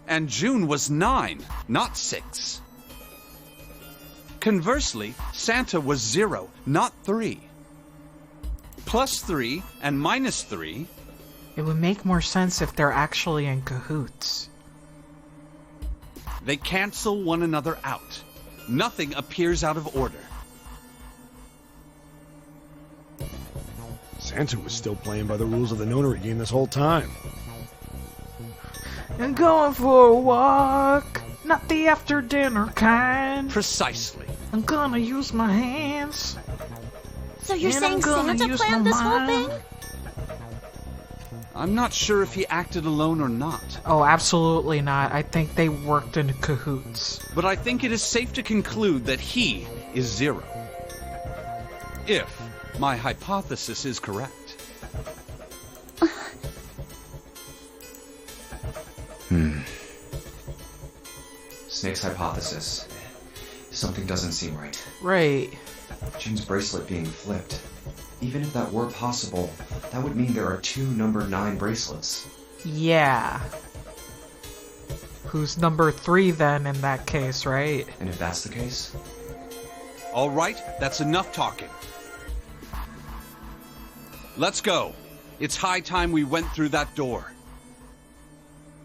And June was 9, not 6. Conversely, Santa was 0, not 3. Plus 3 and minus 3... It would make more sense if they're actually in cahoots. They cancel one another out. Nothing appears out of order. Santa was still playing by the rules of the notary game this whole time. I'm going for a walk, not the after dinner kind. Precisely. I'm gonna use my hands. So you're And saying I'm gonna Santa use planned my this whole mind. thing? I'm not sure if he acted alone or not. Oh, absolutely not. I think they worked in cahoots. But I think it is safe to conclude that he is 0. If my hypothesis is correct. Snake's hypothesis. Something doesn't seem right. Right. June's bracelet being flipped. Even if that were possible, that would mean there are 2 number 9 bracelets. Yeah. Who's number 3 then in that case, right? And if that's the case? All right, that's enough talking. Let's go. It's high time we went through that door.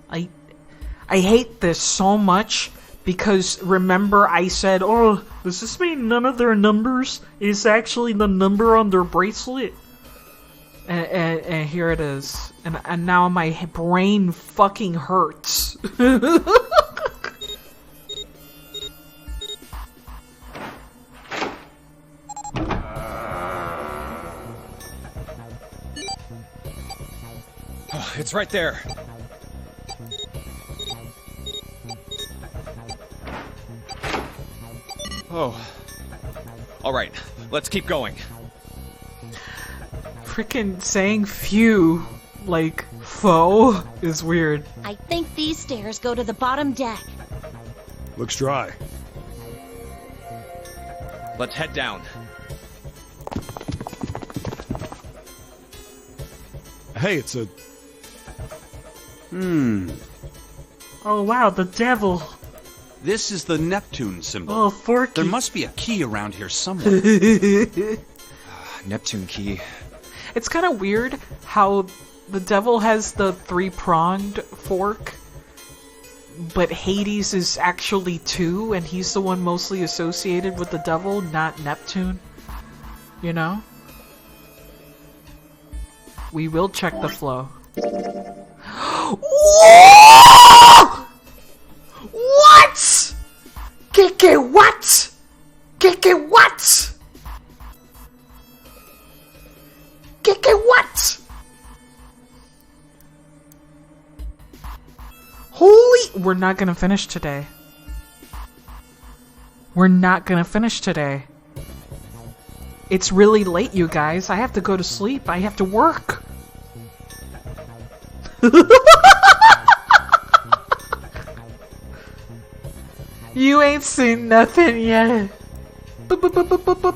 I hate this so much Because remember I said, oh, does this mean none of their numbers is actually the number on their bracelet? And here it is. And now my brain fucking hurts. Oh, it's right there. Oh. Alright, let's keep going. Frickin' saying phew, like, foe, is weird. I think these stairs go to the bottom deck. Looks dry. Let's head down. Hey, it's a... Oh wow, the devil. This is the Neptune symbol. Oh, Forky. There must be a key around here somewhere. Neptune key. It's kind of weird how the devil has the 3-pronged fork, but Hades is actually 2, and he's the one mostly associated with the devil, not Neptune. You know? We will check the flow. What? Kiki, what? Kiki, what? Kiki, what? Holy... We're not gonna finish today. We're not gonna finish today. It's really late, you guys. I have to go to sleep. I have to work. You ain't seen nothing yet.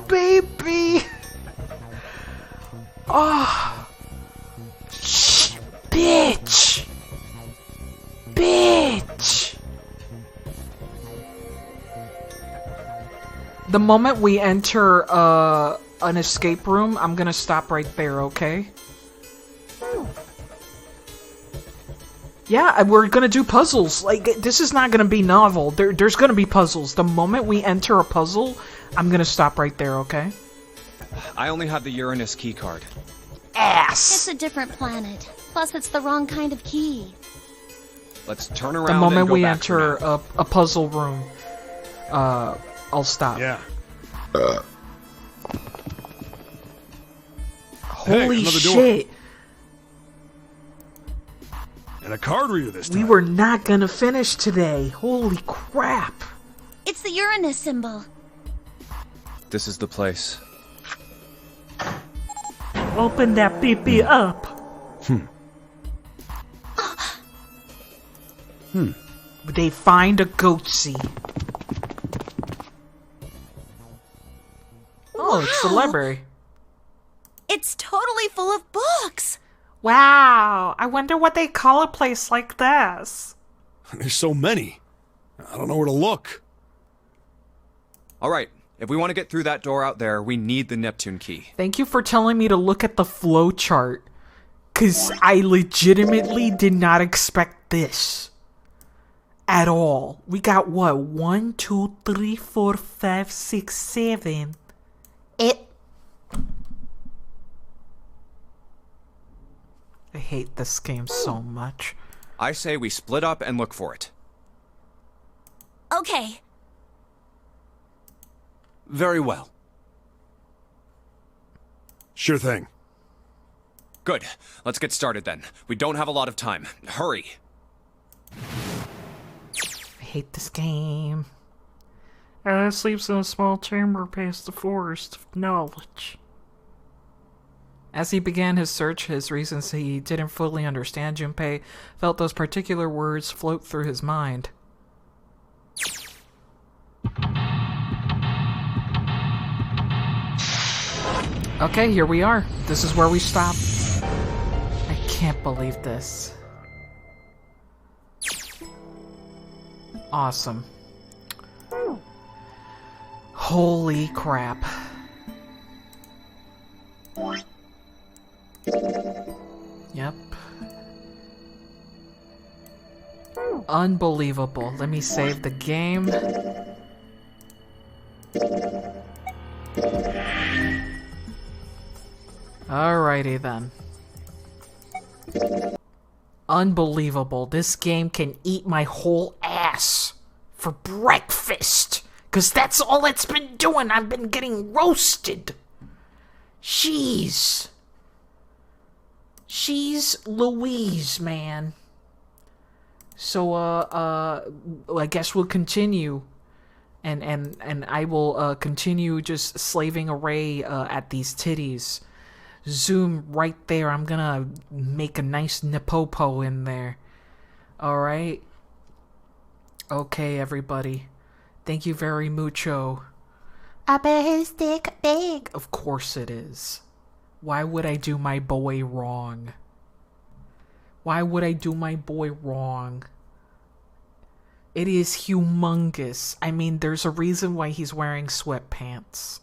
Baby. Oh. Shh, bitch. Bitch. The moment we enter an escape room, I'm gonna stop right there, okay? Yeah, we're gonna do puzzles. Like, this is not gonna be novel. There's gonna be puzzles. The moment we enter a puzzle, I'm gonna stop right there, okay? I only have the Uranus key card. Ass! It's a different planet. Plus, it's the wrong kind of key. Let's turn around The and moment go we back enter a puzzle room, I'll stop. Yeah. Holy another door. shit! And a card reader this time. We were not gonna finish today. Holy crap! It's the Uranus symbol. This is the place. Open that pee-pee up. They find a goatsy. Oh, it's the Wow. library. It's totally full of books. Wow, I wonder what they call a place like this. There's so many. I don't know where to look. Alright, if we want to get through that door out there, we need the Neptune key. Thank you for telling me to look at the flow chart, cause I legitimately did not expect this. At all. We got what? 1, 2, 3, 4, 5, 6, 7. I hate this game so much. I say we split up and look for it. Okay. Very well. Sure thing. Good. Let's get started then. We don't have a lot of time. Hurry. I hate this game. Alice sleeps in a small chamber past the forest of knowledge. As he began his search, his reasons he didn't fully understand Junpei felt those particular words float through his mind. Okay, here we are. This is where we stop. I can't believe this. Awesome. Holy crap. Yep. Unbelievable. Let me save the game. Alrighty then. Unbelievable. This game can eat my whole ass for breakfast. Cause that's all it's been doing. I've been getting roasted. Jeez. She's Louise, man. So, I guess we'll continue. And I will, continue just slaving away, at these titties. Zoom right there. I'm gonna make a nice nipopo in there. Alright? Okay, everybody. Thank you very mucho. I bet his dick big. Of course it is. Why would I do my boy wrong? Why would I do my boy wrong? It is humongous. I mean, there's a reason why he's wearing sweatpants.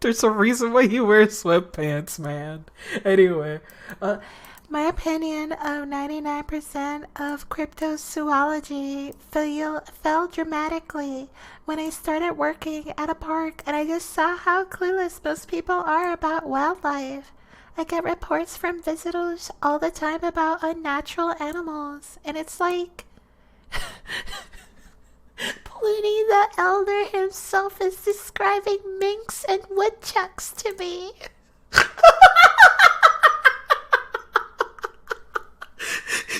There's a reason why he wears sweatpants, man. Anyway, my opinion of 99% of cryptozoology fell dramatically when I started working at a park and I just saw how clueless most people are about wildlife. I get reports from visitors all the time about unnatural animals, and it's like Pliny the Elder himself is describing minks and woodchucks to me.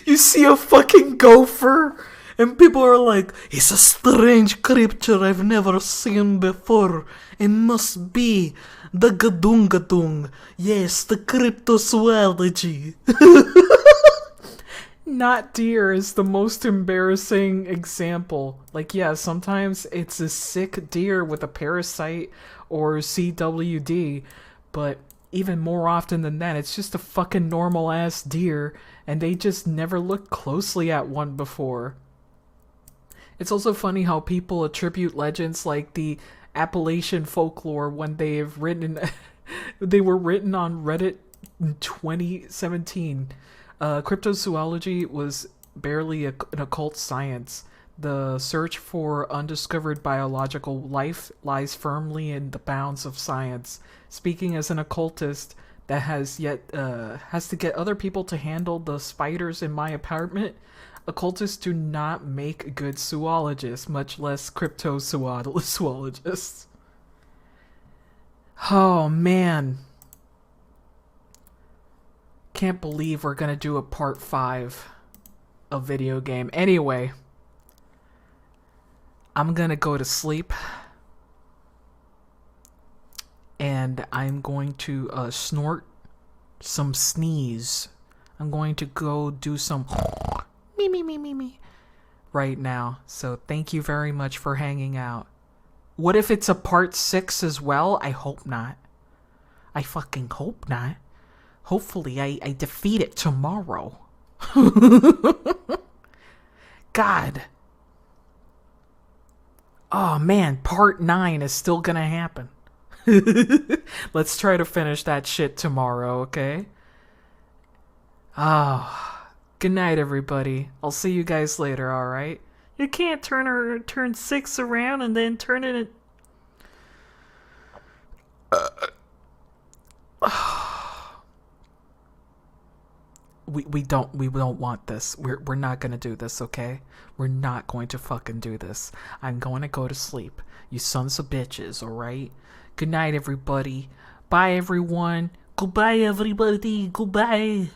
You see a fucking gopher, and people are like, it's a strange creature I've never seen before. It must be the Gadungadung. Yes, the cryptozoology. Not deer is the most embarrassing example. Like, yeah, sometimes it's a sick deer with a parasite or CWD, but even more often than that, it's just a fucking normal ass deer, and they just never looked closely at one before. It's also funny how people attribute legends like the Appalachian folklore when they've written they were written on Reddit in 2017. Cryptozoology was barely an occult science. The search for undiscovered biological life lies firmly in the bounds of science. Speaking as an occultist that has to get other people to handle the spiders in my apartment, occultists do not make good zoologists, much less cryptozoologists. Oh man. Can't believe we're gonna do a part 5 of video game. Anyway, I'm gonna go to sleep. And I'm going to snort some sneeze. I'm going to go do some me right now. So thank you very much for hanging out. What if it's a part 6 as well? I hope not. I fucking hope not. Hopefully I defeat it tomorrow. God. Oh man, part 9 is still gonna happen. Let's try to finish that shit tomorrow, okay? Oh, good night, everybody. I'll see you guys later, alright? You can't turn 6 around and then turn it in... We don't want this. We're not gonna do this, okay? We're not going to fucking do this. I'm going to go to sleep. You sons of bitches, alright? Good night, everybody. Bye, everyone. Goodbye, everybody. Goodbye.